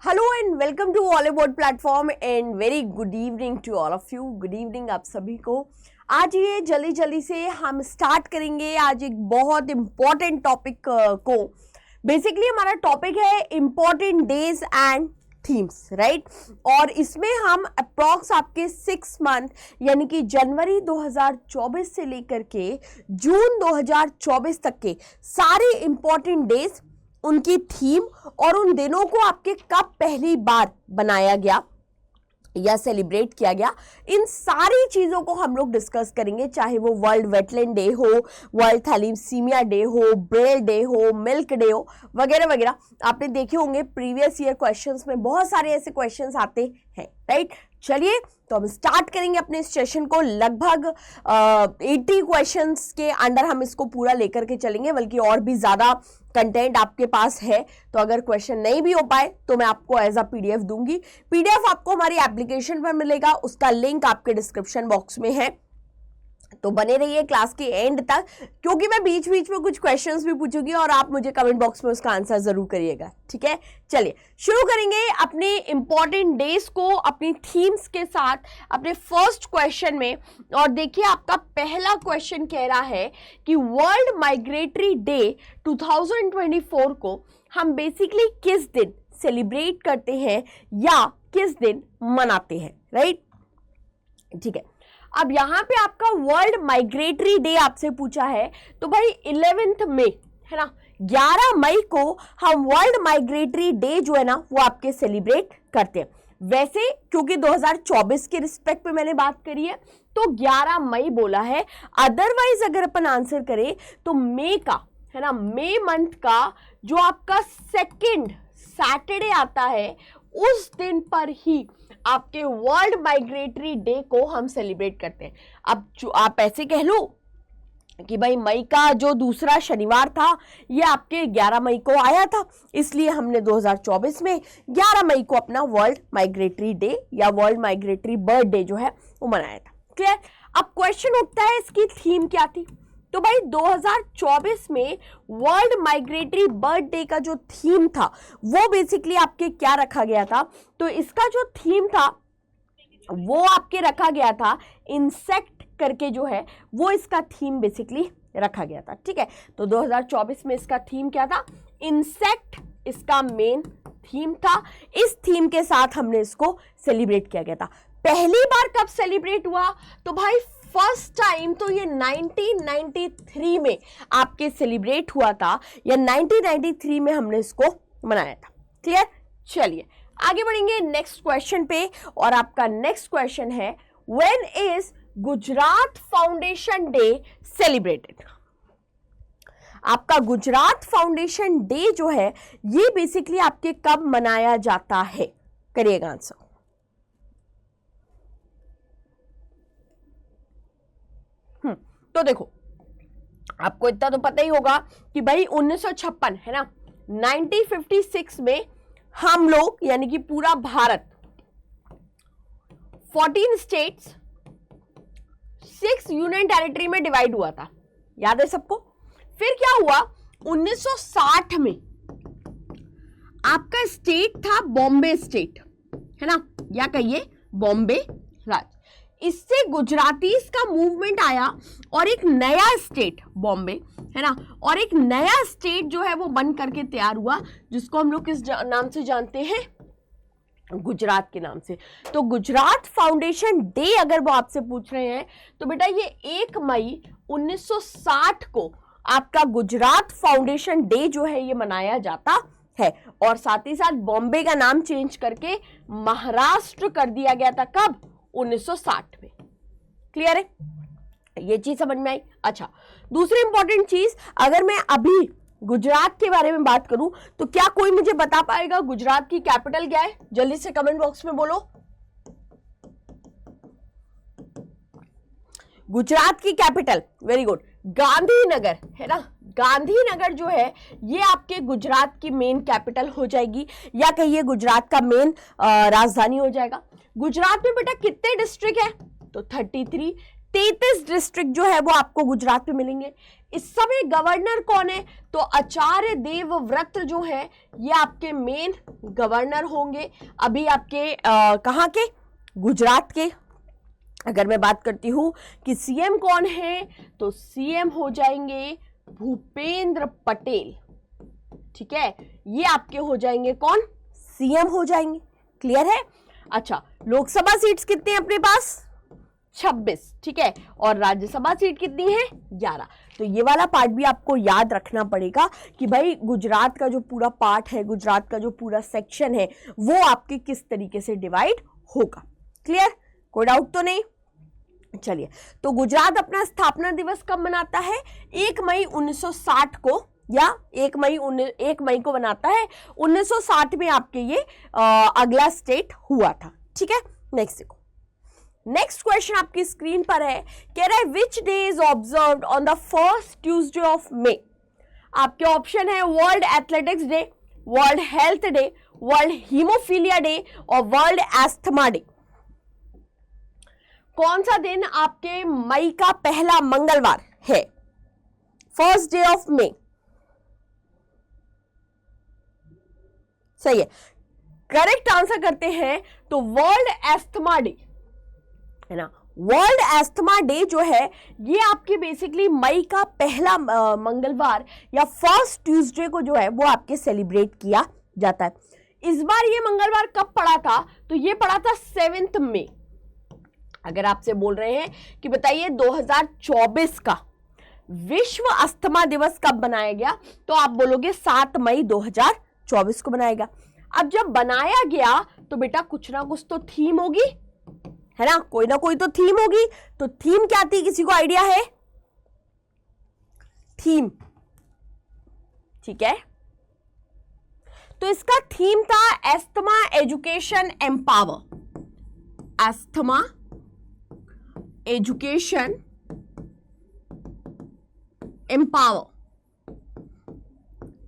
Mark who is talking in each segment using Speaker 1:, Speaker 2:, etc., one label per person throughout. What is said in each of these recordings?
Speaker 1: Hello and welcome to all about platform and very good evening to all of you. Good evening आप सभी को। आज ये जल्दी से हम स्टार्ट करेंगे आज एक बहुत इम्पॉर्टेंट टॉपिक को। बेसिकली हमारा टॉपिक है important days and themes, right. और इसमें हम अप्रॉक्स आपके 6 मंथ यानी कि जनवरी 2024 से लेकर के जून 2024 तक के सारे इम्पॉर्टेंट डेज, उनकी थीम और उन दिनों को आपके कब पहली बार बनाया गया या सेलिब्रेट किया गया, इन सारी चीज़ों को हम लोग डिस्कस करेंगे। चाहे वो वर्ल्ड वेटलैंड डे हो, वर्ल्ड थैलीसीमिया डे हो, ब्रेल डे हो, मिल्क डे हो, वगैरह वगैरह। आपने देखे होंगे प्रीवियस ईयर क्वेश्चंस में बहुत सारे ऐसे क्वेश्चंस आते हैं, राइट। चलिए तो हम स्टार्ट करेंगे अपने इस सेशन को। लगभग 80 क्वेश्चंस के अंडर हम इसको पूरा लेकर के चलेंगे, बल्कि और भी ज़्यादा कंटेंट आपके पास है। तो अगर क्वेश्चन नहीं भी हो पाए तो मैं आपको एज अ पीडीएफ दूंगी। पीडीएफ आपको हमारी एप्लीकेशन पर मिलेगा, उसका लिंक आपके डिस्क्रिप्शन बॉक्स में है। तो बने रहिए क्लास के एंड तक, क्योंकि मैं बीच बीच में कुछ क्वेश्चंस भी पूछूंगी और आप मुझे कमेंट बॉक्स में उसका आंसर जरूर करिएगा, ठीक है। चलिए शुरू करेंगे अपने इंपॉर्टेंट डेज को अपनी थीम्स के साथ अपने फर्स्ट क्वेश्चन में। और देखिए आपका पहला क्वेश्चन कह रहा है कि वर्ल्ड माइग्रेटरी डे 2024 को हम बेसिकली किस दिन सेलिब्रेट करते हैं या किस दिन मनाते हैं, राइट। ठीक है, अब यहां पे आपका वर्ल्ड माइग्रेटरी डे आपसे पूछा है, तो भाई 11 मई है ना, 11 मई को हम वर्ल्ड माइग्रेटरी डे जो है ना वो आपके सेलिब्रेट करते हैं। वैसे क्योंकि 2024 के रिस्पेक्ट पे मैंने बात करी है तो 11 मई बोला है। अदरवाइज अगर अपन आंसर करें तो मई का है ना, मई मंथ का जो आपका सेकेंड सैटरडे आता है उस दिन पर ही आपके वर्ल्ड माइग्रेटरी डे को हम सेलिब्रेट करते हैं। अब जो आप ऐसे कह लो कि भाई मई का जो दूसरा शनिवार था ये आपके 11 मई को आया था, इसलिए हमने 2024 में 11 मई को अपना वर्ल्ड माइग्रेटरी डे या वर्ल्ड माइग्रेटरी बर्ड डे जो है वो मनाया था। क्लियर। अब क्वेश्चन उठता है इसकी थीम क्या थी। तो भाई 2024 में वर्ल्ड माइग्रेटरी बर्ड डे का जो थीम था वो बेसिकली आपके क्या रखा गया था, तो इसका जो थीम था वो आपके रखा गया था इंसेक्ट करके, जो है वो इसका थीम बेसिकली रखा गया था। ठीक है, तो 2024 में इसका थीम क्या था, इंसेक्ट इसका मेन थीम था। इस थीम के साथ हमने इसको सेलिब्रेट किया गया था। पहली बार कब सेलिब्रेट हुआ, तो भाई फर्स्ट टाइम तो ये 1993 में आपके सेलिब्रेट हुआ था, या 1993 में हमने इसको मनाया था। क्लियर। चलिए आगे बढ़ेंगे नेक्स्ट क्वेश्चन पे, और आपका नेक्स्ट क्वेश्चन है when is Gujarat foundation day celebrated. आपका गुजरात फाउंडेशन डे जो है ये बेसिकली आपके कब मनाया जाता है, करिएगा आंसर। तो देखो आपको इतना तो पता ही होगा कि भाई 1956 है ना, 1956 में हम लोग यानी कि पूरा भारत 14 स्टेट्स 6 यूनियन टेरिटरी में डिवाइड हुआ था, याद है सबको। फिर क्या हुआ, 1960 में आपका स्टेट था बॉम्बे स्टेट, है ना, या कहिए बॉम्बे राज्य। इससे गुजरातीज का मूवमेंट आया और एक नया स्टेट बॉम्बे है ना, और एक नया स्टेट जो है वो बन करके तैयार हुआ, जिसको हम लोग किस नाम से जानते हैं, गुजरात के नाम से। तो गुजरात फाउंडेशन डे अगर वो आपसे पूछ रहे हैं तो बेटा ये 1 मई 1960 को आपका गुजरात फाउंडेशन डे जो है ये मनाया जाता है। और साथ ही साथ बॉम्बे का नाम चेंज करके महाराष्ट्र कर दिया गया था, कब, 1960 में। क्लियर है, ये चीज समझ में आई। अच्छा, दूसरी इंपॉर्टेंट चीज, अगर मैं अभी गुजरात के बारे में बात करूं तो क्या कोई मुझे बता पाएगा गुजरात की कैपिटल क्या है, जल्दी से कमेंट बॉक्स में बोलो। गुजरात की कैपिटल, वेरी गुड, गांधीनगर है ना। गांधीनगर जो है ये आपके गुजरात की मेन कैपिटल हो जाएगी, या कहिए गुजरात का मेन राजधानी हो जाएगा। गुजरात में बेटा कितने डिस्ट्रिक्ट है, तो 33। 33 डिस्ट्रिक्ट जो है वो आपको गुजरात में मिलेंगे। इस समय गवर्नर कौन है? तो आचार्य देवव्रत जो है ये आपके मेन गवर्नर होंगे अभी आपके कहाँ के? गुजरात के। अगर मैं बात करती हूं कि सीएम कौन है, तो सीएम हो जाएंगे भूपेंद्र पटेल। ठीक है, ये आपके हो जाएंगे कौन? सीएम हो जाएंगे। क्लियर है? अच्छा, लोकसभा सीट्स कितनी है अपने पास? 26। ठीक है, और राज्यसभा सीट कितनी है? 11। तो ये वाला पार्ट भी आपको याद रखना पड़ेगा कि भाई गुजरात का जो पूरा पार्ट है, गुजरात का जो पूरा सेक्शन है, वो आपके किस तरीके से डिवाइड होगा। क्लियर? कोई डाउट तो नहीं? चलिए, तो गुजरात अपना स्थापना दिवस कब मनाता है? 1 मई 1960 को, या 1 मई को बनाता है। 1960 में आपके ये अगला स्टेट हुआ था। ठीक है, नेक्स्ट देखो। नेक्स्ट क्वेश्चन आपकी स्क्रीन पर है, कह रहा है which day is observed on the first Tuesday of May. आपके ऑप्शन है world athletics day, world health day, world haemophilia day और वर्ल्ड एस्थमा डे। कौन सा दिन आपके मई का पहला मंगलवार है? First day of May. सही है, करेक्ट आंसर करते हैं तो वर्ल्ड एस्थमा डे है ना। वर्ल्ड एस्थमा डे जो है ये आपके बेसिकली मई का पहला मंगलवार या फर्स्ट ट्यूसडे को जो है वो आपके सेलिब्रेट किया जाता है। इस बार ये मंगलवार कब पड़ा था? तो ये पड़ा था 7 मई। अगर आपसे बोल रहे हैं कि बताइए 2024 का विश्व अस्थमा दिवस कब बनाया गया, तो आप बोलोगे 7 मई 2024 को बनाया गया। अब जब बनाया गया तो बेटा कुछ ना कुछ तो थीम होगी, है ना, कोई ना कोई तो थीम होगी। तो थीम क्या थी, किसी को आइडिया है? थीम, ठीक है, तो इसका थीम था asthma education empower. Asthma education empower.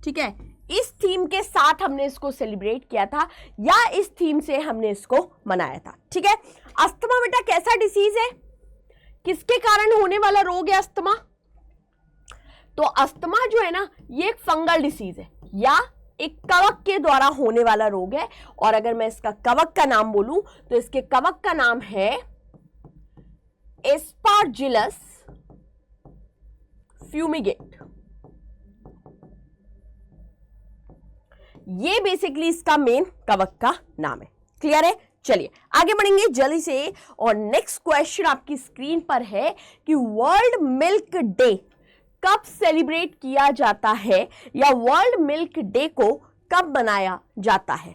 Speaker 1: ठीक है, इस थीम के साथ हमने इसको सेलिब्रेट किया था, या इस थीम से हमने इसको मनाया था। ठीक है, अस्थमा बेटा कैसा डिसीज है? किसके कारण होने वाला रोग है अस्थमा? तो अस्थमा जो है ना ये एक फंगल डिसीज है या एक कवक के द्वारा होने वाला रोग है। और अगर मैं इसका कवक का नाम बोलूं तो इसके कवक का नाम है एस्परजिलस फ्यूमिगेट। ये बेसिकली इसका मेन कवक का नाम है। क्लियर है? चलिए आगे बढ़ेंगे जल्दी से। और नेक्स्ट क्वेश्चन आपकी स्क्रीन पर है कि वर्ल्ड मिल्क डे कब सेलिब्रेट किया जाता है, या वर्ल्ड मिल्क डे को कब मनाया जाता है?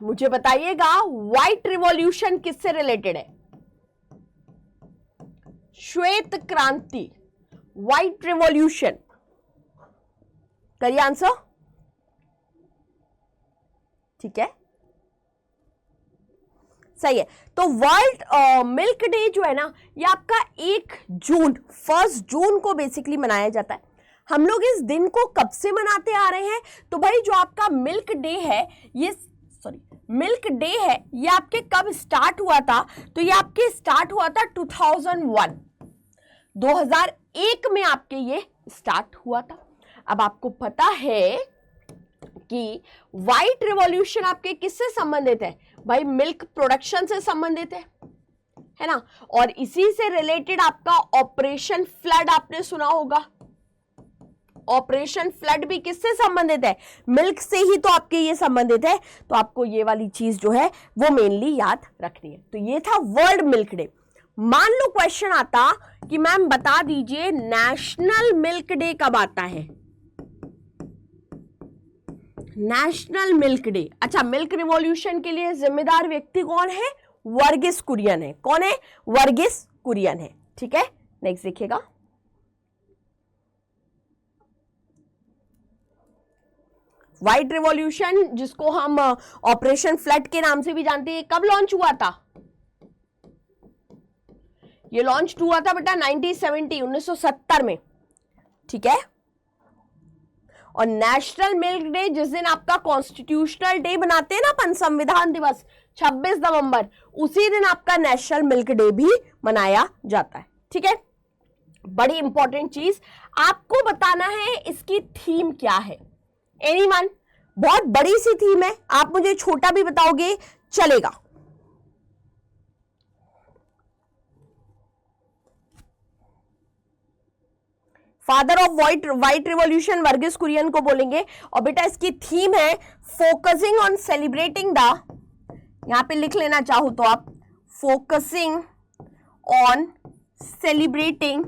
Speaker 1: मुझे बताइएगा। व्हाइट रिवॉल्यूशन किससे रिलेटेड है? श्वेत क्रांति, व्हाइट रिवॉल्यूशन। करिए आंसर। ठीक है, सही है। तो वर्ल्ड मिल्क डे जो है ना ये आपका 1 जून को बेसिकली मनाया जाता है। हम लोग इस दिन को कब से मनाते आ रहे हैं? तो भाई जो आपका मिल्क डे है ये आपके कब स्टार्ट हुआ था? तो ये आपके स्टार्ट हुआ था 2001 में आपके ये स्टार्ट हुआ था। अब आपको पता है कि व्हाइट रिवॉल्यूशन आपके किससे संबंधित है? भाई मिल्क प्रोडक्शन से संबंधित है ना। और इसी से रिलेटेड आपका ऑपरेशन फ्लड आपने सुना होगा। ऑपरेशन फ्लड भी किससे संबंधित है? मिल्क से ही तो आपके ये संबंधित है। तो आपको ये वाली चीज जो है वो मेनली याद रखनी है। तो ये था वर्ल्ड मिल्क डे। मान लो क्वेश्चन आता कि मैम बता दीजिए नेशनल मिल्क डे कब आता है? National milk day. अच्छा, मिल्क रिवॉल्यूशन के लिए जिम्मेदार व्यक्ति कौन है? वर्गीस कुरियन है। कौन है? वर्गीस कुरियन है। ठीक है, नेक्स्ट देखिएगा। व्हाइट रिवॉल्यूशन जिसको हम ऑपरेशन फ्लड के नाम से भी जानते हैं, कब लॉन्च हुआ था? ये लॉन्च हुआ था बेटा 1970 में। ठीक है, और नेशनल मिल्क डे जिस दिन आपका कॉन्स्टिट्यूशनल डे बनाते हैं ना अपन, संविधान दिवस 26 नवंबर, उसी दिन आपका नेशनल मिल्क डे भी मनाया जाता है। ठीक है, बड़ी इंपॉर्टेंट चीज आपको बताना है, इसकी थीम क्या है। एनीवन? बहुत बड़ी सी थीम है, आप मुझे छोटा भी बताओगे चलेगा। Father of white revolution Verghese Kurien को बोलेंगे। और बेटा इसकी थीम है फोकसिंग ऑन सेलिब्रेटिंग द, यहां पे लिख लेना चाहो तो आप, focusing on celebrating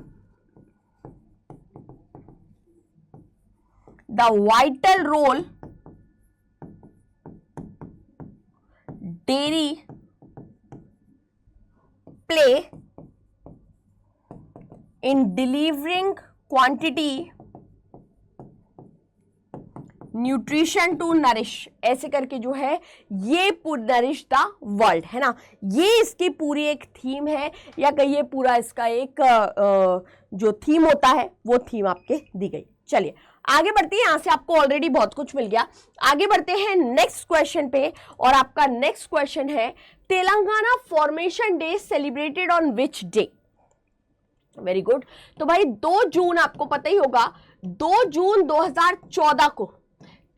Speaker 1: the vital role dairy play in delivering quantity nutrition to nourish, ऐसे करके जो है ये नरिश द वर्ल्ड है ना, ये इसकी पूरी एक थीम है, या कहिए पूरा इसका एक जो थीम होता है वो थीम आपके दी गई। चलिए आगे बढ़ते हैं, यहां से आपको ऑलरेडी बहुत कुछ मिल गया। आगे बढ़ते हैं नेक्स्ट क्वेश्चन पे, और आपका नेक्स्ट क्वेश्चन है Telangana formation day celebrated on which day. Very good. तो भाई 2 जून आपको पता ही होगा, 2 जून 2014 को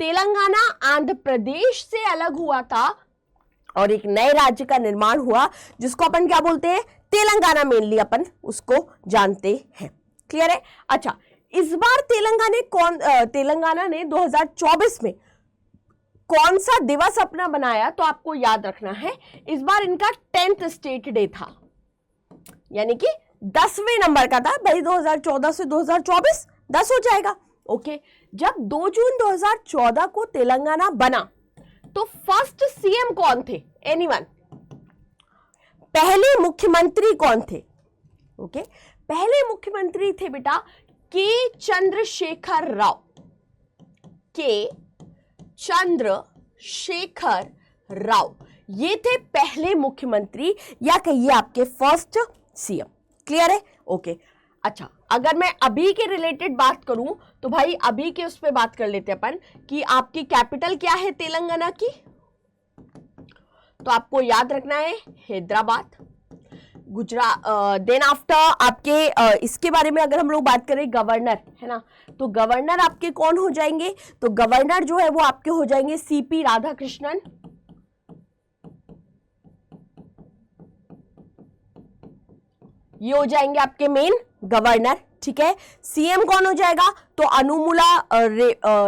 Speaker 1: तेलंगाना आंध्र प्रदेश से अलग हुआ था और एक नए राज्य का निर्माण हुआ जिसको अपन क्या बोलते हैं, तेलंगाना, मेनली अपन उसको जानते हैं। क्लियर है? अच्छा, इस बार तेलंगाना ने 2024 में कौन सा दिवस अपना बनाया, तो आपको याद रखना है इस बार इनका 10th स्टेट डे था, यानी कि 10वें नंबर का था भाई। 2014 से 2024 10 हो जाएगा। ओके, जब 2 जून 2014 को तेलंगाना बना तो फर्स्ट सीएम कौन थे? एनीवन? पहले मुख्यमंत्री कौन थे? ओके, पहले मुख्यमंत्री थे बेटा के चंद्रशेखर राव। के चंद्रशेखर राव, ये थे पहले मुख्यमंत्री, या कहिए आपके फर्स्ट सीएम। क्लियर है? ओके। अच्छा, अगर मैं अभी के रिलेटेड बात करूं तो भाई अभी के उस पर बात कर लेते हैं अपन कि आपकी कैपिटल क्या है तेलंगाना की, तो आपको याद रखना है हैदराबाद। गुजरात, देन आफ्टर आपके इसके बारे में अगर हम लोग बात करें गवर्नर, है ना, तो गवर्नर आपके कौन हो जाएंगे, तो गवर्नर जो है वो आपके हो जाएंगे सीपी राधाकृष्णन। ये हो जाएंगे आपके मेन गवर्नर। ठीक है, सीएम कौन हो जाएगा, तो अनुमुला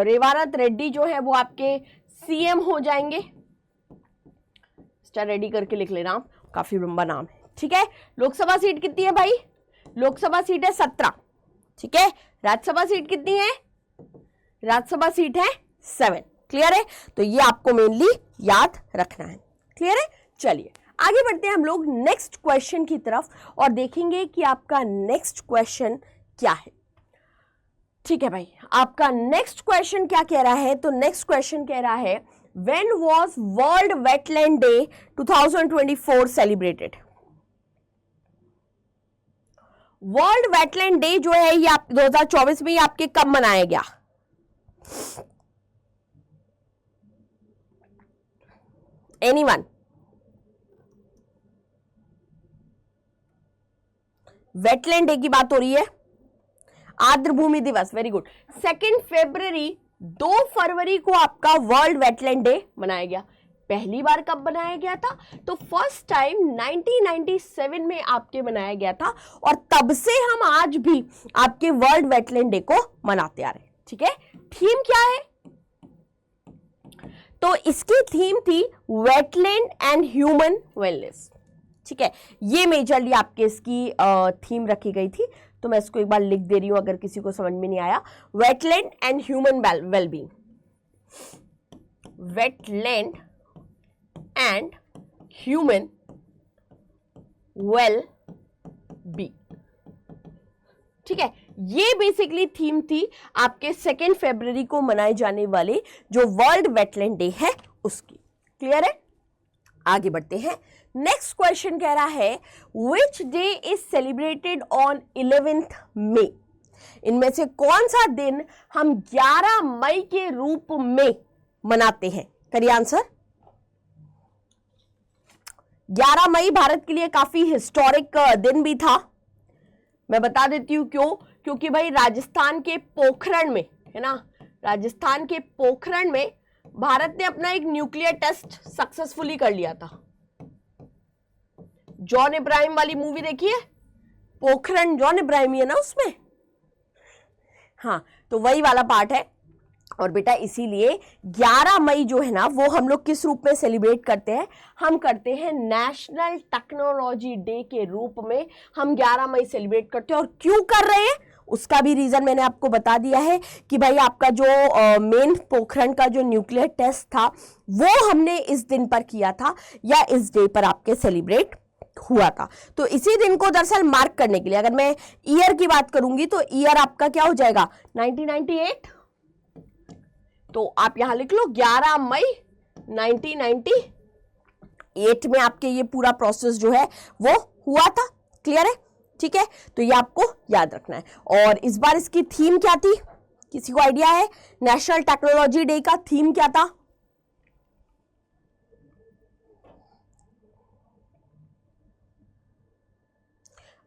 Speaker 1: रेवानत रेड्डी जो है वो आपके सीएम हो जाएंगे। स्टार रेडी करके लिख लेना, काफी लंबा नाम है। ठीक है, लोकसभा सीट कितनी है भाई? लोकसभा सीट है 17। ठीक है, राज्यसभा सीट कितनी है? राज्यसभा सीट है 7। क्लियर है? तो ये आपको मेनली याद रखना है। क्लियर है? चलिए आगे बढ़ते हैं हम लोग नेक्स्ट क्वेश्चन की तरफ और देखेंगे कि आपका नेक्स्ट क्वेश्चन क्या है। ठीक है भाई, आपका नेक्स्ट क्वेश्चन क्या कह रहा है, तो नेक्स्ट क्वेश्चन कह रहा है when was world wetland day 2024 celebrated. World wetland day जो है ये आप 2024 में आपके कब मनाया गया? एनीवन? वेटलैंड डे की बात हो रही है, आर्द्रभूमि दिवस। Very good. 2 फरवरी 2 फरवरी को आपका वर्ल्ड वेटलैंड डे मनाया गया। पहली बार कब बनाया गया था, तो फर्स्ट टाइम 1997 में आपके मनाया गया था, और तब से हम आज भी आपके वर्ल्ड वेटलैंड डे को मनाते आ रहे हैं। ठीक है, थीम क्या है, तो इसकी थीम थी वेटलैंड एंड ह्यूमन वेलनेस। ठीक है, ये मेजरली आपके इसकी थीम रखी गई थी, तो मैं इसको एक बार लिख दे रही हूं अगर किसी को समझ में नहीं आया। Wetland and human wellbeing, wetland and human well be. ठीक है, ये बेसिकली थीम थी आपके 2 फरवरी को मनाए जाने वाले जो वर्ल्ड वेटलैंड डे है उसकी। क्लियर है? आगे बढ़ते हैं। नेक्स्ट क्वेश्चन कह रहा है which day is celebrated on 11th मई। इनमें से कौन सा दिन हम 11 मई के रूप में मनाते हैं? करिए आंसर। 11 मई भारत के लिए काफी हिस्टोरिक दिन भी था। मैं बता देती हूं क्यों, क्योंकि भाई राजस्थान के पोखरण में, है ना, राजस्थान के पोखरण में भारत ने अपना एक न्यूक्लियर टेस्ट सक्सेसफुली कर लिया था। जॉन इब्राहिम वाली मूवी देखी है, पोखरण जॉन इब्राहिम ही है ना उसमें, हाँ, तो वही वाला पार्ट है। और बेटा इसीलिए 11 मई जो है ना वो हम लोग किस रूप में सेलिब्रेट करते हैं? हम करते हैं नेशनल टेक्नोलॉजी डे के रूप में हम 11 मई सेलिब्रेट करते हैं। और क्यों कर रहे हैं उसका भी रीजन मैंने आपको बता दिया है कि भाई आपका जो मेन पोखरण का जो न्यूक्लियर टेस्ट था वो हमने इस दिन पर किया था या इस डे पर आपके सेलिब्रेट हुआ था। तो इसी दिन को दरअसल मार्क करने के लिए, अगर मैं ईयर की बात करूंगी तो ईयर आपका क्या हो जाएगा? 1998। तो आप यहां लिख लो 11 मई 1998 में आपके ये पूरा प्रोसेस जो है वो हुआ था। क्लियर है? ठीक है, तो ये आपको याद रखना है। और इस बार इसकी थीम क्या थी? किसी को आइडिया है? नेशनल टेक्नोलॉजी डे का थीम क्या था?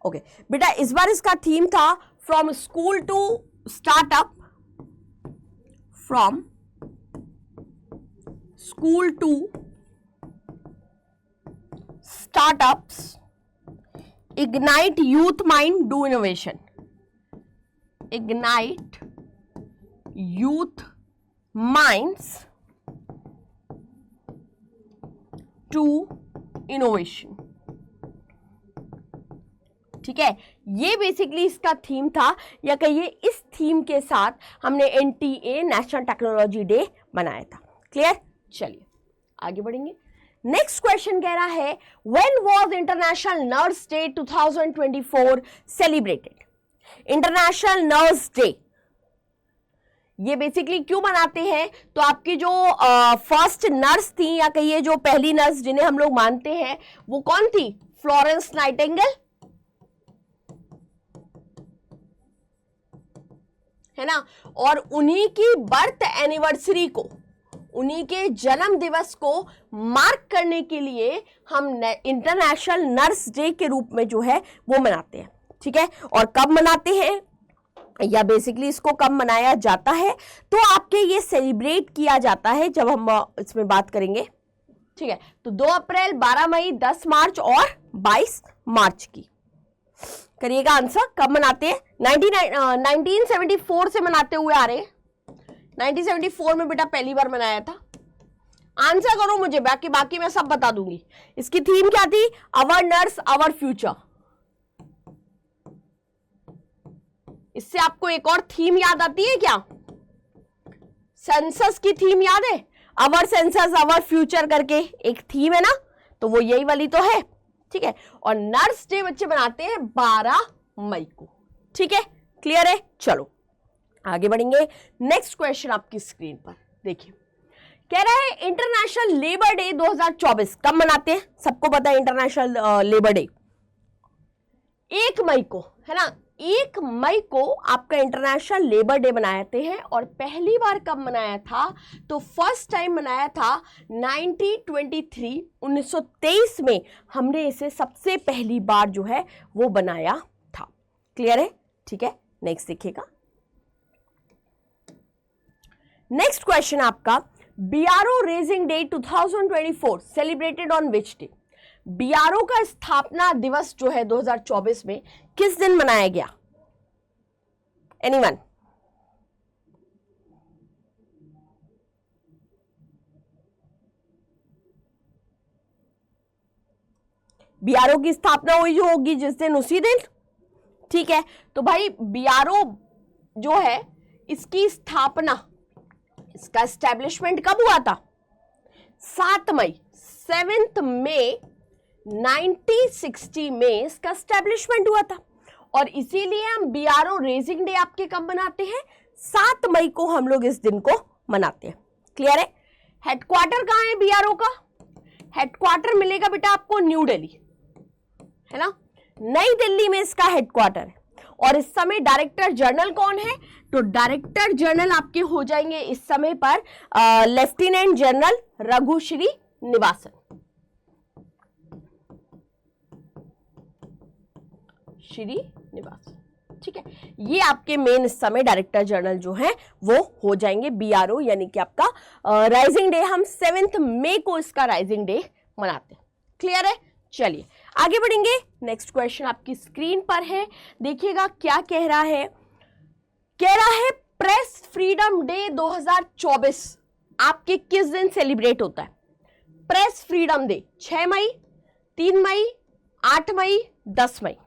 Speaker 1: ओके बेटा, इस बार इसका थीम था from school to startup, from school to startups, ignite youth mind, do innovation. Ignite youth minds to innovation. ठीक है, ये बेसिकली इसका थीम था, या कहिए इस थीम के साथ हमने एनटीए नेशनल टेक्नोलॉजी डे मनाया था। क्लियर? चलिए आगे बढ़ेंगे। नेक्स्ट क्वेश्चन कह रहा है when was international nurse day 2024 celebrated? International nurse day ये बेसिकली क्यों मनाते हैं? तो आपकी जो फर्स्ट नर्स थी, या कहिए जो पहली नर्स जिन्हें हम लोग मानते हैं, वो कौन थी? फ्लोरेंस नाइटिंगेल, है ना। और उन्हीं की बर्थ एनिवर्सरी को, उन्हीं के जन्म दिवस को मार्क करने के लिए हम इंटरनेशनल नर्स डे के रूप में जो है वो मनाते हैं। ठीक है, और कब मनाते हैं या बेसिकली इसको कब मनाया जाता है? तो आपके ये सेलिब्रेट किया जाता है जब हम इसमें बात करेंगे। ठीक है, तो 2 अप्रैल, 12 मई, 10 मार्च और 22 मार्च की। करिएगा आंसर, कब मनाते हैं? 1974 से मनाते हुए आ रहे हैं। 1974 में बेटा पहली बार मनाया था। आंसर करो मुझे, बाकी मैं सब बता दूंगी। इसकी थीम क्या थी? अवर नर्स अवर फ्यूचर। इससे आपको एक और थीम याद आती है क्या? सेंसस की थीम याद है? अवर सेंसस अवर फ्यूचर करके एक थीम है ना, तो वो यही वाली तो है। ठीक है, और नर्स डे बच्चे बनाते हैं 12 मई को। ठीक है, क्लियर है? चलो आगे बढ़ेंगे। नेक्स्ट क्वेश्चन आपकी स्क्रीन पर देखिए, कह रहा है इंटरनेशनल लेबर डे 2024 कब मनाते हैं? सबको पता है इंटरनेशनल लेबर डे 1 मई को, है ना। 1 मई को आपका इंटरनेशनल लेबर डे मनाते हैं। और पहली बार कब मनाया था? तो फर्स्ट टाइम मनाया था 1923 में हमने इसे सबसे पहली बार जो है वो बनाया था। क्लियर है? ठीक है, नेक्स्ट देखिएगा। नेक्स्ट क्वेश्चन आपका, BRO raising day 2024 celebrated on which day? BRO का स्थापना दिवस जो है 2024 में किस दिन मनाया गया? एनीवन? बीआरओ की स्थापना हुई जो होगी जिस दिन, उसी दिन। ठीक है, तो भाई बीआरओ जो है इसकी स्थापना, इसका एस्टेब्लिशमेंट कब हुआ था? 7 मई, 7 मई 1960 में इसका एस्टेब्लिशमेंट हुआ था। और इसीलिए हम बीआरओ रेजिंग डे आपके कब मनाते हैं? 7 मई को हम लोग इस दिन को मनाते हैं। क्लियर है? हेडक्वार्टर कहां है बीआरओ का? हेडक्वार्टर मिलेगा बेटा आपको न्यू दिल्ली, है ना। नई दिल्ली में इसका हेडक्वार्टर है। और इस समय डायरेक्टर जनरल कौन है? तो डायरेक्टर जनरल आपके हो जाएंगे इस समय पर लेफ्टिनेंट जनरल रघु श्रीनिवासन। श्रीनिवासन, ठीक है, ये आपके मेन इस समय डायरेक्टर जनरल जो है वो हो जाएंगे बीआरओ, यानी कि आपका राइजिंग डे हम 7 मई को इसका राइजिंग डे मनाते हैं। क्लियर है? चलिए आगे बढ़ेंगे। नेक्स्ट क्वेश्चन आपकी स्क्रीन पर है, देखिएगा क्या कह रहा है। कह रहा है प्रेस फ्रीडम डे 2024 आपके किस दिन सेलिब्रेट होता है? प्रेस फ्रीडम डे 6 मई, 3 मई, 8 मई, 10 मई।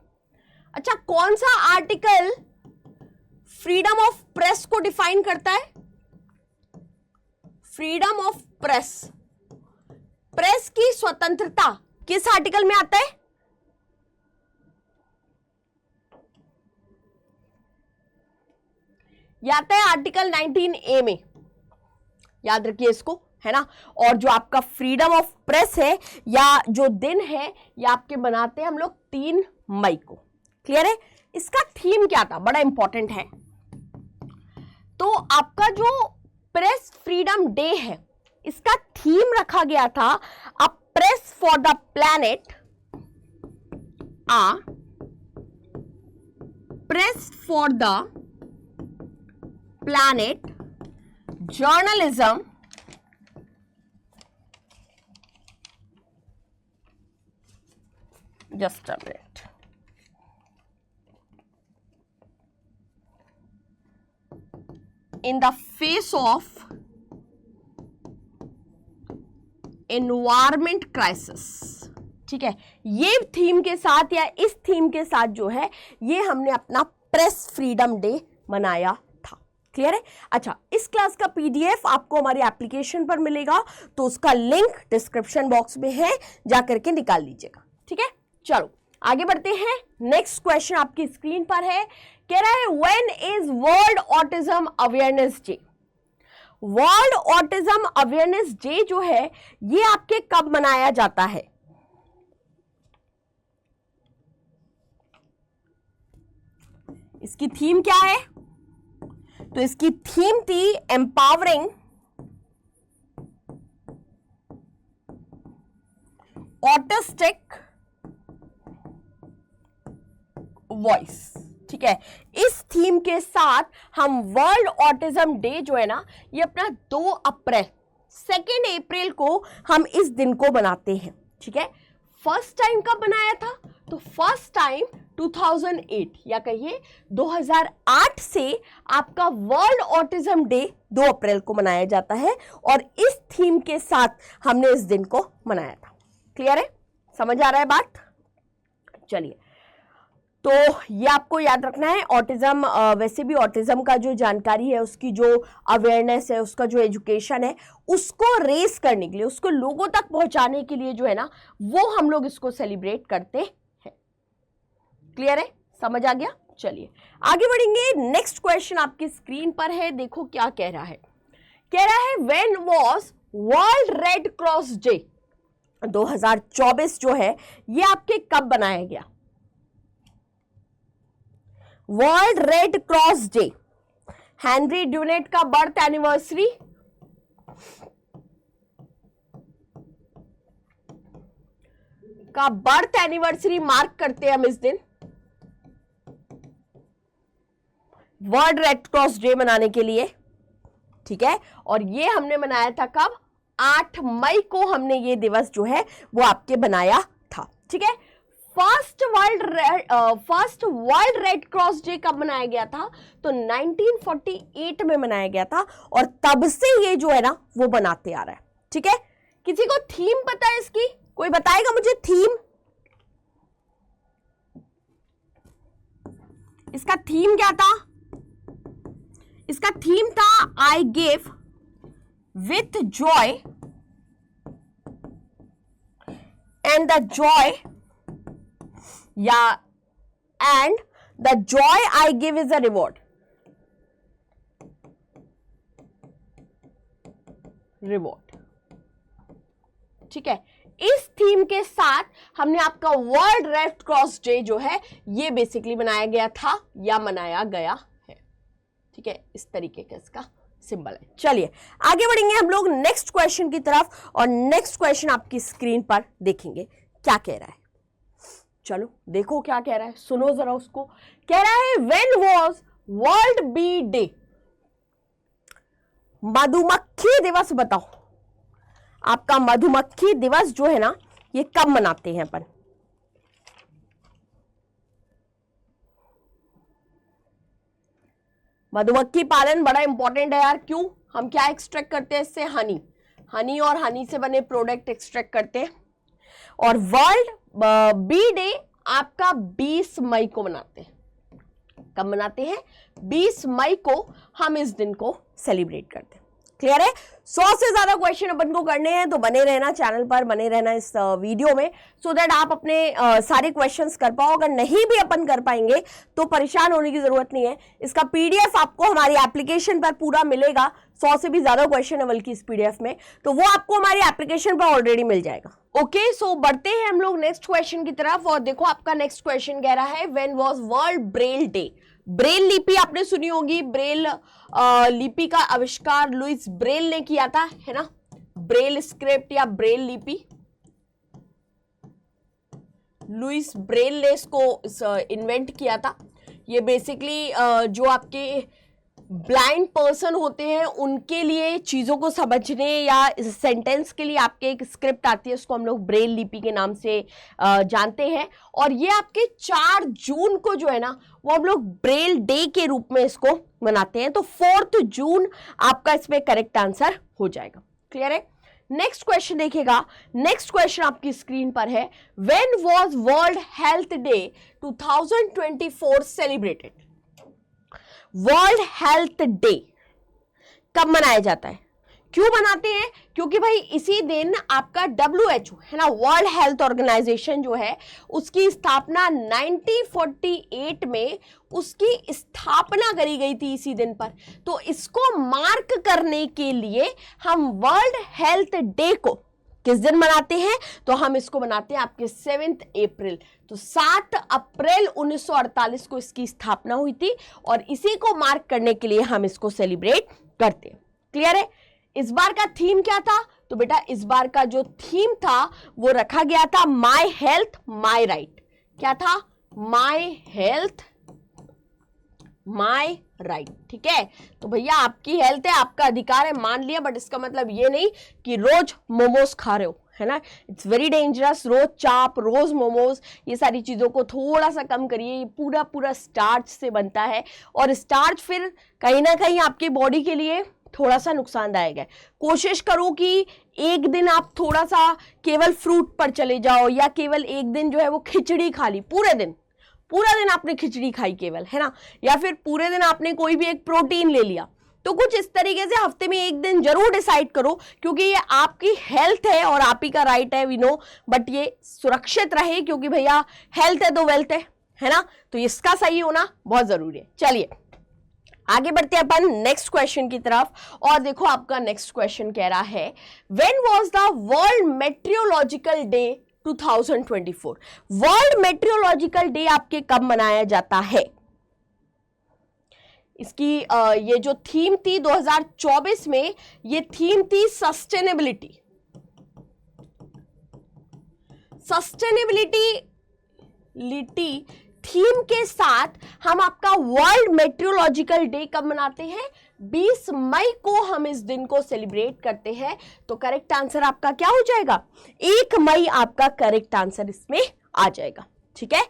Speaker 1: अच्छा, कौन सा आर्टिकल फ्रीडम ऑफ प्रेस को डिफाइन करता है? फ्रीडम ऑफ प्रेस, प्रेस की स्वतंत्रता किस आर्टिकल में आता है? यह आता है आर्टिकल 19A में, याद रखिए इसको, है ना। और जो आपका फ्रीडम ऑफ प्रेस है या जो दिन है ये आपके बनाते हैं हम लोग 3 मई को। क्लियर है? इसका थीम क्या था? बड़ा इंपॉर्टेंट है। तो आपका जो प्रेस फ्रीडम डे है इसका थीम रखा गया था a press for the planet, press for the planet journalism just a minute, in the face of environment crisis। ठीक है, ये थीम के साथ या इस थीम के साथ जो है ये हमने अपना प्रेस फ्रीडम डे मनाया था। क्लियर है? अच्छा, इस क्लास का पीडीएफ आपको हमारी एप्लीकेशन पर मिलेगा, तो उसका लिंक डिस्क्रिप्शन बॉक्स में है, जाकर के निकाल लीजिएगा। ठीक है, चलो आगे बढ़ते हैं। नेक्स्ट क्वेश्चन आपकी स्क्रीन पर है, कह रहा है when is world autism awareness day? World autism awareness day जो है ये आपके कब मनाया जाता है? इसकी थीम क्या है? तो इसकी थीम थी एम्पावरिंग ऑटिस्टिक वॉइस। ठीक है, इस थीम के साथ हम वर्ल्ड ऑटिज्म डे जो है ना ये अपना 2 अप्रैल 2 अप्रैल को हम इस दिन को बनाते हैं। ठीक है, फर्स्ट टाइम कब बनाया था? तो फर्स्ट टाइम 2008 या कहिए 2008 से आपका वर्ल्ड ऑटिज्म डे 2 अप्रैल को मनाया जाता है और इस थीम के साथ हमने इस दिन को मनाया था। क्लियर है? समझ आ रहा है बात? चलिए, तो ये आपको याद रखना है। ऑटिज्म वैसे भी ऑटिज्म का जो जानकारी है, उसकी जो अवेयरनेस है, उसका जो एजुकेशन है, उसको रेस करने के लिए, उसको लोगों तक पहुंचाने के लिए जो है ना वो हम लोग इसको सेलिब्रेट करते हैं। क्लियर है? समझ आ गया? चलिए आगे बढ़ेंगे। नेक्स्ट क्वेश्चन आपकी स्क्रीन पर है, देखो क्या कह रहा है। कह रहा है when was world red cross day? 2024 जो है ये आपके कब बनाया गया? World red cross day, Henry Dunant का बर्थ एनिवर्सरी, मार्क करते हैं हम इस दिन वर्ल्ड रेड क्रॉस डे मनाने के लिए। ठीक है, और ये हमने मनाया था कब? 8 मई को हमने ये दिवस जो है वो आपके बनाया था। ठीक है, first world red cross day कब मनाया गया था? तो 1948 में मनाया गया था और तब से ये जो है ना वो बनाते आ रहा है। ठीक है, किसी को थीम पता है इसकी? कोई बताएगा मुझे थीम? इसका थीम क्या था? इसका थीम था I give with joy and the joy या and the joy I give is a reward. Reward, ठीक है, इस थीम के साथ हमने आपका वर्ल्ड रेड क्रॉस डे जो है ये बेसिकली बनाया गया था या मनाया गया है। ठीक है, इस तरीके का इसका सिंबल है। चलिए आगे बढ़ेंगे हम लोग नेक्स्ट क्वेश्चन की तरफ, और नेक्स्ट क्वेश्चन आपकी स्क्रीन पर देखेंगे क्या कह रहा है। चलो देखो क्या कह रहा है, सुनो जरा उसको। कह रहा है when was world bee day, मधुमक्खी दिवस बताओ। आपका मधुमक्खी दिवस जो है ना ये कब मनाते हैं अपन? मधुमक्खी पालन बड़ा इंपॉर्टेंट है यार। क्यों? हम क्या एक्सट्रैक्ट करते हैं इससे? हनी, हनी और हनी से बने प्रोडक्ट एक्सट्रैक्ट करते हैं। और वर्ल्ड बी डे आपका 20 मई को मनाते हैं। कब मनाते हैं? 20 मई को हम इस दिन को सेलिब्रेट करते हैं। क्लियर है? 100 से ज्यादा क्वेश्चन अपन को करने हैं, तो बने रहना चैनल पर, बने रहना इस वीडियो में, सो दैट आप अपने सारे क्वेश्चंस कर पाओ। अगर नहीं भी अपन कर पाएंगे तो परेशान होने की जरूरत नहीं है। इसका पीडीएफ आपको हमारी एप्लीकेशन पर पूरा मिलेगा। 100 से भी ज्यादा क्वेश्चन है बल्कि इस पीडीएफ में, तो वो आपको हमारी एप्लीकेशन पर ऑलरेडी मिल जाएगा। ओके, सो बढ़ते हैं हम लोग नेक्स्ट क्वेश्चन की तरफ। और देखो आपका नेक्स्ट क्वेश्चन कह रहा है when was world Braille day. Braille लिपि आपने सुनी होगी। ब्रेल लिपि का आविष्कार लुइस ब्रेल ने किया था, है ना। ब्रेल स्क्रिप्ट या ब्रेल लिपि, लुइस ब्रेल ने इसको इन्वेंट किया था। ये बेसिकली जो आपके ब्लाइंड पर्सन होते हैं उनके लिए चीजों को समझने या सेंटेंस के लिए आपके एक स्क्रिप्ट आती है, उसको हम लोग ब्रेल लिपि के नाम से जानते हैं। और ये आपके 4 जून को जो है ना वो हम लोग ब्रेल डे के रूप में इसको मनाते हैं। तो 4 जून आपका इसमें करेक्ट आंसर हो जाएगा। क्लियर है? नेक्स्ट क्वेश्चन देखिएगा। नेक्स्ट क्वेश्चन आपकी स्क्रीन पर है when was world health day 2024 celebrated. World health day कब मनाया जाता है? क्यों मनाते हैं? क्योंकि भाई इसी दिन आपका WHO है ना, वर्ल्ड हेल्थ ऑर्गेनाइजेशन जो है उसकी स्थापना 1948 में उसकी स्थापना करी गई थी इसी दिन पर। तो इसको मार्क करने के लिए हम वर्ल्ड हेल्थ डे को किस दिन मनाते हैं? तो हम इसको मनाते हैं आपके 7 अप्रैल। तो 7 अप्रैल 1948 को इसकी स्थापना हुई थी और इसी को मार्क करने के लिए हम इसको सेलिब्रेट करते हैं। क्लियर है? इस बार का थीम क्या था? तो बेटा इस बार का जो थीम था वो रखा गया था माय हेल्थ माय राइट। क्या था? My health my right. ठीक है, तो भैया आपकी हेल्थ है, आपका अधिकार है, मान लिया, बट इसका मतलब ये नहीं कि रोज मोमोज खा रहे हो, है ना। It's very dangerous. रोज चाप, रोज मोमोज, ये सारी चीजों को थोड़ा सा कम करिए। ये पूरा पूरा स्टार्च से बनता है और स्टार्च फिर कहीं ना कहीं आपके बॉडी के लिए थोड़ा सा नुकसानदायक है। कोशिश करो कि एक दिन आप थोड़ा सा केवल फ्रूट पर चले जाओ, या केवल एक दिन जो है वो खिचड़ी खा ली, पूरा दिन आपने खिचड़ी खाई केवल, है ना, या फिर पूरे दिन आपने कोई भी एक प्रोटीन ले लिया। तो कुछ इस तरीके से हफ्ते में एक दिन जरूर डिसाइड करो, क्योंकि ये आपकी हेल्थ है और आप ही का राइट है, वी नो, बट ये सुरक्षित रहे, क्योंकि भैया हेल्थ है तो वेल्थ है ना, तो इसका सही होना बहुत जरूरी है। चलिए आगे बढ़ते हैं अपन नेक्स्ट क्वेश्चन की तरफ। और देखो आपका नेक्स्ट क्वेश्चन कह रहा है when was the world metrological day 2024। World metrological day आपके कब मनाया जाता है? इसकी ये जो थीम थी 2024 में, ये थीम थी सस्टेनेबिलिटी। थीम के साथ हम आपका वर्ल्ड मेट्रोलॉजिकल डे कब मनाते हैं? 20 मई को हम इस दिन को सेलिब्रेट करते हैं। तो करेक्ट आंसर आपका क्या हो जाएगा? 1 मई आपका करेक्ट आंसर इसमें आ जाएगा। ठीक है,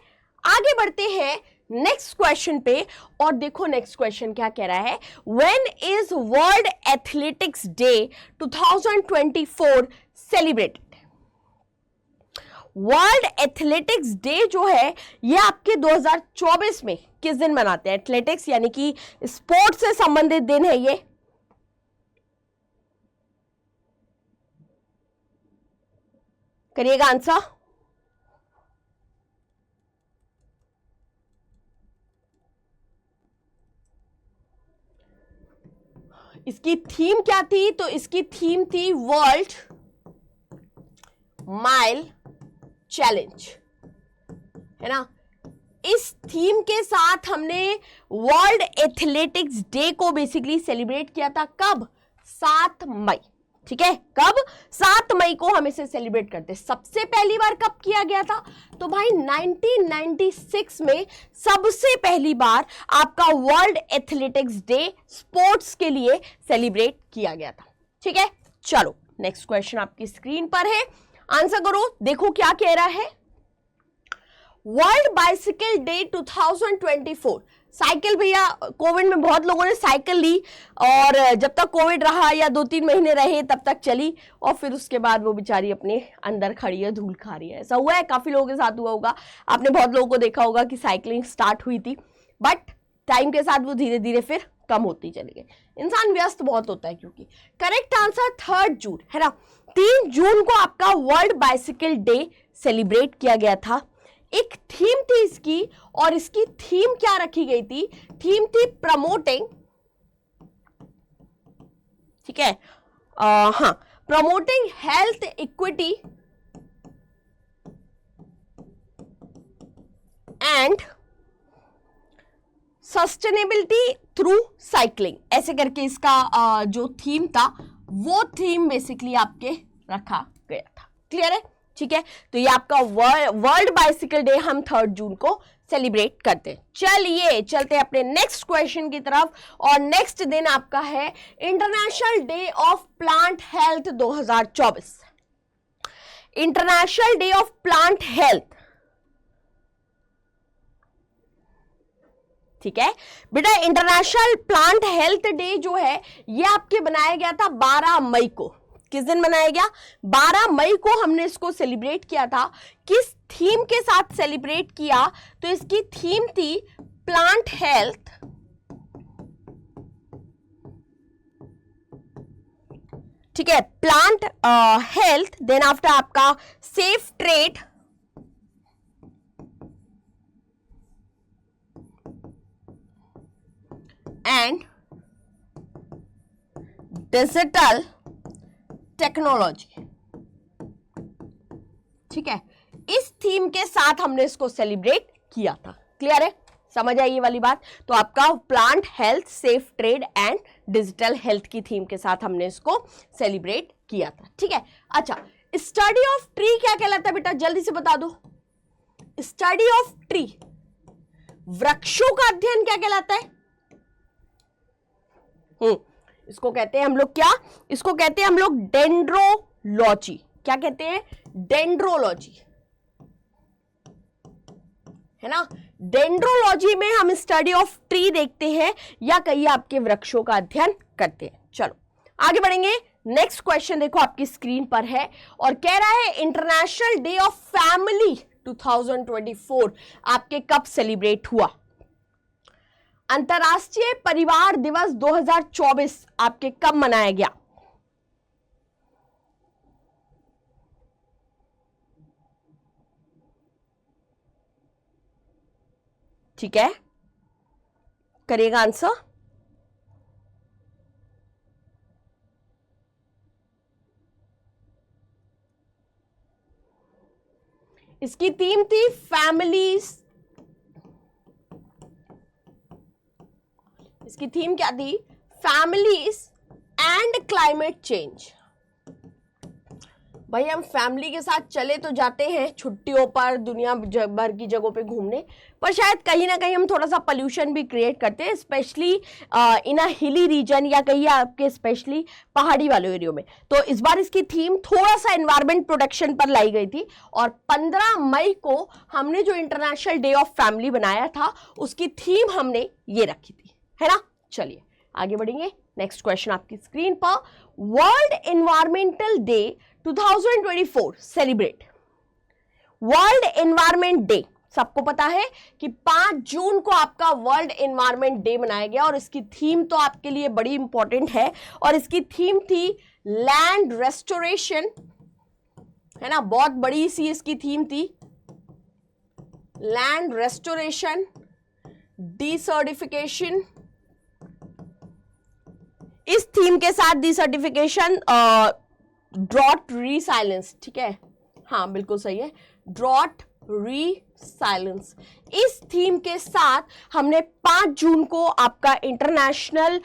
Speaker 1: आगे बढ़ते हैं नेक्स्ट क्वेश्चन पे। और देखो नेक्स्ट क्वेश्चन क्या कह रहा है, when is world athletics day 2024 celebrated. World athletics day जो है ये आपके 2024 में किस दिन मनाते हैं? एथलेटिक्स यानी कि स्पोर्ट्स से संबंधित दिन है ये। करिएगा आंसर। इसकी थीम क्या थी? तो इसकी थीम थी माइल चैलेंज, है ना। इस थीम के साथ हमने वर्ल्ड एथलेटिक्स डे को बेसिकली सेलिब्रेट किया था। कब? 7 मई। ठीक है, कब? 7 मई को हम इसे सेलिब्रेट करते। सबसे पहली बार कब किया गया था? तो भाई 1996 में सबसे पहली बार आपका वर्ल्ड एथलेटिक्स डे स्पोर्ट्स के लिए सेलिब्रेट किया गया था। ठीक है, चलो नेक्स्ट क्वेश्चन आपकी स्क्रीन पर है, आंसर करो। देखो क्या कह रहा है, वर्ल्ड बाइसिकल डे 2024। साइकिल भैया, कोविड में बहुत लोगों ने साइकिल ली और जब तक कोविड रहा या 2-3 महीने रहे तब तक चली, और फिर उसके बाद वो बेचारी अपने अंदर खड़ी है, धूल खा रही है। ऐसा हुआ है, काफी लोगों के साथ हुआ होगा। आपने बहुत लोगों को देखा होगा कि साइकिलिंग स्टार्ट हुई थी, बट टाइम के साथ वो धीरे धीरे फिर कम होती चली गई। इंसान व्यस्त बहुत होता है। क्योंकि करेक्ट आंसर 3 जून, है ना। 3 जून को आपका वर्ल्ड बाइसिकल डे सेलिब्रेट किया गया था। एक थीम थी इसकी, और इसकी थीम क्या रखी गई थी? थीम थी प्रमोटिंग, ठीक है, हाँ, promoting health equity and sustainability through cycling, ऐसे करके इसका जो थीम था वो थीम बेसिकली आपके रखा गया था। क्लियर है? ठीक है, तो ये आपका वर्ल्ड बाइसिकल डे हम 3 जून को सेलिब्रेट करते हैं। चलिए चलते हैं अपने नेक्स्ट क्वेश्चन की तरफ, और नेक्स्ट दिन आपका है international day of plant health 2024। International day of plant health, ठीक है बेटा। इंटरनेशनल प्लांट हेल्थ डे जो है ये आपके बनाया गया था 12 मई को। किस दिन बनाया गया? 12 मई को हमने इसको सेलिब्रेट किया था। किस थीम के साथ सेलिब्रेट किया? तो इसकी थीम थी प्लांट हेल्थ, ठीक है, प्लांट हेल्थ, देन आफ्टर आपका safe trade and digital technology. ठीक है, इस थीम के साथ हमने इसको सेलिब्रेट किया था। क्लियर है? समझ आई ये वाली बात? तो आपका plant health, safe trade and digital health की थीम के साथ हमने इसको सेलिब्रेट किया था। ठीक है, अच्छा, स्टडी ऑफ ट्री क्या कहलाता है बेटा? जल्दी से बता दो। स्टडी ऑफ ट्री, वृक्षों का अध्ययन क्या कहलाता है? इसको कहते हैं हम लोग क्या? इसको कहते हैं हम लोग डेंड्रोलॉजी। क्या कहते हैं? डेंड्रोलॉजी, है ना। डेंड्रोलॉजी में हम स्टडी ऑफ ट्री देखते हैं, या कहीं आपके वृक्षों का अध्ययन करते हैं। चलो आगे बढ़ेंगे। नेक्स्ट क्वेश्चन देखो आपकी स्क्रीन पर है, और कह रहा है इंटरनेशनल डे ऑफ फैमिली 2024 आपके कब सेलिब्रेट हुआ? अंतरराष्ट्रीय परिवार दिवस 2024 आपके कब मनाया गया? ठीक है, करिएगा आंसर। इसकी थीम थी फैमिलीज, इसकी थीम क्या थी? Families and climate change. भाई हम फैमिली के साथ चले तो जाते हैं छुट्टियों पर, दुनिया भर की जगहों पे घूमने, पर शायद कहीं ना कहीं हम थोड़ा सा पोल्यूशन भी क्रिएट करते हैं, specially in a hilly region, या कहीं आपके स्पेशली पहाड़ी वाले एरियो में। तो इस बार इसकी थीम थोड़ा सा एनवायरमेंट प्रोटेक्शन पर लाई गई थी, और 15 मई को हमने जो इंटरनेशनल डे ऑफ फैमिली बनाया था उसकी थीम हमने ये रखी थी, है ना। चलिए आगे बढ़ेंगे। नेक्स्ट क्वेश्चन आपकी स्क्रीन पर, world environmental day 2024 celebrate. World environment day सबको पता है कि 5 जून को आपका वर्ल्ड एनवायरमेंट डे मनाया गया, और इसकी थीम तो आपके लिए बड़ी इंपॉर्टेंट है, और इसकी थीम थी लैंड रेस्टोरेशन, है ना। बहुत बड़ी सी इसकी थीम थी, लैंड रेस्टोरेशन, डिसर्टिफिकेशन। इस थीम के साथ डिसर्टिफिकेशन, ड्रॉट रिसाइलेंस, ठीक है, हाँ बिल्कुल सही है, ड्रॉट री-साइलेंस। इस थीम के साथ हमने 5 जून को आपका इंटरनेशनल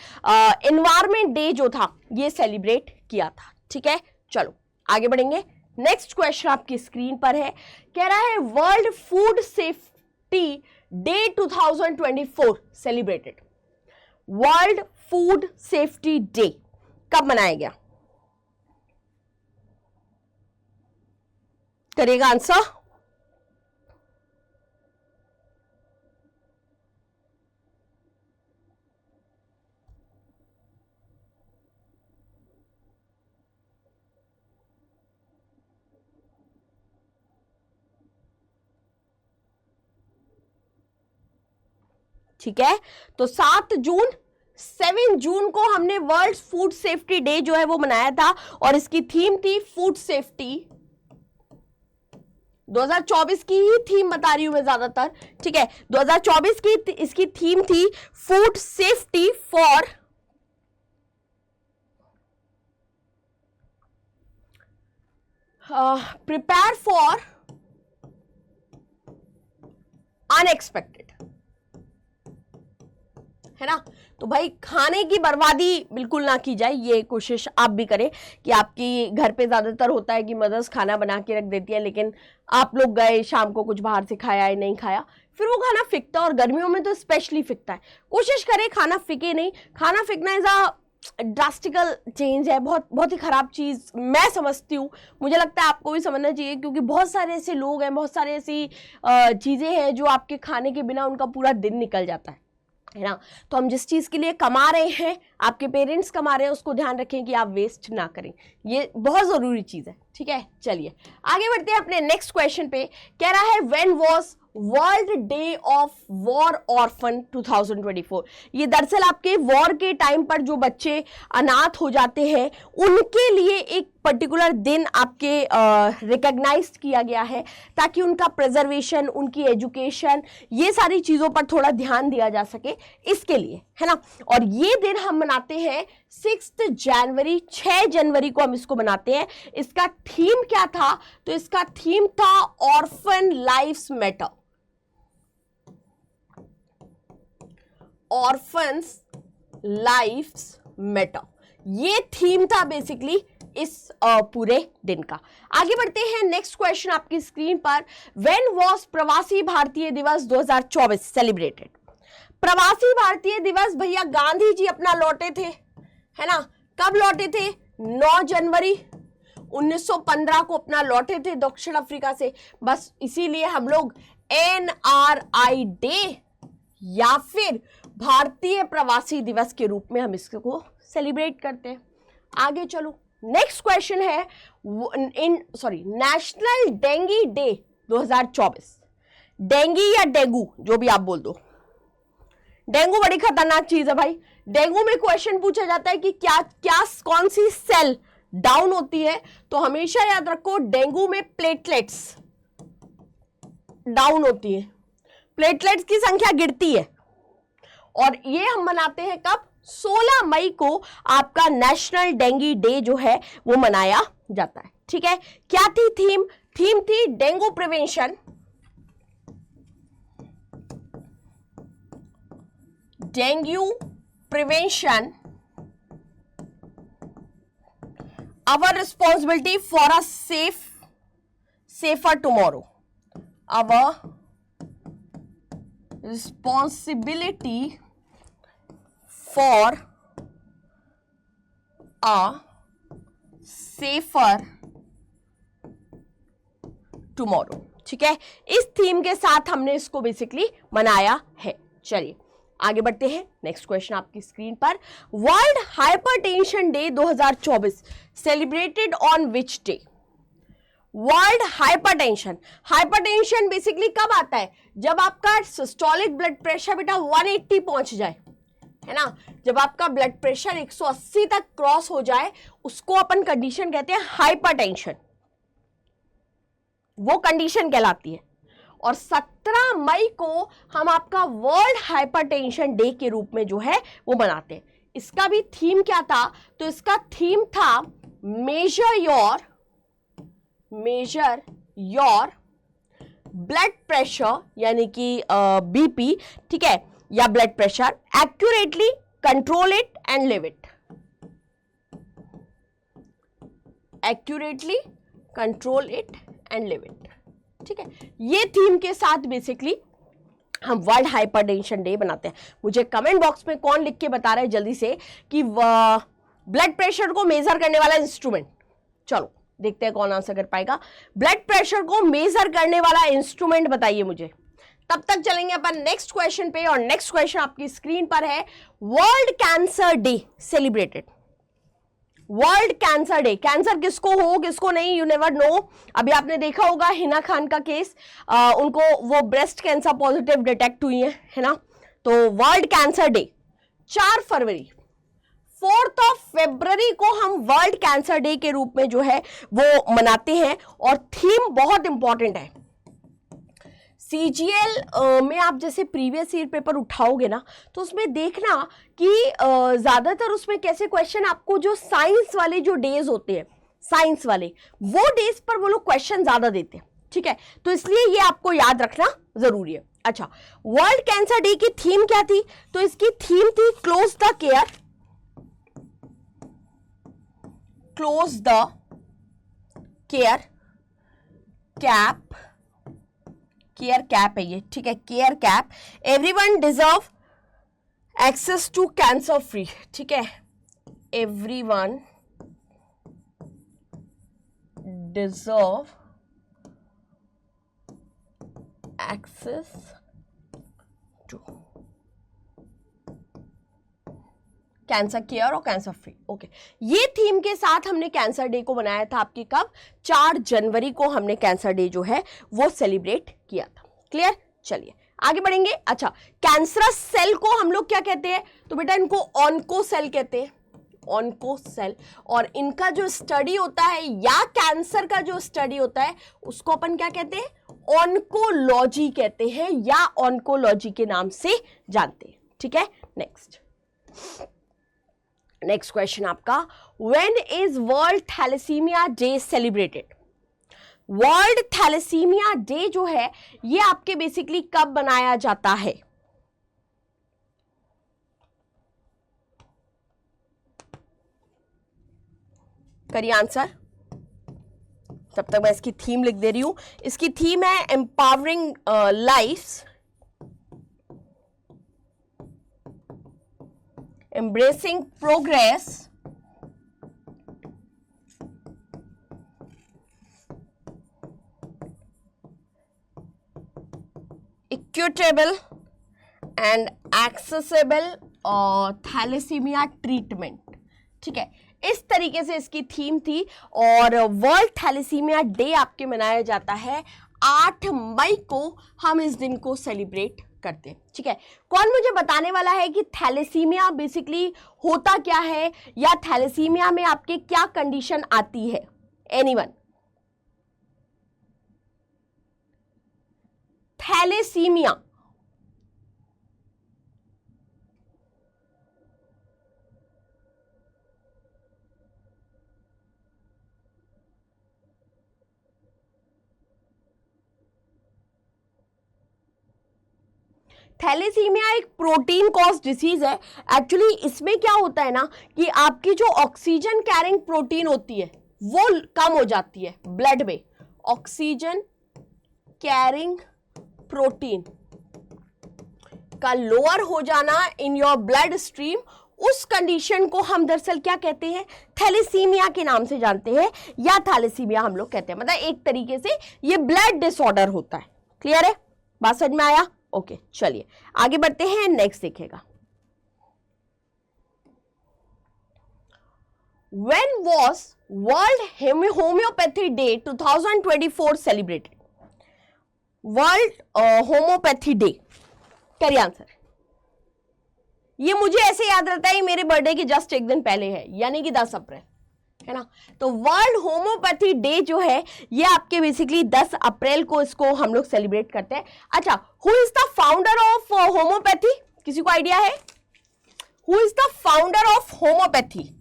Speaker 1: एनवायरमेंट डे जो था ये सेलिब्रेट किया था। ठीक है, चलो आगे बढ़ेंगे। नेक्स्ट क्वेश्चन आपकी स्क्रीन पर है, कह रहा है world food safety day 2024 celebrated. World food safety day कब मनाया गया? करिएगा आंसर। ठीक है, तो 7 जून को हमने वर्ल्ड फूड सेफ्टी डे जो है वो मनाया था और इसकी थीम थी फूड सेफ्टी। 2024 की ही थीम बता रही हूं मैं ज्यादातर। ठीक है, 2024 की इसकी थीम थी food safety for prepare for unexpected, है ना। तो भाई खाने की बर्बादी बिल्कुल ना की जाए, ये कोशिश आप भी करें कि आपकी घर पे ज्यादातर होता है कि मदर्स खाना बना के रख देती है, लेकिन आप लोग गए शाम को कुछ बाहर से खाया या नहीं खाया, फिर वो खाना फिकता है और गर्मियों में तो स्पेशली फिकता है। कोशिश करें खाना फिके नहीं, खाना फिकना इज अ ड्रास्टिकल चेंज है, बहुत ही खराब चीज मैं समझती हूँ। मुझे लगता है आपको भी समझना चाहिए, क्योंकि बहुत सारे ऐसे लोग हैं, बहुत सारे ऐसी चीजें हैं जो आपके खाने के बिना उनका पूरा दिन निकल जाता है ना। तो हम जिस चीज के लिए कमा रहे हैं, आपके पेरेंट्स कमा रहे हैं, उसको ध्यान रखें कि आप वेस्ट ना करें, ये बहुत जरूरी चीज है। ठीक है, चलिए आगे बढ़ते हैं अपने नेक्स्ट क्वेश्चन पे। कह रहा है when was world day of war orphan 2024। ये दरअसल आपके वॉर के टाइम पर जो बच्चे अनाथ हो जाते हैं उनके लिए एक पर्टिकुलर दिन आपके रिकॉग्नाइज किया गया है, ताकि उनका प्रिजर्वेशन, उनकी एजुकेशन, ये सारी चीज़ों पर थोड़ा ध्यान दिया जा सके, इसके लिए, है ना। और ये दिन हम मनाते हैं 6 जनवरी, 6 जनवरी को हम इसको मनाते हैं। इसका थीम क्या था? तो इसका थीम था orphan lives matter. Orphans lives matter, ये थीम था बेसिकली इस पूरे दिन का। आगे बढ़ते हैं, नेक्स्ट क्वेश्चन आपकी स्क्रीन पर। व्हेन वाज प्रवासी भारतीय दिवस 2024 सेलिब्रेटेड? प्रवासी भारतीय दिवस भैया गांधी जी अपना लौटे थे, है ना। कब लौटे थे? 9 जनवरी 1915 को अपना लौटे थे दक्षिण अफ्रीका से। बस इसीलिए हम लोग NRI डे या फिर भारतीय प्रवासी दिवस के रूप में हम इसको सेलिब्रेट करते हैं। आगे चलो, नेक्स्ट क्वेश्चन है नेशनल डेंगू डे 2024। डेंगू या डेंगू जो भी आप बोल दो, डेंगू बड़ी खतरनाक चीज है भाई। डेंगू में क्वेश्चन पूछा जाता है कि क्या कौन सी सेल डाउन होती है, तो हमेशा याद रखो डेंगू में प्लेटलेट्स डाउन होती है, प्लेटलेट्स की संख्या गिरती है। और ये हम मनाते हैं कब? 16 मई को आपका नेशनल डेंगू डे जो है वो मनाया जाता है। ठीक है, क्या थी थीम? थीम थी dengue prevention, dengue prevention, our responsibility for a safer tomorrow, our responsibility for a safer tomorrow। ठीक है, इस थीम के साथ हमने इसको बेसिकली मनाया है। चलिए आगे बढ़ते हैं, नेक्स्ट क्वेश्चन आपकी स्क्रीन पर। World hypertension day 2024 celebrated on which day? World hypertension, hypertension basically कब आता है? जब आपका सिस्टोलिक ब्लड प्रेशर बेटा 180 पहुंच जाए, है ना। जब आपका ब्लड प्रेशर 180 तक क्रॉस हो जाए, उसको अपन कंडीशन कहते हैं हाइपरटेंशन, वो कंडीशन कहलाती है। और 17 मई को हम आपका वर्ल्ड हाइपरटेंशन डे के रूप में जो है वो मनाते हैं। इसका भी थीम क्या था? तो इसका थीम था major your major your blood pressure यानी कि बीपी, ठीक है, या blood pressure, accurately control it and live it. Accurately control it and live it, ठीक है। ये थीम के साथ बेसिकली हम वर्ल्ड हाइपरटेंशन डे बनाते हैं। मुझे कमेंट बॉक्स में कौन लिख के बता रहा है जल्दी से कि ब्लड प्रेशर को मेजर करने वाला इंस्ट्रूमेंट, चलो देखते हैं कौन आंसर कर पाएगा। ब्लड प्रेशर को मेजर करने वाला इंस्ट्रूमेंट बताइए मुझे। तब तक चलेंगे अपन नेक्स्ट क्वेश्चन पे, और नेक्स्ट क्वेश्चन आपकी स्क्रीन पर है। World cancer day celebrated. World cancer day, cancer किसको हो किसको नहीं, यू नेवर नो। अभी आपने देखा होगा हिना खान का केस, उनको वो ब्रेस्ट कैंसर पॉजिटिव डिटेक्ट हुई है ना। तो world cancer day 4 February, 4th of February को हम वर्ल्ड कैंसर डे के रूप में जो है वो मनाते हैं, और थीम बहुत इंपॉर्टेंट है। CGL में आप जैसे प्रीवियस ईयर पेपर उठाओगे ना, तो उसमें देखना कि ज्यादातर उसमें कैसे क्वेश्चन आपको, जो साइंस वाले जो डेज होते हैं, साइंस वाले वो डेज पर वो लोग क्वेश्चन ज्यादा देते हैं, ठीक है। तो इसलिए ये आपको याद रखना जरूरी है। अच्छा, वर्ल्ड कैंसर डे की थीम क्या थी? तो इसकी थीम थी close the care, close the care cap, care cap है ये, ठीक है, care cap. Everyone deserve access to cancer free, ठीक है, everyone deserve access to cancer care और कैंसर फ्री, ओके। ये थीम के साथ हमने कैंसर डे को बनाया था आपकी कब? 4 जनवरी को हमने कैंसर डे जो है वो सेलिब्रेट किया था। क्लियर? चलिए आगे बढ़ेंगे। अच्छा, कैंसरस सेल को हम लोग क्या कहते हैं? तो बेटा इनको ऑन्को सेल कहते हैं, ऑन्को सेल। और इनका जो स्टडी होता है, या कैंसर का जो स्टडी होता है, उसको अपन क्या कहते हैं? ऑन्कोलॉजी कहते हैं, या ऑन्कोलॉजी के नाम से जानते हैं, ठीक है। नेक्स्ट क्वेश्चन आपका, when is world thalassemia day celebrated? World thalassemia day जो है ये आपके बेसिकली कब बनाया जाता है? करिए आंसर, तब तक मैं इसकी थीम लिख दे रही हूं। इसकी थीम है empowering life, embracing progress, equitable and accessible thalassemia treatment, ठीक है। इस तरीके से इसकी थीम थी। और वर्ल्ड थैलेसीमिया डे आपके मनाया जाता है 8 मई को, हम इस दिन को सेलिब्रेट करते हैं, ठीक है। कौन मुझे बताने वाला है कि थैलेसीमिया बेसिकली होता क्या है, या थैलेसीमिया में आपके क्या कंडीशन आती है? एनीवन? थैलेसीमिया, थैलेसीमिया एक प्रोटीन कॉज डिसीज है। एक्चुअली इसमें क्या होता है ना कि आपकी जो ऑक्सीजन कैरिंग प्रोटीन होती है वो कम हो जाती है ब्लड में। ऑक्सीजन कैरिंग प्रोटीन का लोअर हो जाना इन योर ब्लड स्ट्रीम, उस कंडीशन को हम दरअसल क्या कहते हैं? थैलेसीमिया के नाम से जानते हैं, या थैलेसीमिया हम लोग कहते हैं। मतलब एक तरीके से ये ब्लड डिसऑर्डर होता है। क्लियर है? बात समझ में आया? ओके, चलिए आगे बढ़ते हैं। नेक्स्ट देखिएगा, When was World Homeopathy Day 2024 celebrated? World homeopathy day, करिए आंसर। ये मुझे ऐसे याद रहता है मेरे बर्थडे के जस्ट एक दिन पहले है, यानी कि 10 अप्रैल है ना। तो वर्ल्ड होम्योपैथी डे जो है ये आपके बेसिकली 10 अप्रैल को इसको हम लोग सेलिब्रेट करते हैं। अच्छा, who is the founder of homeopathy? किसी को आइडिया है? Who is the founder of homeopathy?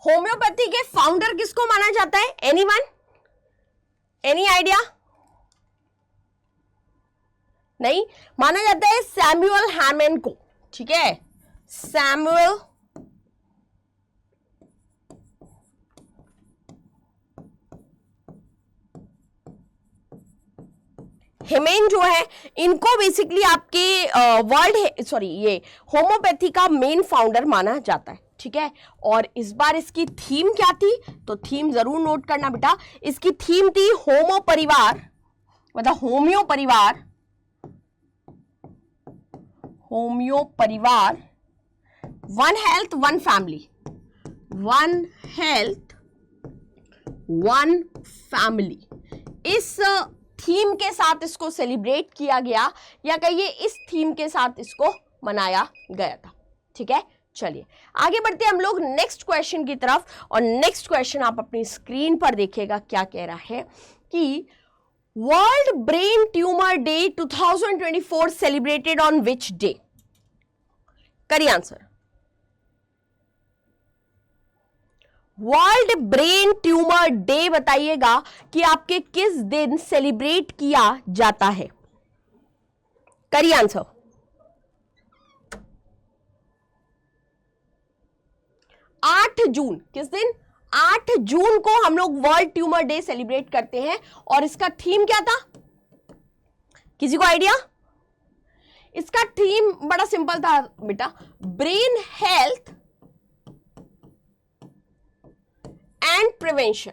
Speaker 1: Homeopathy के फाउंडर किसको माना जाता है? एनीवन? Any idea? नहीं, माना जाता है सैमुअल हैमन को। ठीक है, सैमुअल हेमेन जो है, इनको बेसिकली आपके ये होम्योपैथी का मेन फाउंडर माना जाता है। ठीक है, और इस बार इसकी थीम क्या थी? तो थीम जरूर नोट करना बेटा, इसकी थीम थी होमो परिवार, मतलब होम्यो परिवार, होम्यो परिवार, one health one family, one health one family. इस थीम के साथ इसको सेलिब्रेट किया गया, या कहिए इस थीम के साथ इसको मनाया गया था। ठीक है, चलिए आगे बढ़ते हैं हम लोग नेक्स्ट क्वेश्चन की तरफ। और नेक्स्ट क्वेश्चन आप अपनी स्क्रीन पर देखिएगा, क्या कह रहा है कि world brain tumour day 2024 celebrated on which day? करिए answer. World brain tumour day बताइएगा कि आपके किस दिन सेलिब्रेट किया जाता है? करिए आंसर। 8 जून। किस दिन? 8 जून को हम लोग वर्ल्ड ट्यूमर डे सेलिब्रेट करते हैं। और इसका थीम क्या था? किसी को आइडिया? इसका थीम बड़ा सिंपल था बेटा, ब्रेन हेल्थ एंड प्रिवेंशन।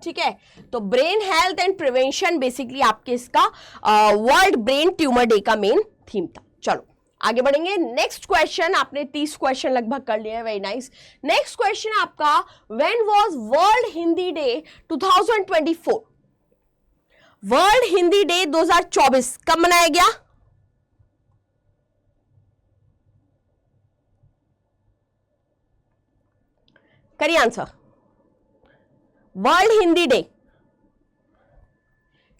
Speaker 1: ठीक है, तो brain health and prevention basically आपके इसका वर्ल्ड ब्रेन ट्यूमर डे का मेन थीम था। चलो आगे बढ़ेंगे। नेक्स्ट क्वेश्चन, आपने 30 क्वेश्चन लगभग कर लिए हैं, वेरी नाइस। नेक्स्ट क्वेश्चन आपका, when was world Hindi day 2024? World Hindi day 2024 कब मनाया गया? करिए आंसर। वर्ल्ड हिंदी डे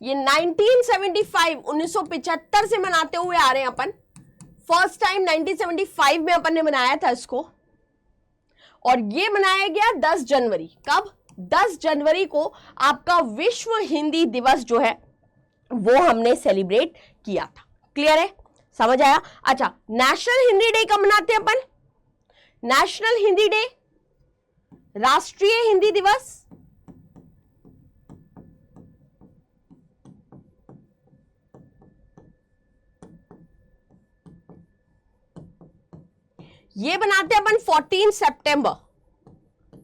Speaker 1: ये 1975 से मनाते हुए आ रहे हैं अपन। फर्स्ट टाइम 1975 में अपन ने मनाया था इसको, और ये मनाया गया 10 जनवरी। कब? 10 जनवरी को आपका विश्व हिंदी दिवस जो है वो हमने सेलिब्रेट किया था। क्लियर है? समझ आया? अच्छा, नेशनल हिंदी डे कब मनाते हैं अपन? नेशनल हिंदी डे, राष्ट्रीय हिंदी दिवस, ये बनाते हैं अपन 14 सितंबर,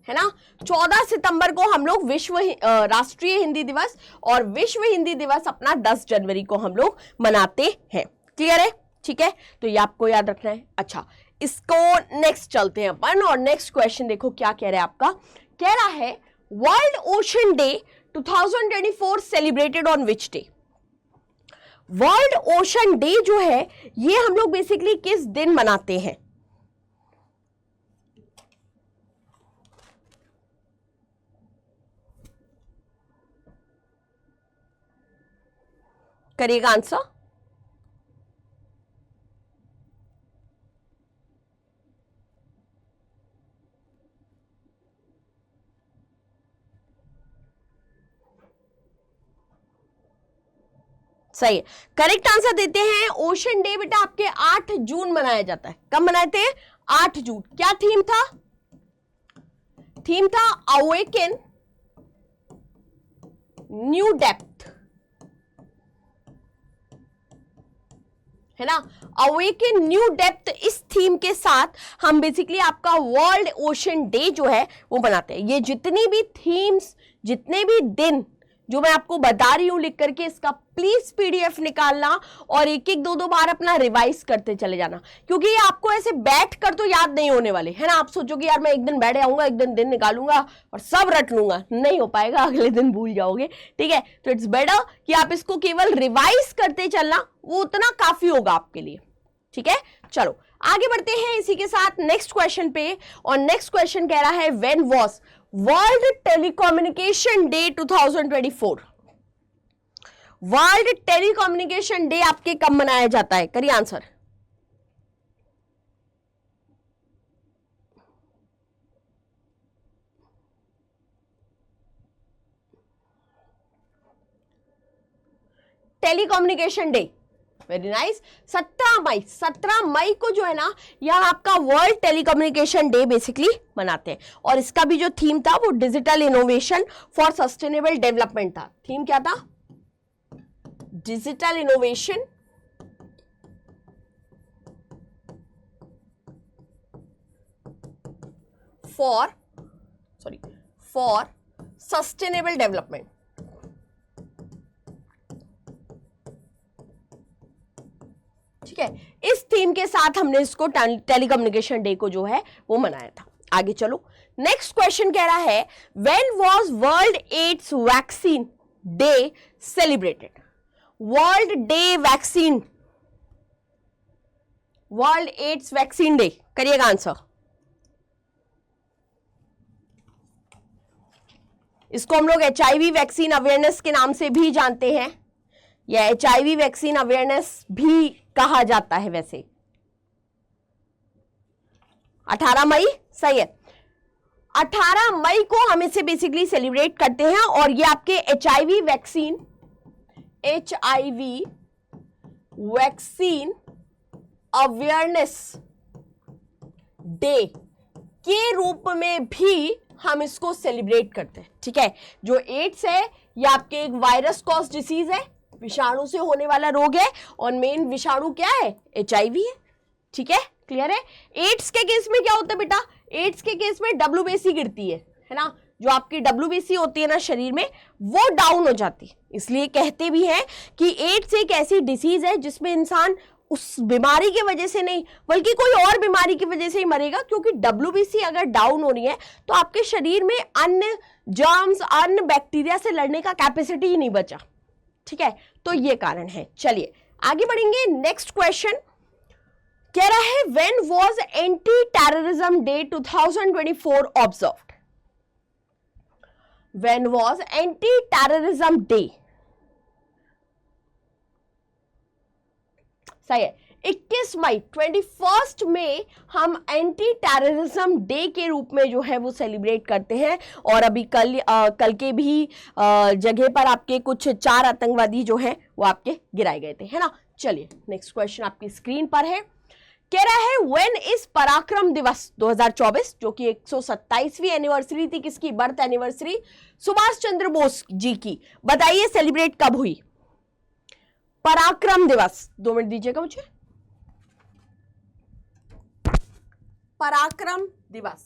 Speaker 1: है ना। 14 सितंबर को हम लोग राष्ट्रीय हिंदी दिवस, और विश्व हिंदी दिवस अपना 10 जनवरी को हम लोग मनाते हैं। क्लियर है? ठीक है, तो ये आपको याद रखना है। अच्छा, इसको नेक्स्ट चलते हैं अपन, और नेक्स्ट क्वेश्चन देखो क्या कह रहा है आपका। कह रहा है world ocean day 2024 celebrated on which day? World ocean day जो है ये हम लोग बेसिकली किस दिन मनाते हैं? करिएगा आंसर। सही है, करेक्ट आंसर देते हैं। ओशन डे बेटा आपके 8 जून मनाया जाता है। कब मनाते हैं? 8 जून। क्या थीम था? थीम था अवेकन न्यू डेप्थ, है ना। अवेकन न्यू डेप्थ, इस थीम के साथ हम बेसिकली आपका वर्ल्ड ओशन डे जो है वो मनाते हैं। ये जितनी भी थीम्स, जितने भी दिन जो मैं आपको बता रही हूं लिख करके, इसका प्लीज पीडीएफ निकालना और एक एक 2-2 बार अपना रिवाइज करते चले जाना, क्योंकि ये आपको ऐसे बैठ कर तो याद नहीं होने वाले, है ना। आप सोचोगे यार मैं एक दिन बैठ जाऊंगा, एक दिन निकालूंगा और सब रट लूंगा, नहीं हो पाएगा, अगले दिन भूल जाओगे। ठीक है, तो इट्स बेटर कि आप इसको केवल रिवाइज करते चलना, वो उतना काफी होगा आपके लिए। ठीक है, चलो आगे बढ़ते हैं इसी के साथ नेक्स्ट क्वेश्चन पे। और नेक्स्ट क्वेश्चन कह रहा है when was world telecommunication day 2024? World telecommunication day आपके कब मनाया जाता है? करिए answer. Telecommunication day, very nice. 17 मई को जो है ना, यह आपका वर्ल्ड टेलीकम्युनिकेशन डे बेसिकली मनाते हैं। और इसका भी जो थीम था वो digital innovation for sustainable development था। थीम क्या था? Digital innovation for sustainable development. ठीक है, इस थीम के साथ हमने इसको टेलीकम्युनिकेशन डे को जो है वो मनाया था। आगे चलो, नेक्स्ट क्वेश्चन कह रहा है when was world AIDS vaccine day celebrated? World AIDS vaccine day, करिएगा आंसर। इसको हम लोग HIV वैक्सीन अवेयरनेस के नाम से भी जानते हैं, या HIV वैक्सीन अवेयरनेस भी कहा जाता है। वैसे 18 मई सही है। 18 मई को हम इसे बेसिकली सेलिब्रेट करते हैं, और ये आपके HIV वैक्सीन अवेयरनेस डे के रूप में भी हम इसको सेलिब्रेट करते हैं। ठीक है, जो एड्स है ये आपके एक वायरस कॉज डिसीज है, विषाणु से होने वाला रोग है, और मेन विषाणु क्या है? HIV है। ठीक है, क्लियर है। एड्स के केस में क्या होता है बेटा? एड्स के केस में WBC गिरती है ना, जो आपकी WBC होती है ना शरीर में, वो डाउन हो जाती है। इसलिए कहते भी हैं कि एड्स एक ऐसी डिसीज है जिसमें इंसान उस बीमारी की वजह से नहीं बल्कि कोई और बीमारी की वजह से ही मरेगा, क्योंकि WBC अगर डाउन हो रही है तो आपके शरीर में अन्य जर्म्स, अन्य बैक्टीरिया से लड़ने का कैपेसिटी ही नहीं बचा। ठीक है, तो ये कारण है। चलिए आगे बढ़ेंगे। नेक्स्ट क्वेश्चन कह रहा है when was anti terrorism day 2024 observed? When was anti terrorism day? सही है, 21 मई 21 में हम एंटी टेररिज्म डे के रूप में जो है वो सेलिब्रेट करते हैं। और अभी कल के भी जगह पर आपके कुछ 4 आतंकवादी जो हैं वो आपके गिराए गए थे, है ना। चलिए नेक्स्ट क्वेश्चन आपकी स्क्रीन पर है, कह रहा है व्हेन इज पराक्रम दिवस 2024, जो कि 127वीं एनिवर्सरी थी, किसकी? बर्थ एनिवर्सरी सुभाष चंद्र बोस जी की। बताइए सेलिब्रेट कब हुई पराक्रम दिवस? 2 मिनट दीजिएगा मुझे। पराक्रम दिवस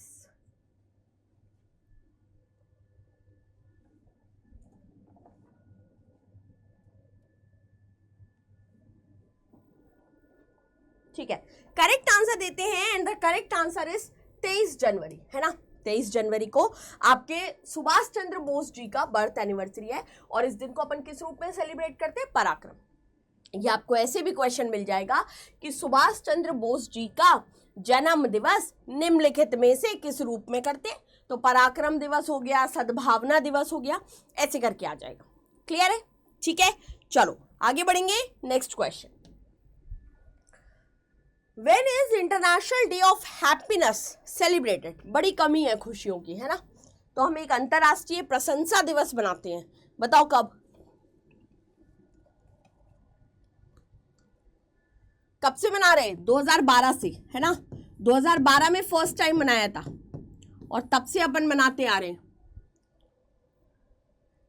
Speaker 1: ठीक है, करेक्ट आंसर देते हैं and the correct answer is 23 जनवरी, है ना। 23 जनवरी को आपके सुभाष चंद्र बोस जी का बर्थ एनिवर्सरी है, और इस दिन को अपन किस रूप में सेलिब्रेट करते हैं? पराक्रम। ये आपको ऐसे भी क्वेश्चन मिल जाएगा कि सुभाष चंद्र बोस जी का जन्म दिवस निम्नलिखित में से किस रूप में करते? तो पराक्रम दिवस हो गया, सद्भावना दिवस हो गया, ऐसे करके आ जाएगा। क्लियर है? ठीक है, चलो आगे बढ़ेंगे। Next question, when is international day of happiness celebrated? बड़ी कमी है खुशियों की, है ना, तो हम एक अंतरराष्ट्रीय प्रशंसा दिवस बनाते हैं। बताओ कब? कब से मना रहे हैं? 2012 से, है ना। 2012 में फर्स्ट टाइम मनाया था, और तब से अपन मनाते आ रहे हैं।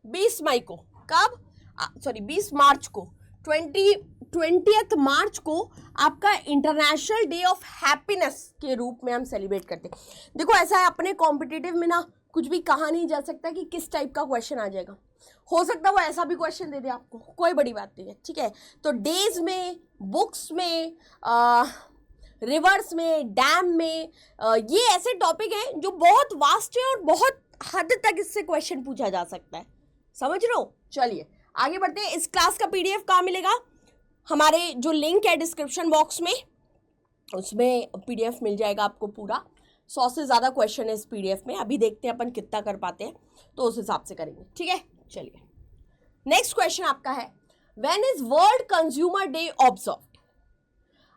Speaker 1: 20 मई को, कब? सॉरी 20 मार्च को, 20th मार्च को आपका इंटरनेशनल डे ऑफ हैप्पीनेस के रूप में हम सेलिब्रेट करते हैं। देखो ऐसा है, अपने कॉम्पिटिटिव में ना कुछ भी कहा नहीं जा सकता कि किस टाइप का क्वेश्चन आ जाएगा। हो सकता है वो ऐसा भी क्वेश्चन दे दे आपको, कोई बड़ी बात नहीं है। ठीक है, तो डेज में, बुक्स में, रिवर्स में, डैम में, ये ऐसे टॉपिक हैं जो बहुत वास्ट है और बहुत हद तक इससे क्वेश्चन पूछा जा सकता है। समझ रहे हो? चलिए आगे बढ़ते हैं। इस क्लास का PDF कहाँ मिलेगा? हमारे जो लिंक है डिस्क्रिप्शन बॉक्स में, उसमें PDF मिल जाएगा आपको पूरा। 100 से ज़्यादा क्वेश्चन है इस PDF में। अभी देखते हैं अपन कितना कर पाते हैं, तो उस हिसाब से करेंगे। ठीक है, चलिए नेक्स्ट क्वेश्चन आपका है, when is world consumer day observed?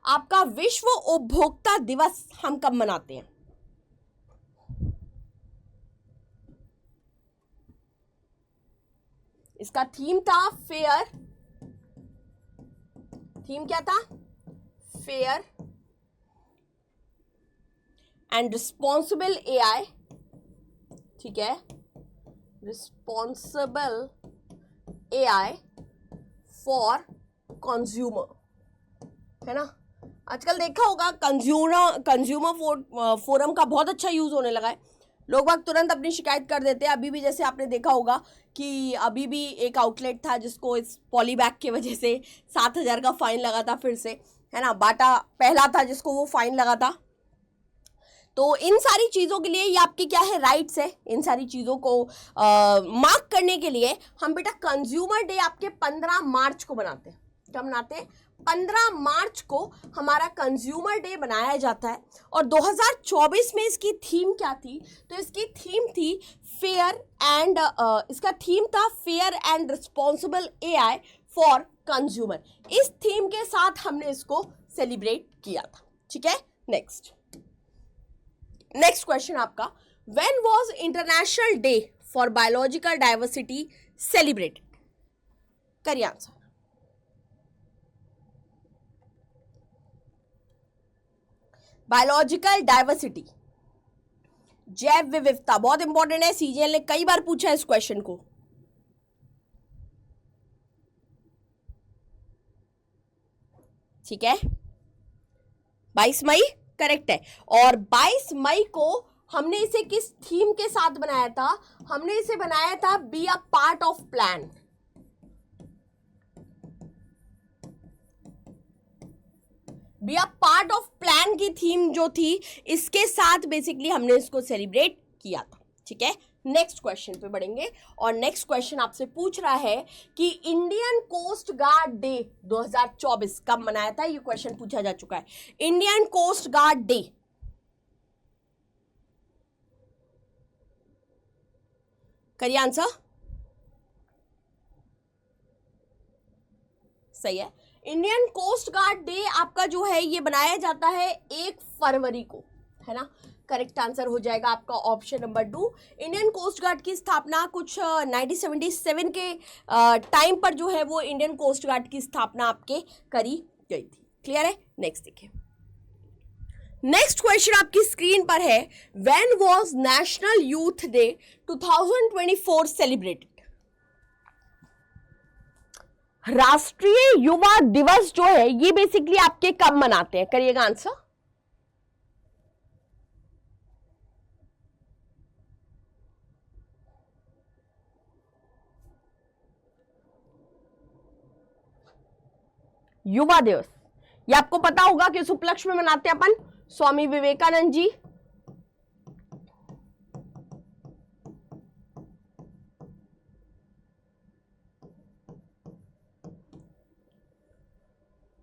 Speaker 1: आपका विश्व उपभोक्ता दिवस हम कब मनाते हैं? इसका थीम था फेयर थीम क्या था? फेयर एंड रिस्पॉन्सिबल एआई, ठीक है, रिस्पॉन्सिबल एआई फॉर कंज्यूमर, है ना। आजकल देखा होगा कंज्यूमर फोरम का बहुत अच्छा यूज होने लगा है। लोग बाग तुरंत अपनी शिकायत कर देते हैं। अभी भी जैसे आपने देखा होगा कि अभी भी एक आउटलेट था जिसको इस पॉलीबैग की वजह से 7,000 का फाइन लगा था फिर से, है ना। बाटा पहला था जिसको वो फाइन लगा था। तो इन सारी चीज़ों के लिए ये आपकी क्या है, राइट्स है। इन सारी चीज़ों को मार्क करने के लिए हम बेटा कंज्यूमर डे आपके 15 मार्च को बनाते हैं। कब मनाते हैं? 15 मार्च को हमारा कंज्यूमर डे बनाया जाता है। और 2024 में इसकी थीम क्या थी? तो इसकी थीम थी फेयर एंड इसका थीम था fair and responsible AI for consumer. इस थीम के साथ हमने इसको सेलिब्रेट किया था, ठीक है। नेक्स्ट क्वेश्चन आपका, when was international day for biological diversity celebrated? करिए आंसर। बायोलॉजिकल डाइवर्सिटी, जैव विविधता, बहुत इंपॉर्टेंट है। सीजीएल ने कई बार पूछा है इस क्वेश्चन को। ठीक है, 22 मई करेक्ट है। और 22 मई को हमने इसे किस थीम के साथ बनाया था? हमने इसे बनाया था be a part of plan. Be a part of plan की थीम जो थी, इसके साथ बेसिकली हमने इसको सेलिब्रेट किया था, ठीक है। नेक्स्ट क्वेश्चन पे बढ़ेंगे और नेक्स्ट क्वेश्चन आपसे पूछ रहा है कि इंडियन कोस्ट गार्ड डे 2024 कब मनाया था? ये क्वेश्चन पूछा जा चुका है। इंडियन कोस्ट गार्ड डे, करिए आंसर। सही है, इंडियन कोस्ट गार्ड डे आपका जो है ये बनाया जाता है 1 फरवरी को, है ना। करेक्ट आंसर हो जाएगा आपका option number 2। Indian coast guard की स्थापना कुछ 1977 के टाइम पर जो है वो इंडियन कोस्ट गार्ड की स्थापना आपके करी गई थी। क्लियर है? नेक्स्ट देखिए, नेक्स्ट क्वेश्चन आपकी स्क्रीन पर है, when was national youth day 2024 celebrated? राष्ट्रीय युवा दिवस जो है ये बेसिकली आपके कब मनाते हैं? करिएगा आंसर। युवा दिवस, ये आपको पता होगा कि इस उपलक्ष्य में मनाते हैं अपन स्वामी विवेकानंद जी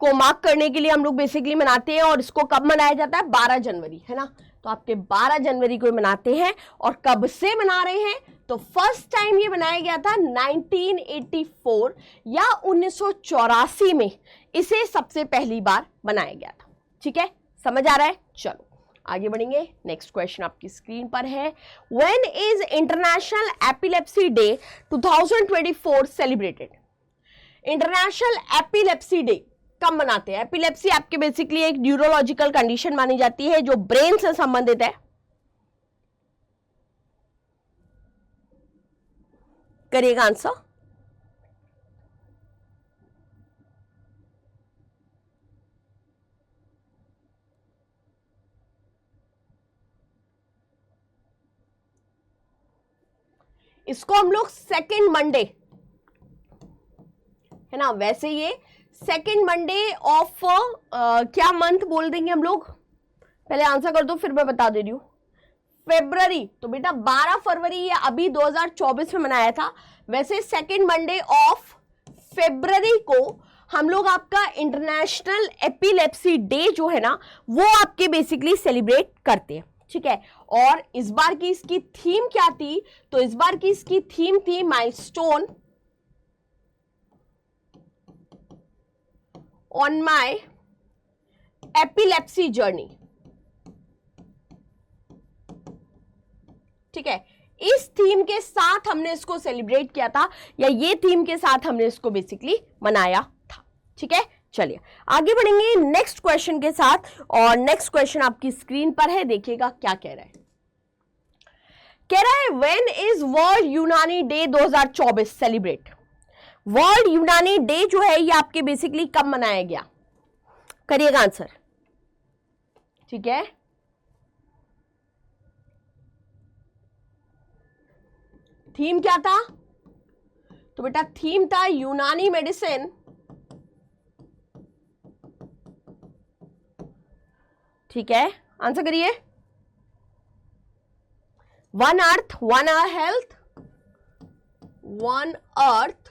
Speaker 1: को मार्क करने के लिए हम लोग बेसिकली मनाते हैं। और इसको कब मनाया जाता है? 12 जनवरी, है ना। तो आपके 12 जनवरी को मनाते हैं। और कब से मना रहे हैं? तो फर्स्ट टाइम ये बनाया गया था 1984 या 1984 में इसे सबसे पहली बार बनाया गया था। ठीक है, समझ आ रहा है? चलो आगे बढ़ेंगे। नेक्स्ट क्वेश्चन आपकी स्क्रीन पर है, when is international epilepsy day 2024 celebrated? International epilepsy day कब मनाते हैं? एपिलेप्सी आपके बेसिकली एक न्यूरोलॉजिकल कंडीशन मानी जाती है जो ब्रेन से संबंधित है। करिएगा आंसर। इसको हम लोग सेकेंड मंडे, है ना, वैसे ये सेकेंड मंडे ऑफ क्या मंथ बोल देंगे हम लोग? पहले आंसर कर दो फिर मैं बता दे रही हूं। फरवरी, तो बेटा 12 फरवरी ये अभी 2024 में मनाया था। वैसे सेकेंड मंडे ऑफ फरवरी को हम लोग आपका इंटरनेशनल एपिलेप्सी डे जो है ना वो आपके बेसिकली सेलिब्रेट करते हैं। ठीक है, और इस बार की इसकी थीम क्या थी? तो इस बार की इसकी थीम थी milestone on my epilepsy journey. ठीक है, इस थीम के साथ हमने इसको सेलिब्रेट किया था, या ये थीम के साथ हमने इसको बेसिकली मनाया था। ठीक है, चलिए आगे बढ़ेंगे नेक्स्ट क्वेश्चन के साथ, और नेक्स्ट क्वेश्चन आपकी स्क्रीन पर है, देखिएगा क्या कह रहा है। कह रहा है व्हेन इज वर्ल्ड यूनानी डे 2024 सेलिब्रेट। वर्ल्ड यूनानी डे जो है ये आपके बेसिकली कब मनाया गया, करिएगा आंसर। ठीक है, थीम क्या था, तो बेटा थीम था यूनानी मेडिसिन, ठीक है, आंसर करिए। One earth, one hour health, one earth,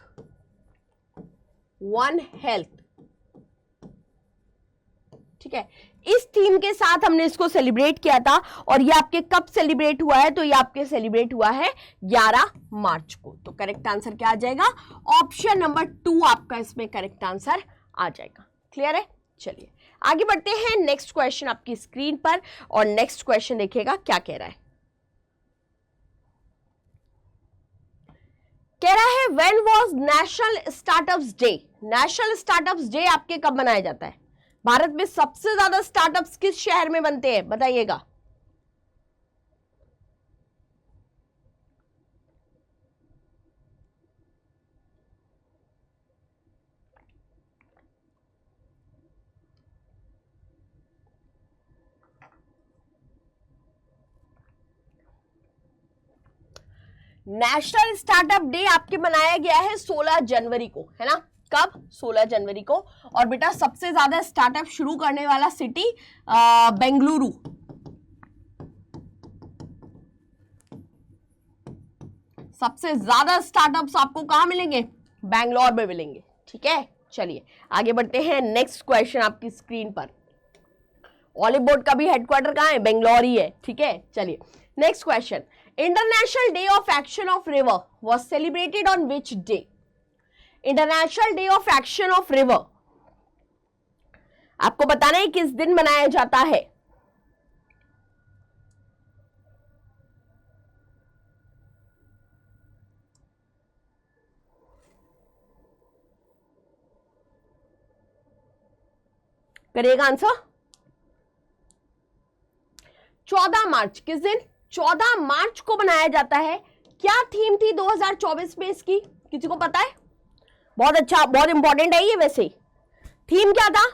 Speaker 1: one health. ठीक है, इस थीम के साथ हमने इसको सेलिब्रेट किया था, और ये आपके कब सेलिब्रेट हुआ है, तो ये आपके सेलिब्रेट हुआ है 11 मार्च को। तो करेक्ट आंसर क्या आ जाएगा, ऑप्शन नंबर 2 आपका इसमें करेक्ट आंसर आ जाएगा। क्लियर है, चलिए आगे बढ़ते हैं नेक्स्ट क्वेश्चन आपकी स्क्रीन पर, और नेक्स्ट क्वेश्चन देखिएगा क्या कह रहा है। कह रहा है when was national startups day. National startups day आपके कब मनाया जाता है, भारत में सबसे ज्यादा स्टार्टअप्स किस शहर में बनते हैं, बताइएगा। नेशनल स्टार्टअप डे आपके मनाया गया है 16 जनवरी को, है ना, कब, 16 जनवरी को। और बेटा सबसे ज्यादा स्टार्टअप शुरू करने वाला सिटी बेंगलुरु, सबसे ज्यादा स्टार्टअप्स आपको कहां मिलेंगे, बैंगलोर में मिलेंगे। ठीक है, चलिए आगे बढ़ते हैं नेक्स्ट क्वेश्चन आपकी स्क्रीन पर। ऑलिव बोर्ड का भी हेडक्वार्टर कहां है, बेंगलोर ही है। ठीक है, चलिए next question. International day of action of river was celebrated on which day. International day of action of river आपको बताना है किस दिन मनाया जाता है। करिएगा आंसर। 14 मार्च, किस दिन, 14 मार्च को बनाया जाता है। क्या थीम थी 2024 में इसकी, किसी को पता है? बहुत अच्छा, बहुत इंपॉर्टेंट है ये। वैसे थीम क्या था,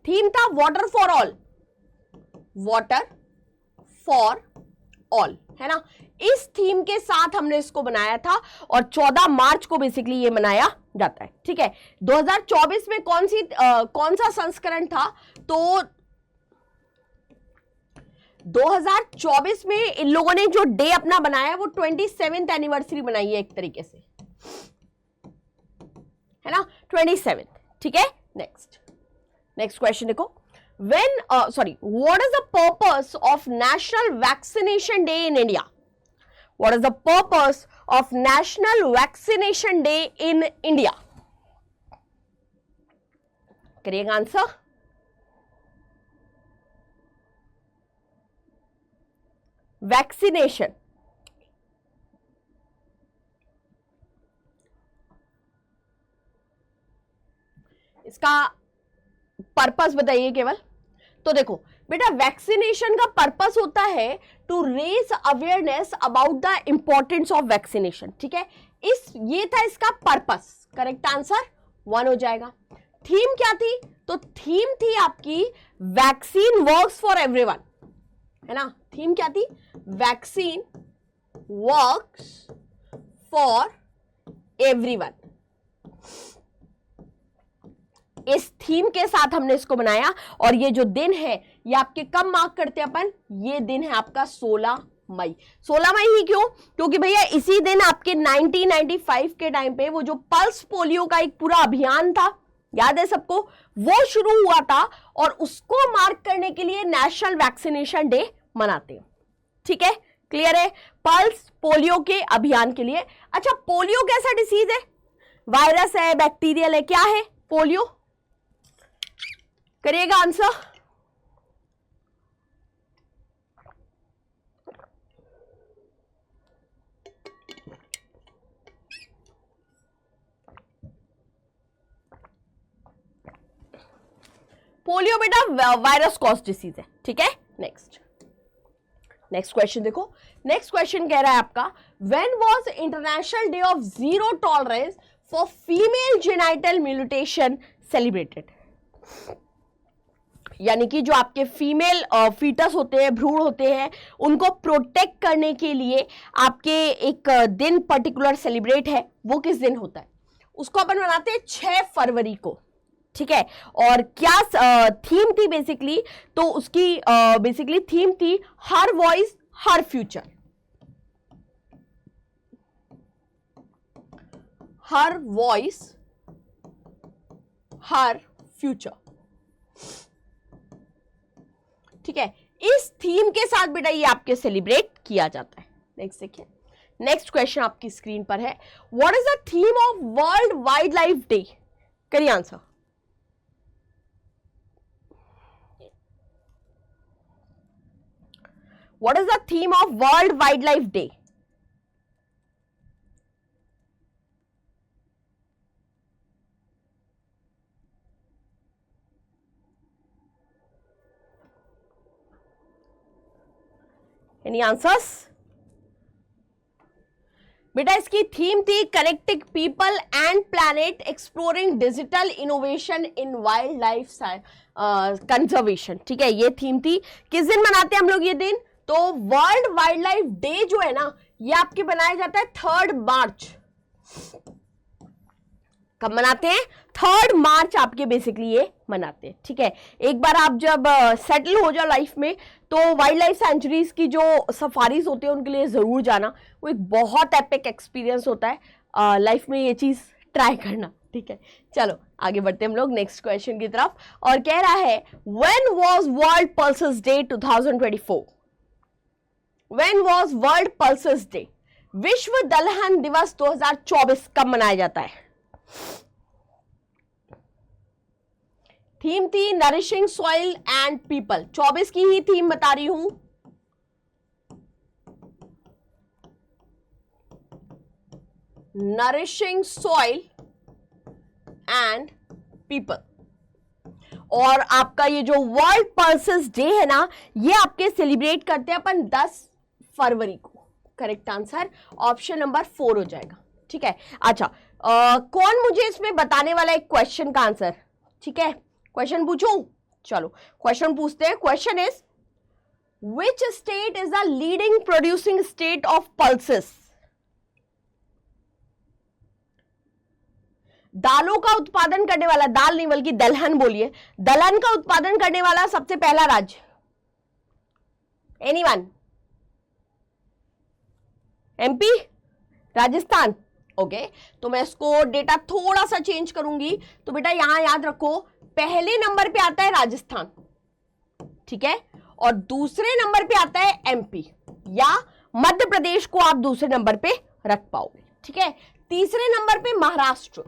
Speaker 1: थीम था water for all, water for all, है ना। इस थीम के साथ हमने इसको बनाया था, और 14 मार्च को बेसिकली ये मनाया जाता है। ठीक है, 2024 में कौन सा संस्करण था, तो 2024 में इन लोगों ने जो डे अपना बनाया है वो 27th एनिवर्सरी बनाई है एक तरीके से, है ना, 27। ठीक है, नेक्स्ट क्वेश्चन देखो। what is the purpose of National Vaccination Day in India? What is the purpose of National Vaccination Day in India? करिएगा आंसर। वैक्सीनेशन, इसका पर्पस बताइए केवल। तो देखो बेटा, वैक्सीनेशन का पर्पस होता है to raise awareness about the importance of vaccination. ठीक है, ये था इसका पर्पस। करेक्ट आंसर 1 हो जाएगा। थीम क्या थी, तो थीम थी आपकी वैक्सीन वर्क्स फॉर एवरीवन, है ना। थीम क्या थी, वैक्सीन वर्क्स फॉर एवरीवन। इस थीम के साथ हमने इसको बनाया, और ये जो दिन है ये आपके कब मार्क करते हैं अपन, ये दिन है आपका 16 मई। 16 मई ही क्यों, क्योंकि भैया इसी दिन आपके 1995 के टाइम पे वो जो पल्स पोलियो का एक पूरा अभियान था, याद है सबको, वो शुरू हुआ था, और उसको मार्क करने के लिए नेशनल वैक्सीनेशन डे मनाते हैं। ठीक है, क्लियर है, पल्स पोलियो के अभियान के लिए। अच्छा, पोलियो कैसा डिसीज है, वायरस है, बैक्टीरियल है, क्या है पोलियो, करिएगा आंसर। पोलियो बेटा वायरस कॉज डिसीज है, ठीक है। नेक्स्ट क्वेश्चन देखो, नेक्स्ट क्वेश्चन कह रहा है आपका, when was international day of zero tolerance for female genital mutation celebrated. यानी कि जो आपके फीमेल फीटस होते हैं, भ्रूण होते हैं, उनको प्रोटेक्ट करने के लिए आपके एक दिन पर्टिकुलर सेलिब्रेट है, वो किस दिन होता है? उसको अपन मनाते हैं 6 फरवरी को, ठीक है। और क्या थीम थी बेसिकली? तो उसकी बेसिकली थीम थी हर वॉइस हर फ्यूचर। हर वॉइस हर फ्यूचर, ठीक है। इस थीम के साथ बेटा ये आपके सेलिब्रेट किया जाता है। नेक्स्ट देखिए, नेक्स्ट क्वेश्चन आपकी स्क्रीन पर है, what is the theme of world wild life day? करिए answer. What is the theme of World Wildlife Day? Any answers? बेटा इसकी थीम थी connecting people and planet, exploring digital innovation in wild life conservation, ठीक है। ये theme थी। किस दिन मनाते हैं हम लोग ये दिन? तो वर्ल्ड वाइल्ड लाइफ डे जो है ना, ये आपके बनाया जाता है 3 मार्च। कब मनाते हैं? 3 मार्च आपके बेसिकली ये मनाते हैं, ठीक है। एक बार आप जब सेटल हो जाओ लाइफ में, तो वाइल्ड लाइफ सेंचुरीज की जो सफारीज होती है उनके लिए जरूर जाना, वो एक बहुत एपिक एक्सपीरियंस होता है लाइफ में, ये चीज ट्राई करना, ठीक है। चलो आगे बढ़ते हैं हम लोग नेक्स्ट क्वेश्चन की तरफ, और कह रहा है, when was world pulses day 2024? When was world pulses day? विश्व दलहन दिवस 2024 कब मनाया जाता है? थीम थी नरिशिंग सॉइल एंड पीपल। 24 की ही थीम बता रही हूं। Nourishing soil and people. और आपका ये जो वर्ल्ड पल्सेस डे है ना, ये आपके सेलिब्रेट करते हैं अपन 10 फरवरी को। करेक्ट आंसर ऑप्शन नंबर 4 हो जाएगा, ठीक है। अच्छा, कौन मुझे इसमें बताने वाला एक क्वेश्चन का आंसर? ठीक है, क्वेश्चन पूछूं? चलो क्वेश्चन पूछते हैं। Question is, which state is the leading producing state of pulses? दालों का उत्पादन करने वाला, दाल नहीं बल्कि दलहन बोलिए, दलहन का उत्पादन करने वाला सबसे पहला राज्य? एनीवन? एमपी? राजस्थान? ओके, तो मैं इसको डेटा थोड़ा सा चेंज करूंगी। तो बेटा यहां याद रखो, पहले नंबर पे आता है राजस्थान, ठीक है, और दूसरे नंबर पे आता है एमपी या मध्य प्रदेश को आप दूसरे नंबर पे रख पाओगे, ठीक है। तीसरे नंबर पे महाराष्ट्र,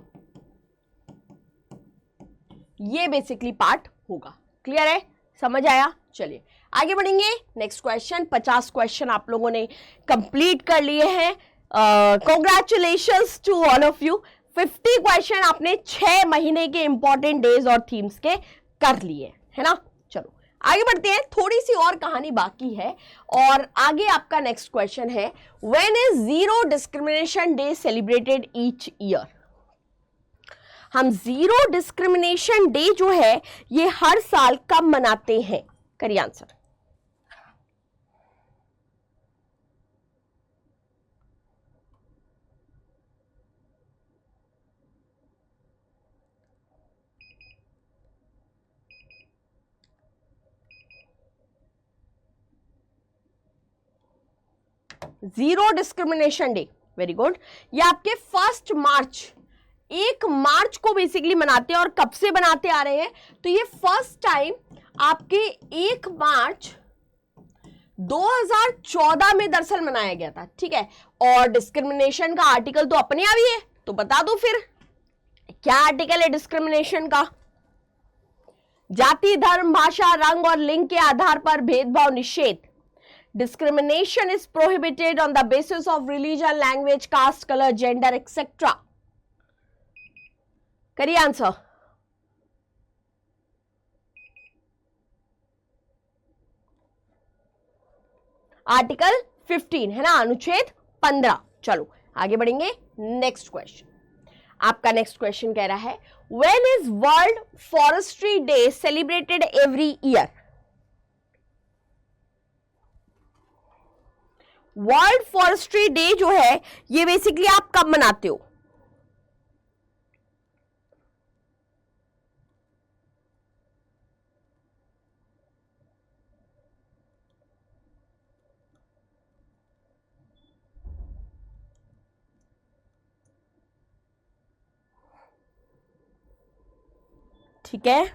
Speaker 1: ये बेसिकली पार्ट होगा। क्लियर है? समझ आया? चलिए आगे बढ़ेंगे। नेक्स्ट क्वेश्चन, 50 क्वेश्चन आप लोगों ने कंप्लीट कर लिए हैं। Congratulations to all of you. 50 question आपने 6 महीने के इंपॉर्टेंट डेज और थीम्स के कर लिए, है ना। चलो आगे बढ़ते हैं, थोड़ी सी और कहानी बाकी है। और आगे आपका नेक्स्ट क्वेश्चन है, when is zero discrimination day celebrated each year? हम जीरो डिस्क्रिमिनेशन डे जो है ये हर साल कब मनाते हैं? करिए answer. Zero discrimination day, very good. ये आपके 1 मार्च, 1 मार्च को बेसिकली मनाते हैं। और कब से बनाते आ रहे हैं? तो ये फर्स्ट टाइम आपके 1 मार्च 2014 में दरअसल मनाया गया था, ठीक है। और डिस्क्रिमिनेशन का आर्टिकल तो अपने आप ही है, तो बता दो फिर क्या आर्टिकल है डिस्क्रिमिनेशन का? जाति, धर्म, भाषा, रंग और लिंग के आधार पर भेदभाव निषेध। Discrimination is prohibited on the basis of religion, language, caste, color, gender, etc. करिए आंसर। आर्टिकल 15 है ना, अनुच्छेद 15। चलो आगे बढ़ेंगे। नेक्स्ट क्वेश्चन, आपका नेक्स्ट क्वेश्चन कह रहा है when is world forestry day celebrated every year? World forestry day जो है ये बेसिकली आप कब मनाते हो? ठीक है,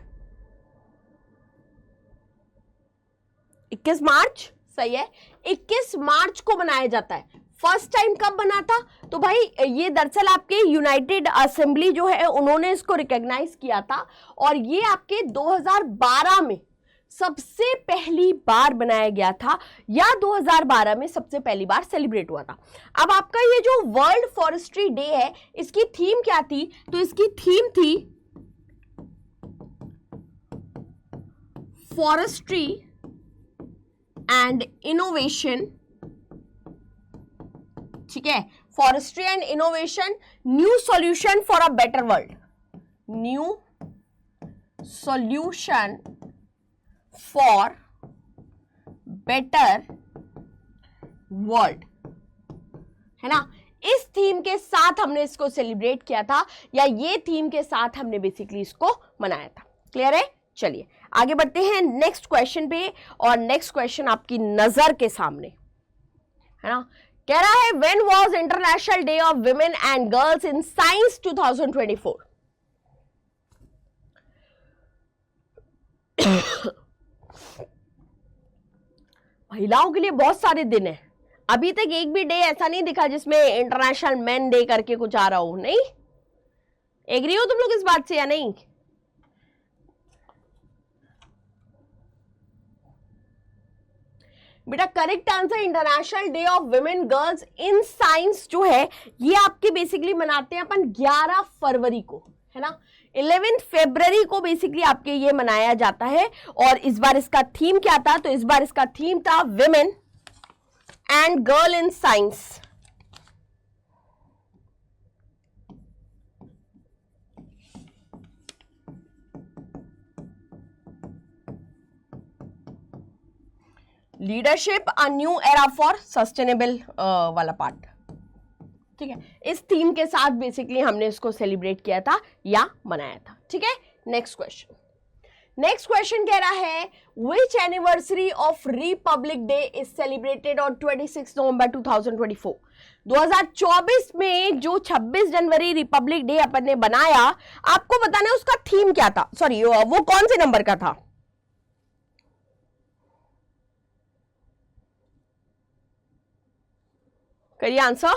Speaker 1: 21 मार्च सही है, 21 मार्च को मनाया जाता है। फर्स्ट टाइम कब बना था? तो भाई ये दरअसल आपके यूनाइटेड असेंबली जो है उन्होंने इसको रिकॉग्नाइज किया था और ये आपके 2012 में सबसे पहली बार बनाया गया था, या 2012 में सबसे पहली बार सेलिब्रेट हुआ था। अब आपका ये जो वर्ल्ड फॉरेस्ट्री डे है इसकी थीम क्या थी? तो इसकी थीम थी फॉरेस्ट्री एंड इनोवेशन। ठीक है, forestry and innovation, new solution for a better world, new solution for better world, है ना। इस थीम के साथ हमने इसको सेलिब्रेट किया था, या ये थीम के साथ हमने बेसिकली इसको मनाया था। क्लियर है? चलिए आगे बढ़ते हैं नेक्स्ट क्वेश्चन पे, और नेक्स्ट क्वेश्चन आपकी नजर के सामने है ना, कह रहा है when was international day of women and girls in science 2024? महिलाओं के लिए बहुत सारे दिन है, अभी तक एक भी डे ऐसा नहीं दिखा जिसमें इंटरनेशनल मेन डे करके कुछ आ रहा हो। नहीं एग्री हो तुम लोग इस बात से या नहीं? बेटा correct answer international day of women girls in science जो है ये आपके बेसिकली मनाते हैं अपन 11 फरवरी को, है ना। 11 फरवरी को बेसिकली आपके ये मनाया जाता है, और इस बार इसका थीम क्या था? तो इस बार इसका थीम था women and girl in science. Leadership a new era for sustainable वाला पार्ट। ठीक है, इस थीम के साथ बेसिकली हमने इसको सेलिब्रेट किया था या मनाया था। ठीक है, नेक्स्ट क्वेश्चन। नेक्स्ट क्वेश्चन कह रहा है which anniversary of republic day is celebrated on 26 November 2024? 2024 में जो 26 जनवरी रिपब्लिक डे अपन ने बनाया, आपको बताना है उसका थीम क्या था, सॉरी वो कौन से नंबर का था? करिए आंसर।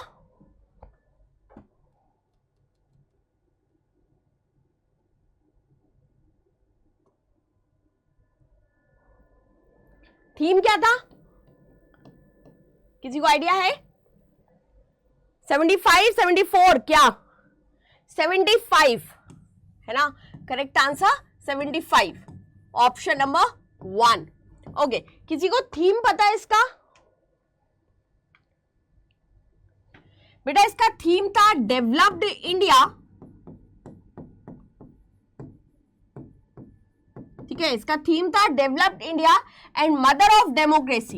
Speaker 1: थीम क्या था? किसी को आइडिया है? 75, 74 क्या? 75 है ना, correct answer 75, option number 1। Okay, किसी को थीम पता है इसका? बेटा इसका थीम था डेवलप्ड इंडिया। ठीक है, इसका थीम था developed India and mother of democracy.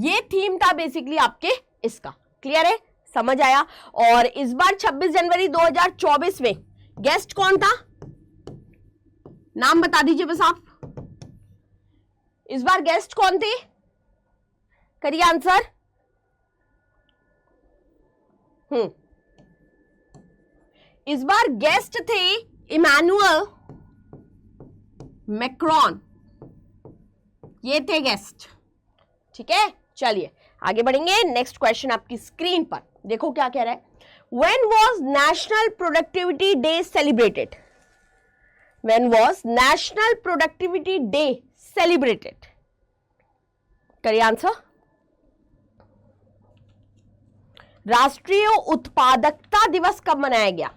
Speaker 1: ये थीम था बेसिकली आपके इसका। क्लियर है, समझ आया? और इस बार 26 जनवरी 2024 में गेस्ट कौन था? नाम बता दीजिए बस आप। इस बार गेस्ट कौन थे? करिए आंसर। इस बार गेस्ट थे इमैनुअल मैक्रॉन, ये थे गेस्ट। ठीक है, चलिए आगे बढ़ेंगे। नेक्स्ट क्वेश्चन आपकी स्क्रीन पर देखो क्या कह रहा है। When was national productivity day celebrated? When was national productivity day celebrated? करिए आंसर। राष्ट्रीय उत्पादकता दिवस कब मनाया गया?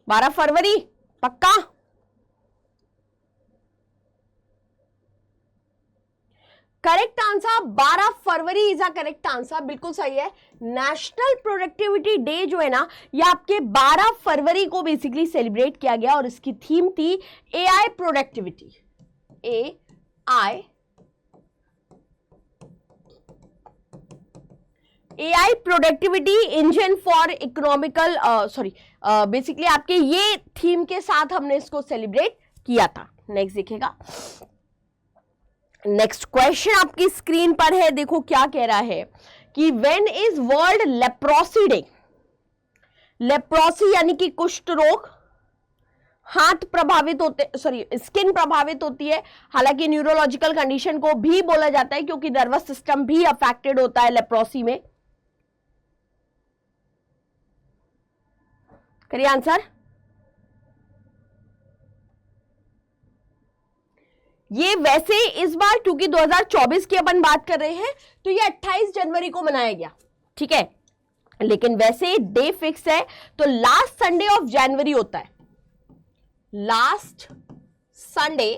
Speaker 1: 12 फरवरी पक्का? Correct answer 12 February is a correct answer, बिल्कुल सही है। नेशनल प्रोडक्टिविटी डे जो है ना, ये आपके 12 फरवरी को बेसिकली सेलिब्रेट किया गया और इसकी थीम थी AI productivity. AI productivity engine for economical, sorry, basically आपके ये थीम के साथ हमने इसको सेलिब्रेट किया था। नेक्स्ट देखिएगा, नेक्स्ट क्वेश्चन आपकी स्क्रीन पर है, देखो क्या कह रहा है कि when is world leprosy day. Leprosy यानी कि कुष्ठ रोग, हाथ प्रभावित होते, सॉरी स्किन प्रभावित होती है, हालांकि न्यूरोलॉजिकल कंडीशन को भी बोला जाता है क्योंकि नर्वस सिस्टम भी अफेक्टेड होता है लेप्रोसी में। करिए आंसर। ये वैसे इस बार क्योंकि 2024 की अपन बात कर रहे हैं तो ये 28 जनवरी को मनाया गया, ठीक है, लेकिन वैसे डे फिक्स है तो लास्ट संडे ऑफ जनवरी होता है, लास्ट संडे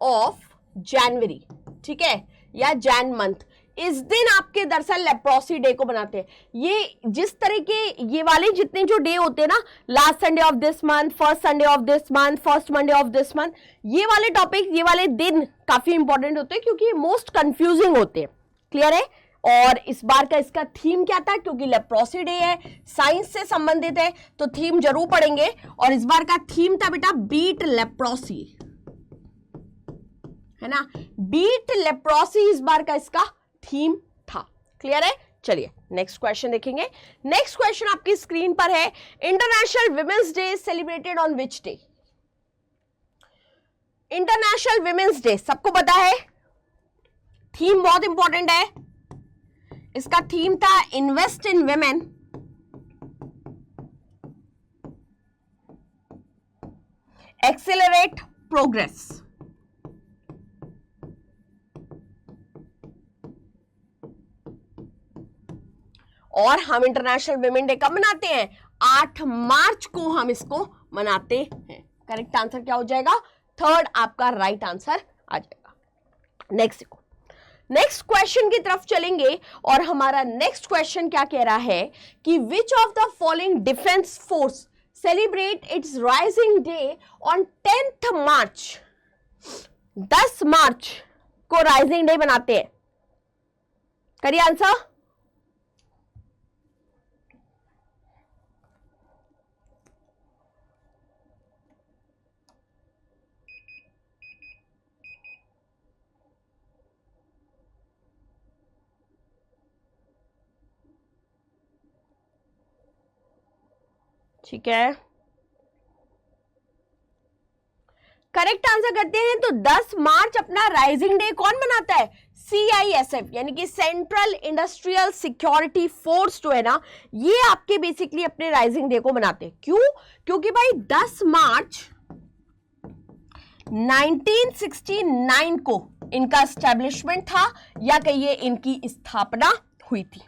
Speaker 1: ऑफ जनवरी, ठीक है, या जैन मंथ। इस दिन आपके दरअसल लेप्रोसी डे को बनाते हैं। ये जिस तरह के ये वाले जितने जो डे होते हैं ना, last Sunday off this month, first Sunday off this month, first Monday of this month, ये वाले टॉपिक, ये वाले दिन काफी इंपॉर्टेंट होते हैं क्योंकि मोस्ट कंफ्यूजिंग होते हैं। क्लियर है? और इस बार का इसका थीम क्या था, क्योंकि लेप्रोसी डे है, साइंस से संबंधित है तो थीम जरूर पढ़ेंगे। और इस बार का थीम था बेटा बीट लेप्रोसी, है ना, बीट लेप्रोसी इस बार का इसका थीम था। क्लियर है? चलिए नेक्स्ट क्वेश्चन देखेंगे। नेक्स्ट क्वेश्चन आपकी स्क्रीन पर है, international women's day celebrated on which day. International women's day सबको पता है, थीम बहुत इंपॉर्टेंट है, इसका थीम था invest in women, accelerate progress. और हम इंटरनेशनल विमेन डे कब मनाते हैं? 8 मार्च को हम इसको मनाते हैं। करेक्ट आंसर क्या हो जाएगा? थर्ड आपका राइट आंसर आ जाएगा। नेक्स्ट देखो, नेक्स्ट क्वेश्चन की तरफ चलेंगे और हमारा नेक्स्ट क्वेश्चन क्या कह रहा है कि which of the following defence force celebrate it's rising day on 10th मार्च। 10 मार्च को राइजिंग डे बनाते हैं। करिए आंसर। ठीक है, करेक्ट आंसर करते हैं तो 10 मार्च अपना राइजिंग डे कौन मनाता है? CISF यानी कि सेंट्रल इंडस्ट्रियल सिक्योरिटी फोर्स जो है ना, ये आपके बेसिकली अपने राइजिंग डे को मनाते हैं। क्यों? क्योंकि भाई 10 मार्च 1969 को इनका एस्टेब्लिशमेंट था या कहिए इनकी स्थापना हुई थी।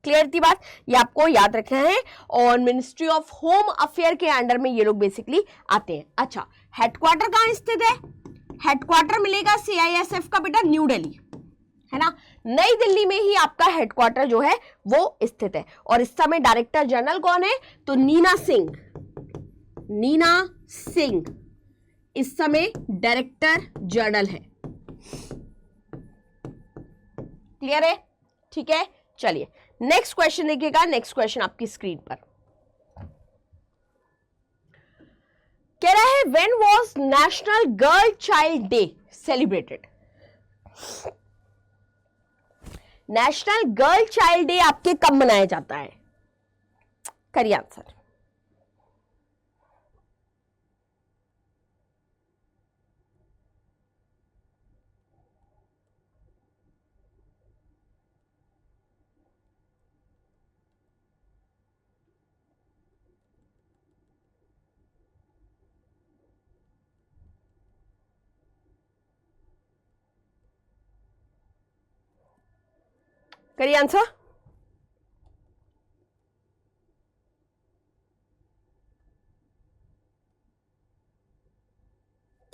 Speaker 1: क्लियर थी बात? ये आपको याद रखना है। और मिनिस्ट्री ऑफ होम अफेयर के अंडर में ये लोग बेसिकली आते हैं। अच्छा, हेडक्वार्टर कहां स्थित है? हेडक्वार्टर मिलेगा CISF का बेटा न्यू दिल्ली, है ना, नई दिल्ली में ही आपका हेडक्वार्टर जो है वो स्थित है। और इस समय डायरेक्टर जनरल कौन है? तो नीना सिंह, नीना सिंह इस समय डायरेक्टर जनरल है। क्लियर है? ठीक है, चलिए नेक्स्ट क्वेश्चन देखिएगा। नेक्स्ट क्वेश्चन आपकी स्क्रीन पर कह रहा है when was national girl child day celebrated. National girl child day आपके कब मनाया जाता है? करिए आंसर। करिए आंसर।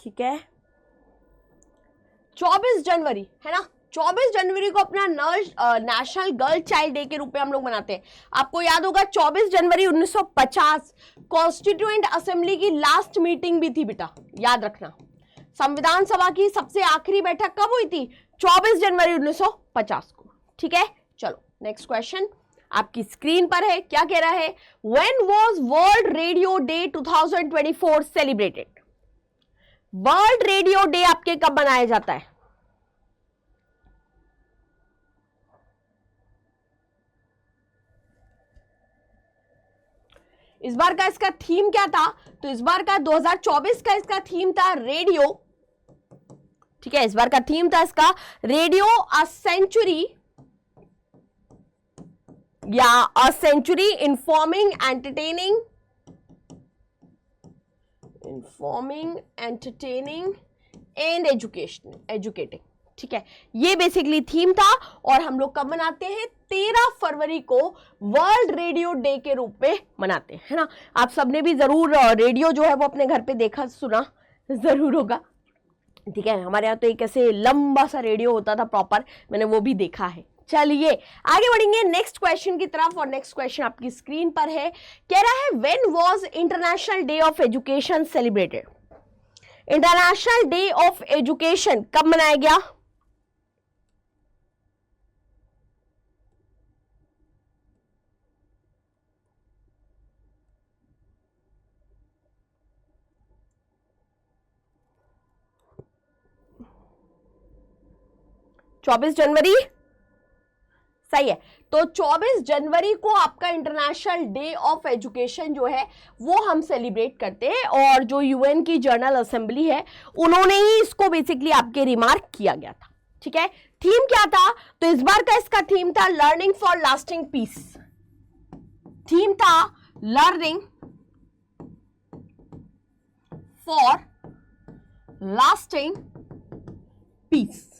Speaker 1: ठीक है, 24 जनवरी है ना, 24 जनवरी को अपना नेशनल गर्ल चाइल्ड डे के रूप में हम लोग मनाते हैं। आपको याद होगा 24 जनवरी 1950 कॉन्स्टिट्यूएंट असेंबली की लास्ट मीटिंग भी थी बेटा, याद रखना। संविधान सभा की सबसे आखिरी बैठक कब हुई थी? 24 जनवरी 1950 को। ठीक है, चलो नेक्स्ट क्वेश्चन आपकी स्क्रीन पर है। क्या कह रहा है? When was world radio day 2024 celebrated? World radio day आपके कब मनाया जाता है? इस बार का इसका थीम क्या था? तो इस बार का 2024 का इसका थीम था रेडियो। ठीक है, इस बार का थीम था इसका रेडियो अ सेंचुरी या a century informing entertaining and educating. ठीक है, ये बेसिकली थीम था और हम लोग कब मनाते हैं? 13 फरवरी को वर्ल्ड रेडियो डे के रूप में मनाते हैं, है ना। आप सबने भी जरूर रेडियो जो है वो अपने घर पे देखा सुना जरूर होगा। ठीक है, हमारे यहाँ तो एक ऐसे लंबा सा रेडियो होता था प्रॉपर, मैंने वो भी देखा है। चलिए आगे बढ़ेंगे नेक्स्ट क्वेश्चन की तरफ और नेक्स्ट क्वेश्चन आपकी स्क्रीन पर है। कह रहा है when was international day of education celebrated? International day of education कब मनाया गया? चौबीस जनवरी सही है। तो 24 जनवरी को आपका इंटरनेशनल डे ऑफ एजुकेशन जो है वो हम सेलिब्रेट करते हैं और जो यूएन की जनरल असेंबली है उन्होंने ही इसको बेसिकली आपके रिमार्क किया गया था। ठीक है, थीम क्या था? तो इस बार का इसका थीम था learning for lasting peace. Theme था लर्निंग फॉर लास्टिंग पीस,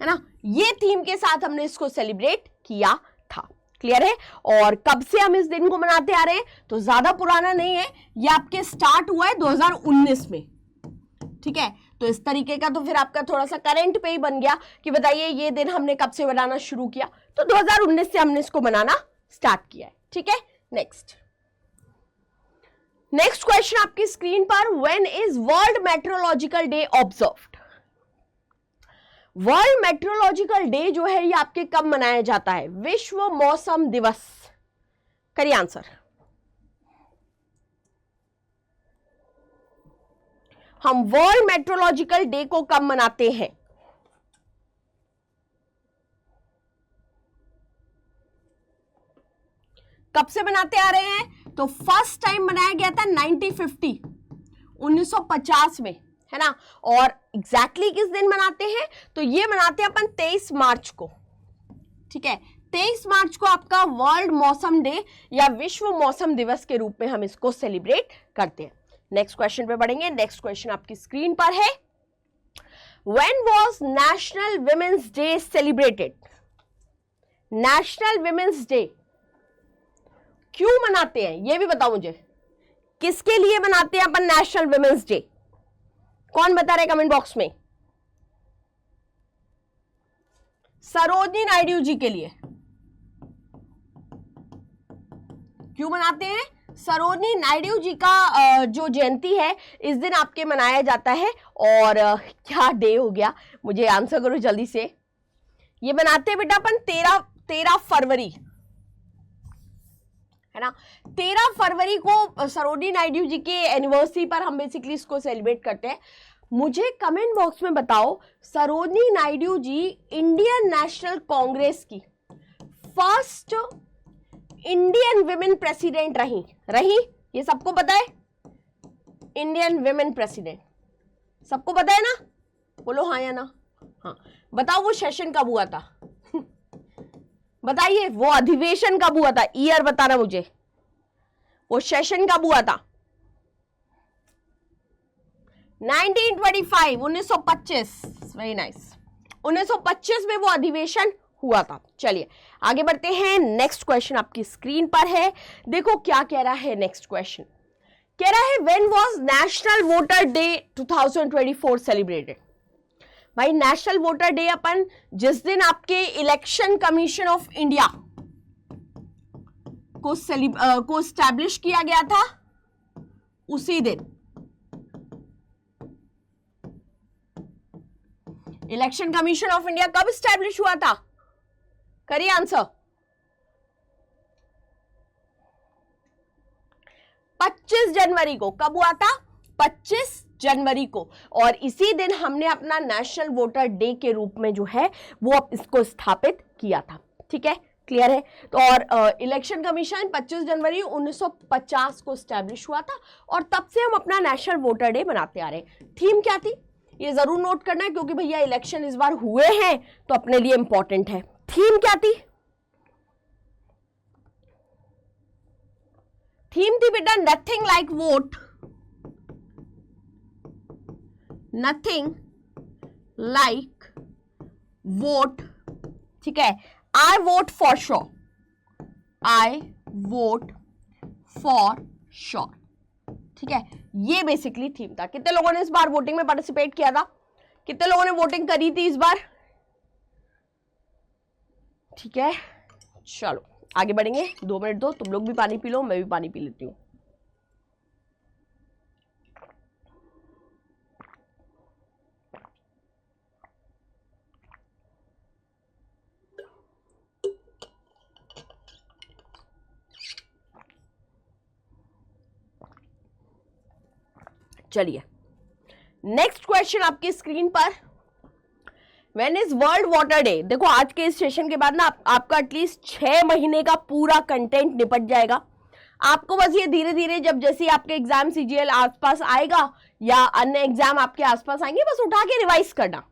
Speaker 1: है ना। ये थीम के साथ हमने इसको सेलिब्रेट किया था। क्लियर है? और कब से हम इस दिन को मनाते आ रहे हैं? तो ज्यादा पुराना नहीं है, ये आपके स्टार्ट हुआ है 2019 में। ठीक है, तो इस तरीके का तो फिर आपका थोड़ा सा करंट पे ही बन गया कि बताइए ये दिन हमने कब से मनाना शुरू किया? तो 2019 से हमने इसको मनाना स्टार्ट किया है। ठीक है, नेक्स्ट क्वेश्चन आपकी स्क्रीन पर। When is world metrological day observed? World metrological day जो है ये आपके कब मनाया जाता है? विश्व मौसम दिवस। करिए आंसर। हम वर्ल्ड मेट्रोलॉजिकल डे को कब मनाते हैं? कब से मनाते आ रहे हैं? तो फर्स्ट टाइम मनाया गया था 1950 में, है ना। और एग्जैक्टली किस दिन मनाते हैं? तो ये मनाते हैं अपन 23 मार्च को। ठीक है, 23 मार्च को आपका वर्ल्ड मौसम डे या विश्व मौसम दिवस के रूप में हम इसको सेलिब्रेट करते हैं। नेक्स्ट क्वेश्चन पे बढ़ेंगे। नेक्स्ट क्वेश्चन आपकी स्क्रीन पर है। When was national women's day celebrated? National women's day क्यों मनाते हैं ये भी बताओ मुझे। किसके लिए मनाते हैं अपन नेशनल विमेंस डे? कौन बता रहे कमेंट बॉक्स में? सरोजिनी नायडू जी के लिए। क्यों मनाते हैं? सरोजिनी नायडू जी का जो जयंती है इस दिन आपके मनाया जाता है। और क्या डे हो गया, मुझे आंसर करो जल्दी से। ये मनाते हैं बेटा अपन 13 फरवरी, है ना। 13 फरवरी को सरोजिनी नायडू जी के एनिवर्सरी पर हम बेसिकली इसको सेलिब्रेट करते हैं। मुझे कमेंट बॉक्स में बताओ, सरोजिनी नायडू जी इंडियन नेशनल कांग्रेस की फर्स्ट इंडियन विमेन प्रेसिडेंट रही? ये सबको पता है? इंडियन विमेन प्रेसिडेंट सबको पता है ना? बोलो हाँ या ना। हाँ, बताओ वो सेशन कब हुआ था? बताइए वो अधिवेशन कब हुआ था? ईयर बताना मुझे। वो सेशन कब हुआ था? 1925 वेरी नाइस। 1925 में वो अधिवेशन हुआ था। चलिए आगे बढ़ते हैं। नेक्स्ट क्वेश्चन आपकी स्क्रीन पर है। देखो क्या कह रहा है नेक्स्ट क्वेश्चन। कह रहा है when was national voter day 2024 celebrated. भाई नेशनल वोटर डे अपन जिस दिन आपके इलेक्शन कमीशन ऑफ इंडिया को स्टैब्लिश किया गया था उसी दिन। इलेक्शन कमीशन ऑफ इंडिया कब स्टैब्लिश हुआ था? करिए आंसर। 25 जनवरी को। कब हुआ था? 25 जनवरी को। और इसी दिन हमने अपना नेशनल वोटर डे के रूप में जो है वो इसको स्थापित किया था। ठीक है, क्लियर है? तो और इलेक्शन कमीशन 25 जनवरी 1950 को स्टैब्लिश हुआ था और तब से हम अपना नेशनल वोटर डे मनाते आ रहे हैं। थीम क्या थी ये जरूर नोट करना है क्योंकि भैया इलेक्शन इस बार हुए हैं तो अपने लिए इंपॉर्टेंट है। थीम क्या थी? थीम थी बेटा nothing like vote, nothing like vote. ठीक है, I vote for sure, I vote for sure. ठीक है, ये बेसिकली थीम था। कितने लोगों ने इस बार वोटिंग में पार्टिसिपेट किया था? कितने लोगों ने वोटिंग करी थी इस बार? ठीक है, चलो आगे बढ़ेंगे। 2 मिनट दो, तुम लोग भी पानी पी लो, मैं भी पानी पी लेती हूं। चलिए नेक्स्ट क्वेश्चन आपकी स्क्रीन पर। When is world water day? देखो आज के इस सेशन के बाद ना आपका एटलीस्ट 6 महीने का पूरा कंटेंट निपट जाएगा। आपको बस ये धीरे धीरे जब जैसे आपके एग्जाम सीजीएल आसपास आएगा या अन्य एग्जाम आपके आसपास आएंगे बस उठा के रिवाइज करना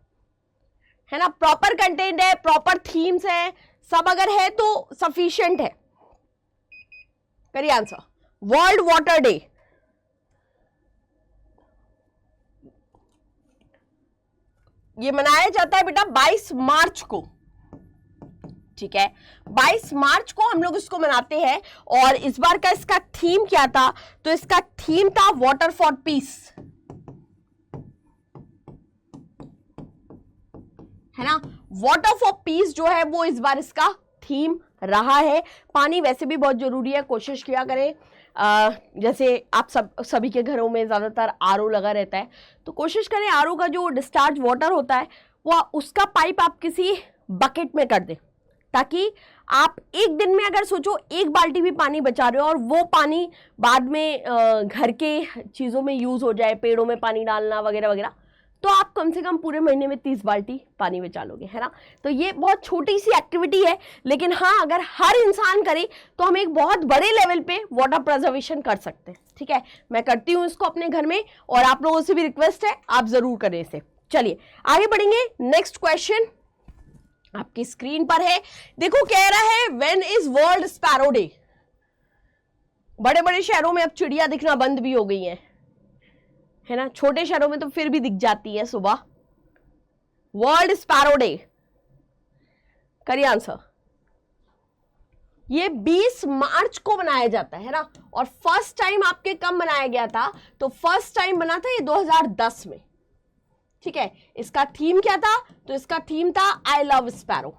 Speaker 1: है ना। प्रॉपर कंटेंट है, प्रॉपर थीम्स है, सब अगर है तो सफिशिएंट है। करिए आंसर। वर्ल्ड वाटर डे ये मनाया जाता है बेटा 22 मार्च को। ठीक है, 22 मार्च को हम लोग इसको मनाते हैं। और इस बार का इसका थीम क्या था? तो इसका थीम था वाटर फॉर पीस, है ना। वाटर फॉर पीस जो है वो इस बार इसका थीम रहा है। पानी वैसे भी बहुत जरूरी है, कोशिश किया करें जैसे आप सभी के घरों में ज्यादातर आरओ लगा रहता है तो कोशिश करें आरओ का जो डिस्चार्ज वाटर होता है वो उसका पाइप आप किसी बकेट में कर दें ताकि आप एक दिन में अगर सोचो 1 बाल्टी भी पानी बचा रहे हो और वो पानी बाद में घर के चीज़ों में यूज़ हो जाए, पेड़ों में पानी डालना वगैरह वगैरह, तो आप कम से कम पूरे महीने में 30 बाल्टी पानी बचा लोगे, है ना। तो ये बहुत छोटी सी एक्टिविटी है लेकिन हाँ अगर हर इंसान करे तो हम एक बहुत बड़े लेवल पे वाटर प्रिजर्वेशन कर सकते हैं। ठीक है, मैं करती हूँ इसको अपने घर में और आप लोगों से भी रिक्वेस्ट है आप जरूर करें इसे। चलिए आगे बढ़ेंगे। नेक्स्ट क्वेश्चन आपकी स्क्रीन पर है। देखो कह रहा है when is world sparrow day? बड़े बड़े शहरों में अब चिड़िया दिखना बंद भी हो गई है ना, छोटे शहरों में तो फिर भी दिख जाती है सुबह। वर्ल्ड स्पैरो डे, करिए आंसर। ये 20 मार्च को मनाया जाता है ना। और फर्स्ट टाइम आपके कब मनाया गया था? तो फर्स्ट टाइम बना था ये 2010 में। ठीक है, इसका थीम क्या था? तो इसका थीम था आई लव स्पैरो।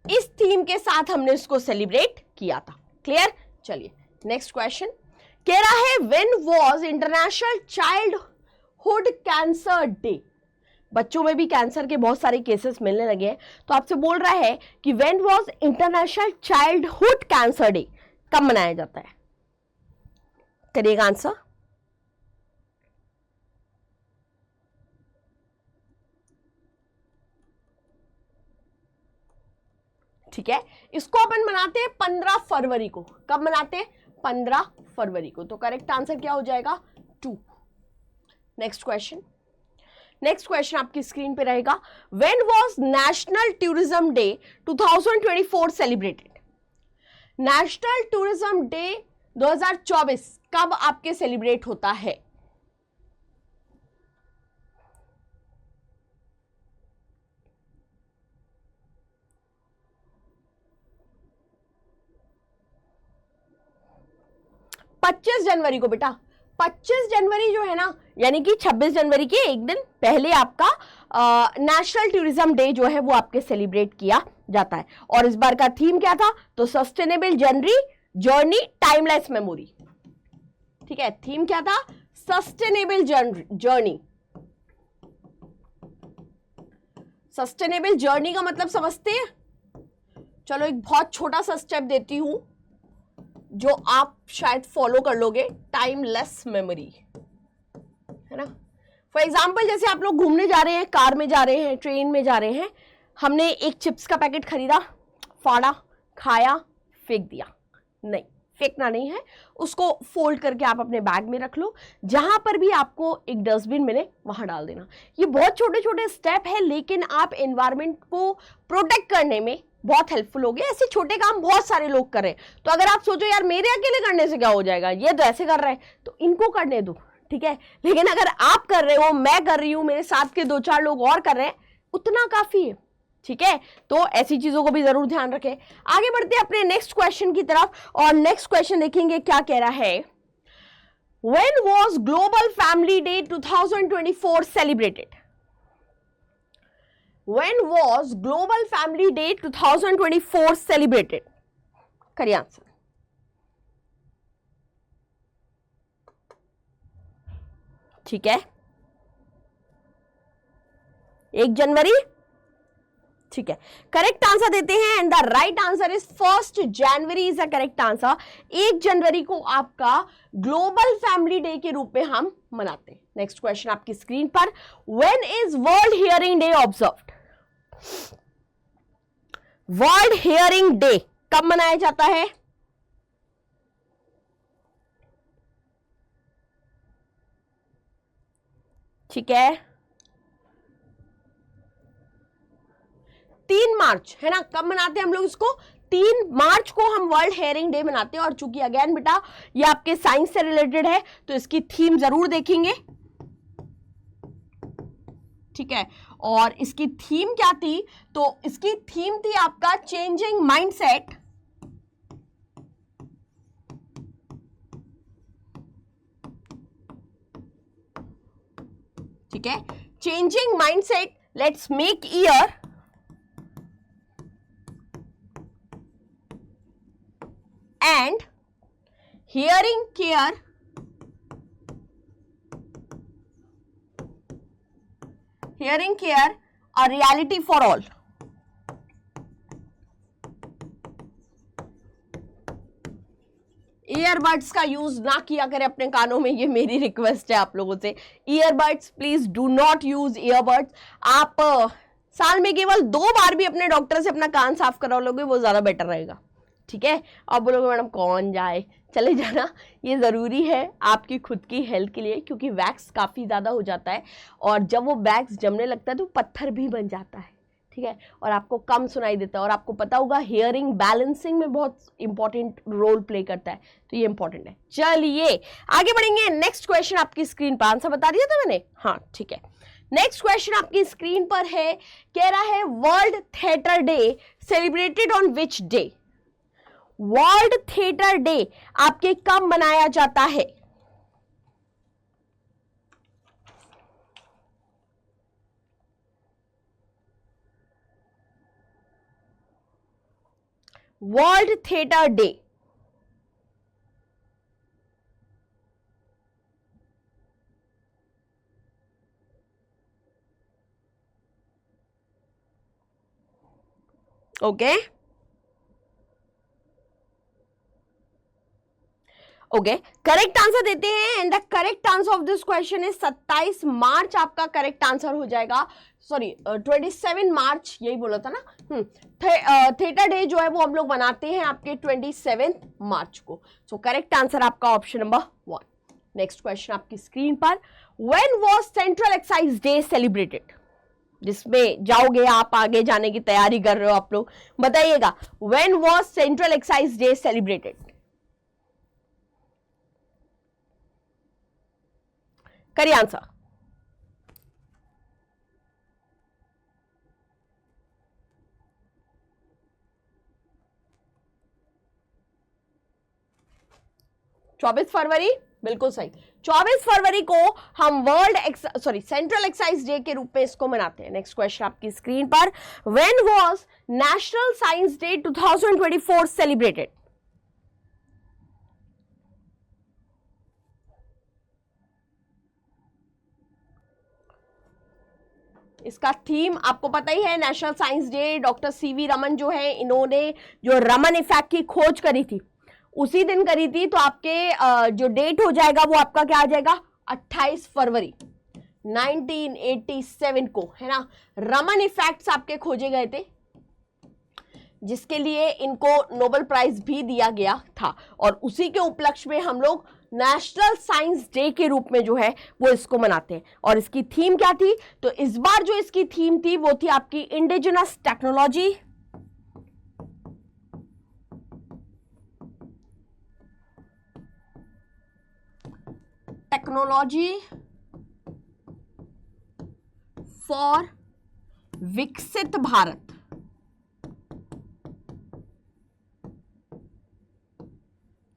Speaker 1: इस थीम के साथ हमने इसको सेलिब्रेट किया था। क्लियर? चलिए नेक्स्ट क्वेश्चन कह रहा है when was international childhood cancer day? बच्चों में भी कैंसर के बहुत सारे केसेस मिलने लगे हैं तो आपसे बोल रहा है कि when was international childhood cancer day, कब मनाया जाता है? करिएगा आंसर। ठीक है, इसको अपन मनाते हैं 15 फरवरी को। कब मनाते हैं? 15 फरवरी को। तो करेक्ट आंसर क्या हो जाएगा? 2। Next question. नेक्स्ट क्वेश्चन आपकी स्क्रीन पे रहेगा। When was national tourism day 2024 celebrated? National tourism day 2024 कब आपके सेलिब्रेट होता है? 25 जनवरी को बेटा, 25 जनवरी जो है ना, यानी कि 26 जनवरी के एक दिन पहले आपका नेशनल टूरिज्म डे जो है वो आपके सेलिब्रेट किया जाता है। और इस बार का थीम क्या था? तो सस्टेनेबल जर्नी टाइमलेस मेमोरी। ठीक है, थीम क्या था? Sustainable journey. सस्टेनेबल जर्नी का मतलब समझते हैं? चलो एक बहुत छोटा सा स्टेप देती हूं जो आप शायद फॉलो कर लोगे, टाइमलेस मेमोरी, है ना। फॉर एग्जाम्पल जैसे आप लोग घूमने जा रहे हैं, कार में जा रहे हैं, ट्रेन में जा रहे हैं, हमने एक चिप्स का पैकेट खरीदा, फाड़ा, खाया, फेंक दिया। नहीं, फेंकना नहीं है, उसको फोल्ड करके आप अपने बैग में रख लो, जहां पर भी आपको एक डस्टबिन मिले वहां डाल देना। ये बहुत छोटे छोटे स्टेप है, लेकिन आप एनवायरमेंट को प्रोटेक्ट करने में बहुत हेल्पफुल होगे। ऐसे छोटे काम बहुत सारे लोग कर रहे हैं, तो अगर आप सोचो यार मेरे अकेले करने से क्या हो जाएगा, ये तो ऐसे कर रहे हैं, तो इनको करने दो, ठीक है। लेकिन अगर आप कर रहे हो, मैं कर रही हूं, मेरे साथ के 2-4 लोग और कर रहे हैं, उतना काफी है, ठीक है। तो ऐसी चीजों को भी जरूर ध्यान रखें। आगे बढ़ते हैं अपने नेक्स्ट क्वेश्चन की तरफ, और नेक्स्ट क्वेश्चन देखेंगे क्या कह रहा है। When was Global Family Day 2024 celebrated? When was Global Family Day 2024 celebrated? करिए आंसर। ठीक है, 1 जनवरी, ठीक है, करेक्ट आंसर देते हैं, and the right answer is 1 January is the correct answer. 1 जनवरी को आपका ग्लोबल फैमिली डे के रूप में हम मनाते हैं। नेक्स्ट क्वेश्चन आपकी स्क्रीन पर, when is world hearing day observed? World hearing day कब मनाया जाता है? ठीक है, 3 मार्च, है ना। कब मनाते हैं हम लोग इसको? 3 मार्च को हम वर्ल्ड हेयरिंग डे मनाते हैं। और चूंकि अगेन बेटा ये आपके साइंस से रिलेटेड है, तो इसकी थीम जरूर देखेंगे, ठीक है। और इसकी थीम क्या थी? तो इसकी थीम थी आपका चेंजिंग माइंडसेट, ठीक है, changing mindset, let's make year and hearing care a reality for all। Earbuds का यूज ना किया करें अपने कानों में, ये मेरी रिक्वेस्ट है आप लोगों से। Earbuds, please do not use earbuds. आप साल में केवल 2 बार भी अपने डॉक्टर से अपना कान साफ करा लोगे, वो ज्यादा बेटर रहेगा, ठीक है। आप बोलोगे मैडम कौन जाए, चले जाना, ये ज़रूरी है आपकी खुद की हेल्थ के लिए, क्योंकि वैक्स काफ़ी ज़्यादा हो जाता है, और जब वो वैक्स जमने लगता है तो पत्थर भी बन जाता है, ठीक है, और आपको कम सुनाई देता है। और आपको पता होगा हियरिंग बैलेंसिंग में बहुत इंपॉर्टेंट रोल प्ले करता है, तो ये इंपॉर्टेंट है। चलिए आगे बढ़ेंगे। नेक्स्ट क्वेश्चन आपकी स्क्रीन पर, आंसर बता दिया था मैंने, हाँ ठीक है। नेक्स्ट क्वेश्चन आपकी स्क्रीन पर है, कह रहा है world theatre day celebrated on which day? World theatre day आपके कब मनाया जाता है? World theatre day, okay okay, correct answer देते हैं, and the correct answer of this question is 27 मार्च आपका करेक्ट आंसर हो जाएगा। सॉरी 27 मार्च, यही बोला था ना। थिएटर डे जो है वो हम लोग मनाते हैं आपके 27 मार्च को। सो करेक्ट आंसर आपका ऑप्शन नंबर 1। नेक्स्ट क्वेश्चन आपकी स्क्रीन पर, when was central excise day celebrated? जिसमें जाओगे आप, आगे जाने की तैयारी कर रहे हो आप लोग, बताइएगा when was central excise day celebrated? करिए आंसर। 24 फरवरी, बिल्कुल सही। 24 फरवरी को हम सेंट्रल एक्साइज डे के रूप में इसको मनाते हैं। नेक्स्ट क्वेश्चन आपकी स्क्रीन पर, when was national science day 2024 celebrated? इसका थीम आपको पता ही है, national science day. Doctor CV Raman जो है, इन्होंने जो रमन इफेक्ट की खोज करी थी उसी दिन करी थी, तो आपके जो डेट हो जाएगा वो आपका क्या आ जाएगा, 28 फरवरी 1987 को, है ना। रमन इफेक्ट्स आपके खोजे गए थे, जिसके लिए इनको नोबेल प्राइज भी दिया गया था, और उसी के उपलक्ष्य में हम लोग नेशनल साइंस डे के रूप में जो है वो इसको मनाते हैं। और इसकी थीम क्या थी, तो इस बार जो इसकी थीम थी वो थी आपकी इंडिजिनस टेक्नोलॉजी फॉर विकसित भारत।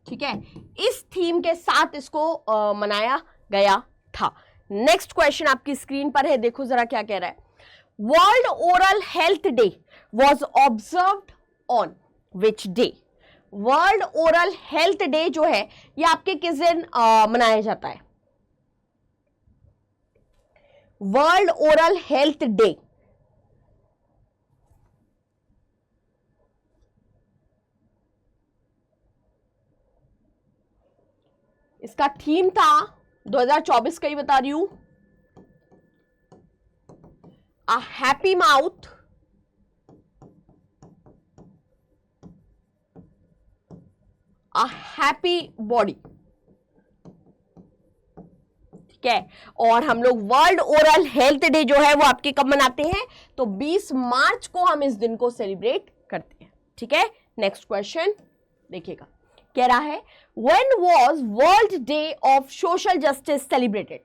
Speaker 1: ठीक है, इस थीम के साथ इसको मनाया गया था। नेक्स्ट क्वेश्चन आपकी स्क्रीन पर है, देखो जरा क्या कह रहा है। World oral health day was observed on which day? World oral health day जो है ये आपके किस दिन मनाया जाता है? वर्ल्ड ओरल हेल्थ डे इसका थीम था 2024 का ही बता रही हूं, a happy mouth a happy body. ठीक है, और हम लोग वर्ल्ड ओरल हेल्थ डे जो है वो आपके कब मनाते हैं, तो 20 मार्च को हम इस दिन को सेलिब्रेट करते हैं। ठीक है, नेक्स्ट क्वेश्चन देखिएगा, कह रहा है when was world day of social justice celebrated?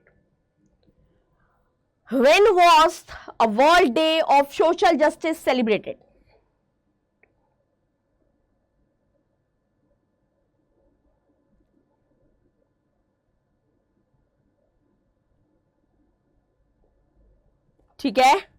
Speaker 1: When was a world day of social justice celebrated? ठीक है,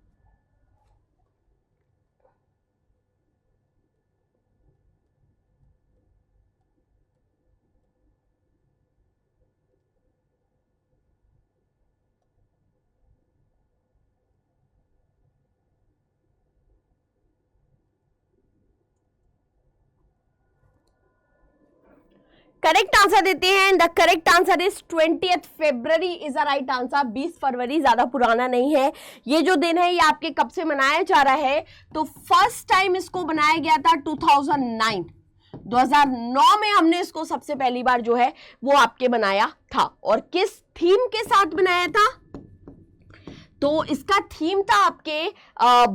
Speaker 1: करेक्ट आंसर देते हैं। The correct answer is 20th February is the right answer. 20 फरवरी ज्यादा पुराना नहीं है। ये जो दिन है ये आपके कब से मनाया जा रहा है, तो फर्स्ट टाइम इसको बनाया गया था 2009 में हमने इसको सबसे पहली बार जो है वो आपके बनाया था। और किस थीम के साथ बनाया था, तो इसका थीम था आपके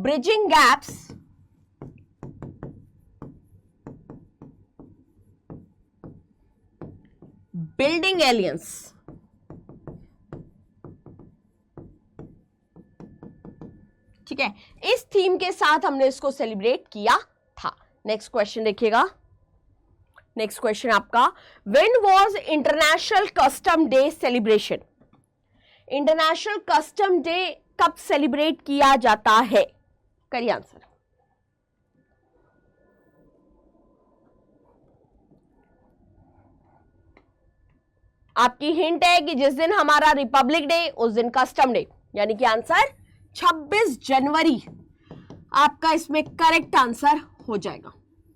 Speaker 1: ब्रिजिंग गैप्स बिल्डिंग एलियंस। ठीक है, इस थीम के साथ हमने इसको सेलिब्रेट किया था। नेक्स्ट क्वेश्चन देखिएगा, नेक्स्ट क्वेश्चन आपका, when was international custom day celebration? International custom day कब सेलिब्रेट किया जाता है? करिए आंसर। आपकी हिंट है कि जिस दिन हमारा रिपब्लिक डे उस दिन कस्टम डे, यानी कि आंसर 26 जनवरी आपका इसमें करेक्ट आंसर हो जाएगा।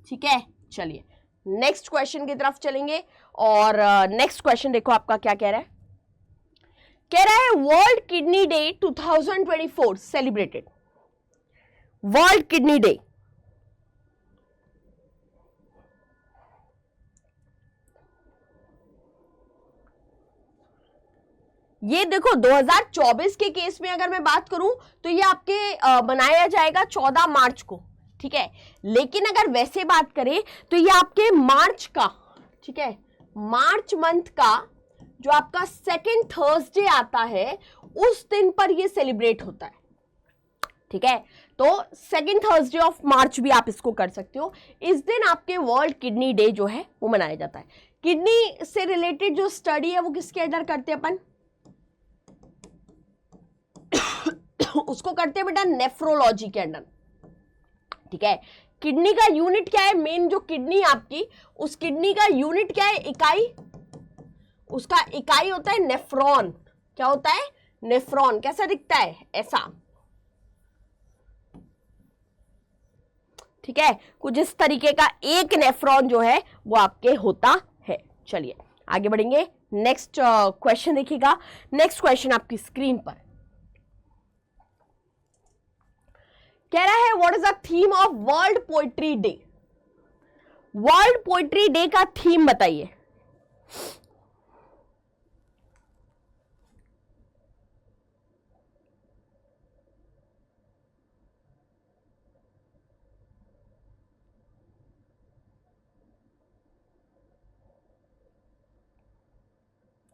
Speaker 1: ठीक है, चलिए नेक्स्ट क्वेश्चन की तरफ चलेंगे। और नेक्स्ट क्वेश्चन देखो आपका क्या कह रहा है, कह रहा है world kidney day 2024 celebrated. World kidney day ये देखो 2024 के केस में अगर मैं बात करूं तो ये आपके बनाया जाएगा 14 मार्च को। ठीक है, लेकिन अगर वैसे बात करें तो ये आपके मार्च का, ठीक है, मार्च मंथ का जो आपका सेकेंड थर्सडे आता है उस दिन पर ये सेलिब्रेट होता है। ठीक है, तो सेकेंड थर्सडे ऑफ मार्च भी आप इसको कर सकते हो। इस दिन आपके वर्ल्ड किडनी डे जो है वो मनाया जाता है। किडनी से रिलेटेड जो स्टडी है वो किसके अंडर करते हैं अपन? उसको करते हैं बेटा नेफ्रोलॉजी के अंडर, ठीक है। किडनी का यूनिट क्या है? मेन जो किडनी आपकी, उस किडनी का यूनिट क्या है? इकाई, उसका इकाई होता है नेफ्रॉन। क्या होता है? नेफ्रॉन। कैसा दिखता है? ऐसा, ठीक है। कुछ इस तरीके का एक नेफ्रॉन जो है वो आपके होता है। चलिए आगे बढ़ेंगे। नेक्स्ट क्वेश्चन देखिएगा। नेक्स्ट क्वेश्चन आपकी स्क्रीन पर कह रहा है what is the theme of world poetry day? World poetry day का थीम बताइए।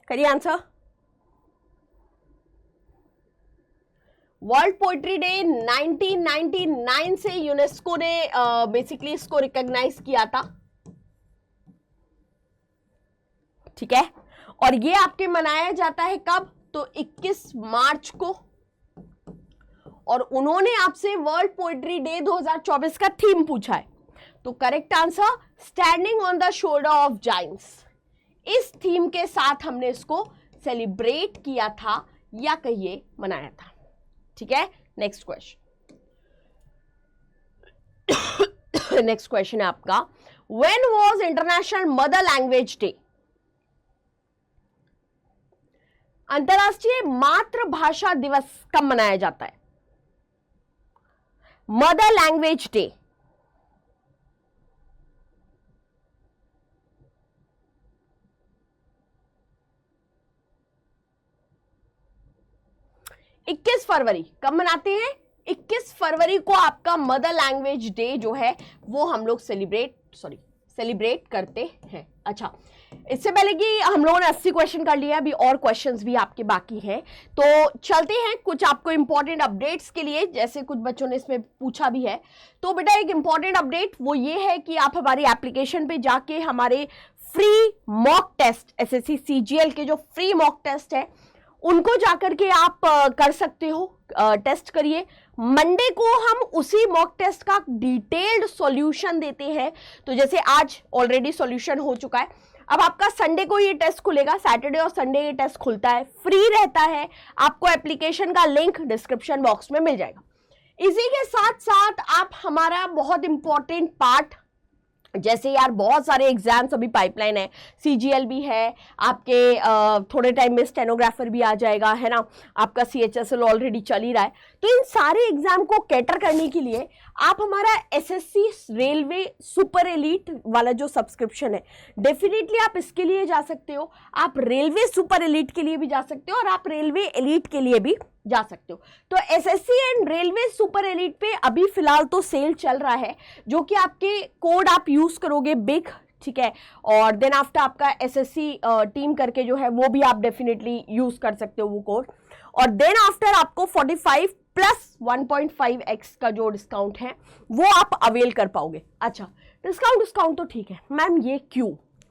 Speaker 1: करिए आंसर। वर्ल्ड पोएट्री डे 1999 से यूनेस्को ने बेसिकली इसको रिकॉग्नाइज किया था, ठीक है। और ये आपके मनाया जाता है कब? तो 21 मार्च को। और उन्होंने आपसे वर्ल्ड पोएट्री डे 2024 का थीम पूछा है, तो correct answer standing on the shoulder of Giants. इस थीम के साथ हमने इसको सेलिब्रेट किया था या कहिए मनाया था, ठीक है। नेक्स्ट क्वेश्चन, नेक्स्ट क्वेश्चन है आपका when was international mother language day? अंतरराष्ट्रीय मातृभाषा दिवस कब मनाया जाता है? Mother language day. इक्कीस फरवरी कब मनाते हैं? 21 फरवरी को आपका मदर लैंग्वेज डे जो है वो हम लोग सेलिब्रेट करते हैं। अच्छा, इससे पहले कि हम लोगों ने 80 क्वेश्चन कर लिया, अभी और क्वेश्चंस भी आपके बाकी हैं, तो चलते हैं कुछ आपको इंपॉर्टेंट अपडेट्स के लिए। जैसे कुछ बच्चों ने इसमें पूछा भी है, तो बेटा एक इंपॉर्टेंट अपडेट वो ये है कि आप हमारी एप्लीकेशन पे जाके हमारे free mock test, SSC CGL के जो फ्री मॉक टेस्ट है उनको जाकर के आप कर सकते हो, टेस्ट करिए। मंडे को हम उसी मॉक टेस्ट का डिटेल्ड सॉल्यूशन देते हैं, तो जैसे आज ऑलरेडी सॉल्यूशन हो चुका है, अब आपका संडे को ये टेस्ट खुलेगा। सैटरडे और संडे ये टेस्ट खुलता है, फ्री रहता है। आपको एप्लीकेशन का लिंक डिस्क्रिप्शन बॉक्स में मिल जाएगा। इसी के साथ साथ आप हमारा बहुत इंपॉर्टेंट पार्ट, जैसे यार बहुत सारे एग्जाम्स अभी पाइपलाइन है, सीजीएल भी है आपके, थोड़े टाइम में स्टेनोग्राफर भी आ जाएगा, है ना, आपका सीएचएसएल ऑलरेडी चल ही रहा है। तो इन सारे एग्जाम को कैटर करने के लिए आप हमारा एसएससी रेलवे सुपर एलीट वाला जो सब्सक्रिप्शन है, डेफिनेटली आप इसके लिए जा सकते हो। आप रेलवे सुपर एलीट के लिए भी जा सकते हो और आप रेलवे एलीट के लिए भी जा सकते हो। तो SSC and railway super elite पे अभी फिलहाल तो सेल चल रहा है, जो कि आपके कोड आप यूज करोगे बिग, ठीक है, और देन आफ्टर आपका एसएससी टीम करके जो है वो भी आप डेफिनेटली यूज कर सकते हो वो कोड, और देन आफ्टर आपको 45 प्लस 1.5x का जो डिस्काउंट है वो आप अवेल कर पाओगे। अच्छा, डिस्काउंट तो ठीक है मैम, ये क्यों?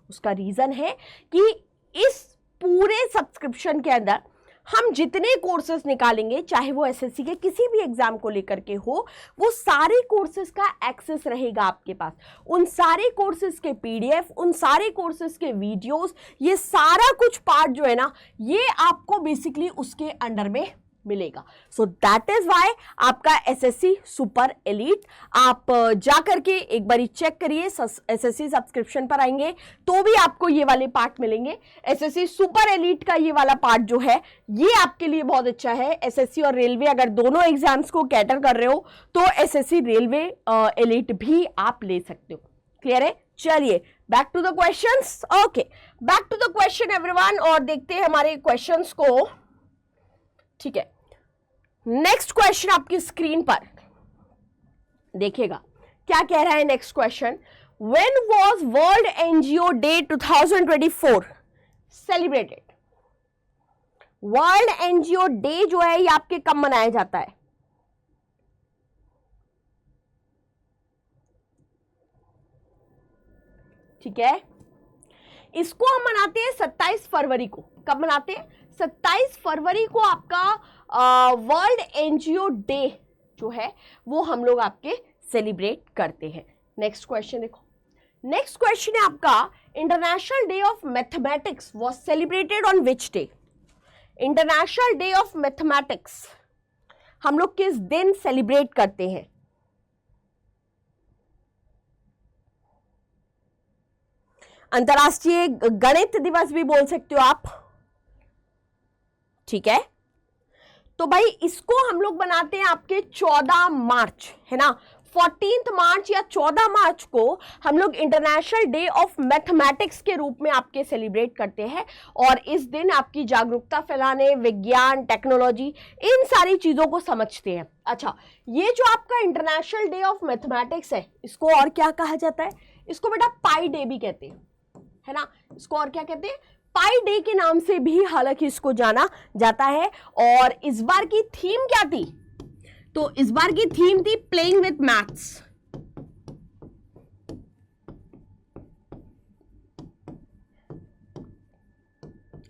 Speaker 1: उसका रीजन है कि इस पूरे सब्सक्रिप्शन के अंदर हम जितने कोर्सेज निकालेंगे, चाहे वो एसएससी के किसी भी एग्जाम को लेकर के हो, वो सारे कोर्सेज का एक्सेस रहेगा आपके पास। उन सारे कोर्सेज के पीडीएफ, उन सारे कोर्सेज के वीडियोस, ये सारा कुछ पार्ट जो है ना, ये आपको बेसिकली उसके अंडर में मिलेगा। सो दैट इज वाई आपका एसएससी सुपर एलीट, आप जा करके एक बारी चेक करिए, एसएससी सब्सक्रिप्शन पर आएंगे तो भी आपको ये वाले पार्ट मिलेंगे। एसएससी सुपर एलीट का ये वाला पार्ट जो है ये आपके लिए बहुत अच्छा है। एसएससी और रेलवे अगर दोनों एग्जाम्स को कैटर कर रहे हो तो एसएससी रेलवे एलीट भी आप ले सकते हो। क्लियर है? चलिए back to the questions. Okay, back to the question everyone, और देखते हैं हमारे क्वेश्चंस को। ठीक है, नेक्स्ट क्वेश्चन आपकी स्क्रीन पर देखिएगा, क्या कह रहा है next question. When was world NGO day 2024 celebrated? World NGO day जो है ये आपके कब मनाया जाता है? ठीक है, इसको हम मनाते हैं 27 फरवरी को। कब मनाते हैं? 27 फरवरी को आपका वर्ल्ड एनजीओ डे जो है वो हम लोग आपके सेलिब्रेट करते हैं। नेक्स्ट क्वेश्चन देखो, नेक्स्ट क्वेश्चन है आपका, international day of mathematics was celebrated on which day? International day of mathematics हम लोग किस दिन सेलिब्रेट करते हैं? अंतरराष्ट्रीय गणित दिवस भी बोल सकते हो आप, ठीक है। तो भाई इसको हम लोग बनाते हैं आपके 14 मार्च, है ना, 14 मार्च या 14 मार्च को हम लोग इंटरनेशनल डे ऑफ मैथमेटिक्स के रूप में आपके सेलिब्रेट करते हैं। और इस दिन आपकी जागरूकता फैलाने, विज्ञान, टेक्नोलॉजी, इन सारी चीजों को समझते हैं। अच्छा, ये जो आपका इंटरनेशनल डे ऑफ मैथमेटिक्स है, इसको और क्या कहा जाता है? इसको बेटा पाई डे भी कहते हैं, है ना। इसको और क्या कहते हैं? पाई डे के नाम से भी हालांकि इसको जाना जाता है। और इस बार की थीम क्या थी? तो इस बार की थीम थी प्लेइंग विथ मैथ्स,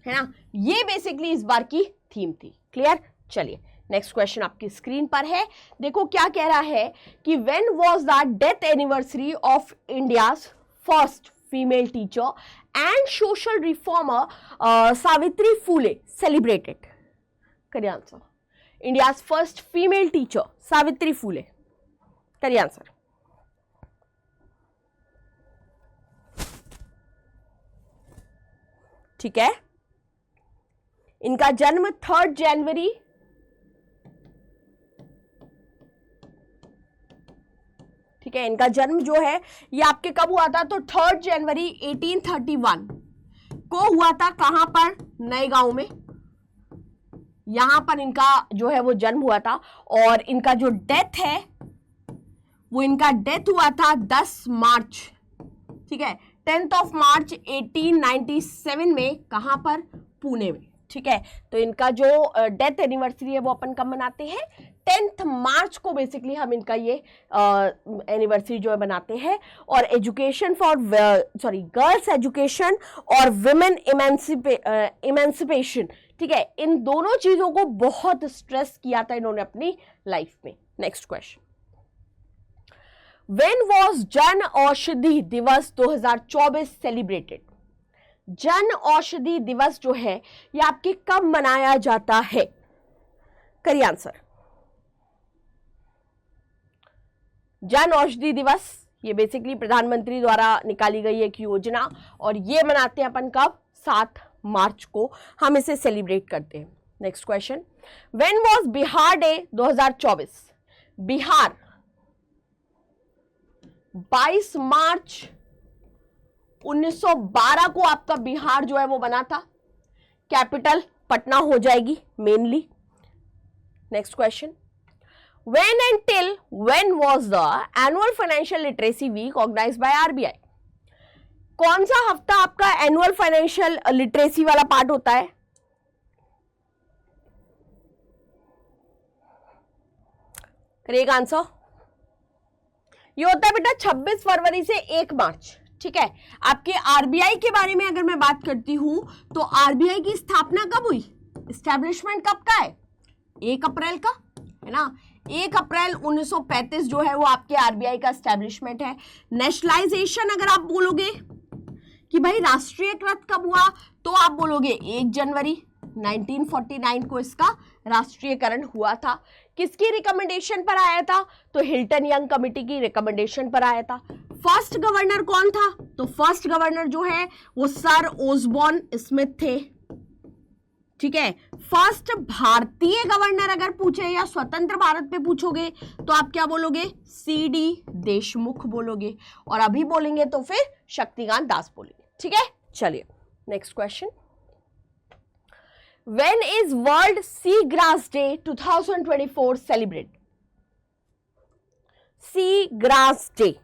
Speaker 1: है ना। ये बेसिकली इस बार की थीम थी। क्लियर? चलिए नेक्स्ट क्वेश्चन आपकी स्क्रीन पर है। देखो क्या कह रहा है कि when was the death anniversary of India's first female teacher and social reformer Savitri Phule celebrated? करिए answer. India's first female teacher Savitri Phule, करिए आंसर। ठीक है, इनका जन्म 3 जनवरी ठीक है, इनका जन्म जो है ये आपके कब हुआ था? तो 3 जनवरी 1831 को हुआ था। कहां पर? नए गांव में, यहां पर इनका जो है वो जन्म हुआ था। और इनका जो डेथ है वो इनका डेथ हुआ था 10 मार्च, ठीक है, 10 मार्च 1897 में। कहां पर? पुणे में, ठीक है। तो इनका जो डेथ एनिवर्सरी है वो अपन कब मनाते हैं? 10 मार्च को बेसिकली हम इनका ये एनिवर्सरी जो है बनाते हैं। और एजुकेशन फॉर गर्ल्स एजुकेशन और विमेन इमेंसिपेशन, ठीक है, इन दोनों चीजों को बहुत स्ट्रेस किया था इन्होंने अपनी लाइफ में। Next question, when was Jan Aushadhi दिवस 2024 सेलिब्रेटेड? जन औषधि दिवस जो है ये आपके कब मनाया जाता है? करिए आंसर। जन औषधि दिवस ये बेसिकली प्रधानमंत्री द्वारा निकाली गई एक योजना, और ये मनाते हैं अपन कब? 7 मार्च को हम इसे सेलिब्रेट करते हैं। Next question, when was Bihar day 2024? Bihar 22 मार्च 1912 को आपका बिहार जो है वो बना था। कैपिटल पटना हो जाएगी mainly. Next question, when and till when was the annual financial literacy week organized by RBI? कौन सा हफ्ता आपका एनुअल फाइनेंशियल लिटरेसी वाला पार्ट होता है? करिएगा आंसर। ये होता है बेटा 26 फरवरी से 1 मार्च, ठीक है। आपके आरबीआई के बारे में अगर मैं बात करती हूं तो आरबीआई की स्थापना कब हुई? एस्टेब्लिशमेंट कब का है? 1 अप्रैल का, है ना। 1 अप्रैल 1935 जो है वो आपके आरबीआई का एस्टेब्लिशमेंट है। नेशनलाइजेशन अगर आप बोलोगे कि भाई राष्ट्रीयकृत कब हुआ, तो आप बोलोगे 1 जनवरी 1949 को इसका राष्ट्रीयकरण हुआ था। किसकी रिकमेंडेशन पर आया था? तो हिल्टन यंग कमेटी की रिकमेंडेशन पर आया था। फर्स्ट गवर्नर कौन था? तो फर्स्ट गवर्नर जो है वो सर ओसबॉर्न स्मिथ थे, ठीक है। फर्स्ट भारतीय गवर्नर अगर पूछे या स्वतंत्र भारत पे पूछोगे तो आप क्या बोलोगे? सीडी देशमुख बोलोगे, और अभी बोलेंगे तो फिर शक्तिकांत दास बोलेंगे, ठीक है। चलिए next question, when is world sea grass day 2024 celebrate? Sea grass day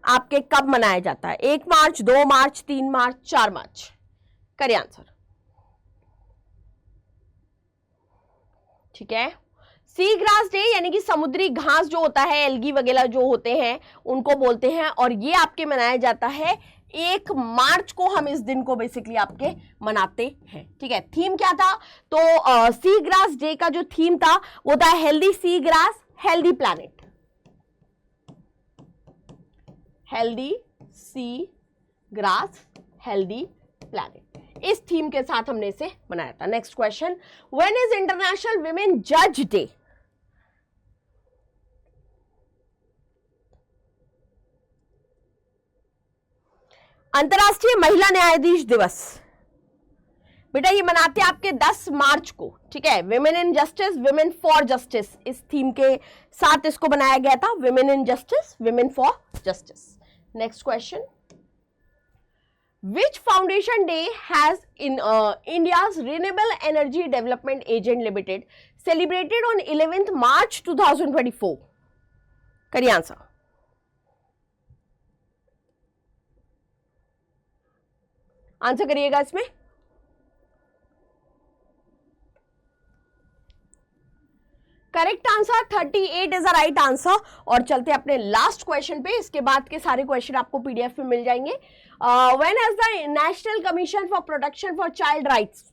Speaker 1: आपके कब मनाया जाता है? 1 मार्च, 2 मार्च, 3 मार्च, 4 मार्च? करिए आंसर। ठीक है, सी ग्रास डे यानी कि समुद्री घास जो होता है, एल्गी वगैरह जो होते हैं उनको बोलते हैं, और ये आपके मनाया जाता है 1 मार्च को हम इस दिन को बेसिकली आपके मनाते हैं। ठीक है, थीम क्या था? तो सी ग्रास डे का जो थीम था वो था healthy sea grass healthy planet, healthy sea grass healthy planet. इस थीम के साथ हमने इसे बनाया था। Next question, when is international women जज डे? अंतरराष्ट्रीय महिला न्यायाधीश दिवस बेटा ये मनाते हैं आपके 10 मार्च को। ठीक है, women in justice, women for justice, इस थीम के साथ इसको बनाया गया था, women in justice, women for justice. Next question, which foundation day has in India's Renewable Energy Development Agent Limited celebrated on 11th March 2024? करिए आंसर। आंसर करिएगा इसमें। Correct answer 38 is a right answer. और चलते अपने last question पे, इसके बाद के सारे क्वेश्चन आपको पीडीएफ में मिल जाएंगे। When has the national commission for protection for child rights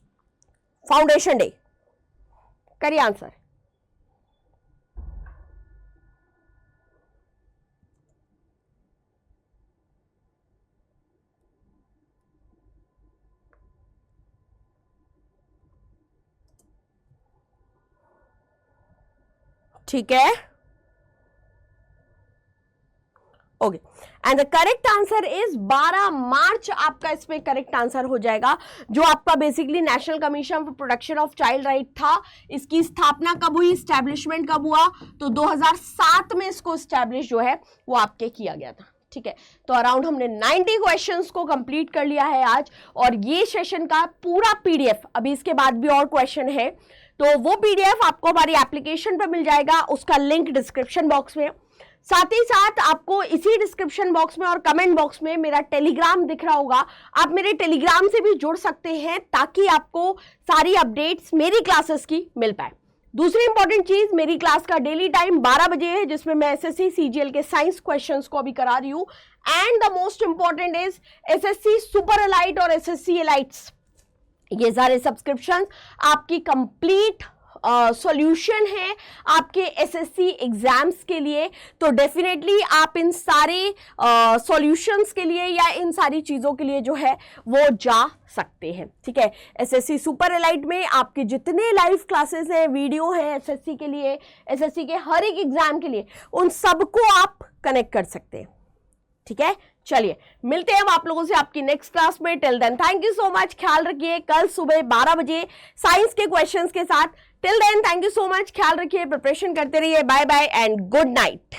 Speaker 1: foundation day? करिए आंसर। ठीक है, okay, and the correct answer is 12 मार्च आपका इसमें करेक्ट आंसर हो जाएगा। जो आपका basically national commission for protection of child right था, इसकी स्थापना कब हुई, स्टैब्लिशमेंट कब हुआ? तो 2007 में इसको स्टैब्लिश जो है वो आपके किया गया था। ठीक है, तो अराउंड हमने 90 क्वेश्चंस को कंप्लीट कर लिया है आज, और ये सेशन का पूरा पीडीएफ, अभी इसके बाद भी और क्वेश्चन है तो वो पीडीएफ आपको हमारी एप्लीकेशन पे मिल जाएगा, उसका लिंक डिस्क्रिप्शन बॉक्स में। साथ ही साथ आपको इसी डिस्क्रिप्शन बॉक्स में और कमेंट बॉक्स में मेरा टेलीग्राम दिख रहा होगा, आप मेरे टेलीग्राम से भी जुड़ सकते हैं ताकि आपको सारी अपडेट्स मेरी क्लासेस की मिल पाए। दूसरी इंपॉर्टेंट चीज, मेरी क्लास का डेली टाइम 12 बजे है, जिसमें मैं एसएससी सीजीएल के साइंस क्वेश्चंस को अभी करा रही हूँ। And the most important is SSC super elite और एसएससी एलाइट्स, ये सारे सब्सक्रिप्शन आपकी कंप्लीट सॉल्यूशन है आपके एसएससी एग्जाम्स के लिए। तो डेफिनेटली आप इन सारे सॉल्यूशंस के लिए या इन सारी चीज़ों के लिए जो है वो जा सकते हैं। ठीक है, एसएससी सुपर एलाइट में आपके जितने लाइव क्लासेस हैं, वीडियो हैं एसएससी के लिए, एसएससी के हर एक एग्जाम के लिए, उन सबको आप कनेक्ट कर सकते हैं। ठीक है, चलिए मिलते हैं हम आप लोगों से आपकी नेक्स्ट क्लास में। Till then thank you so much, ख्याल रखिए। कल सुबह 12 बजे साइंस के क्वेश्चंस के साथ। Till then thank you so much, ख्याल रखिए, प्रिपरेशन करते रहिए। Bye bye and good night.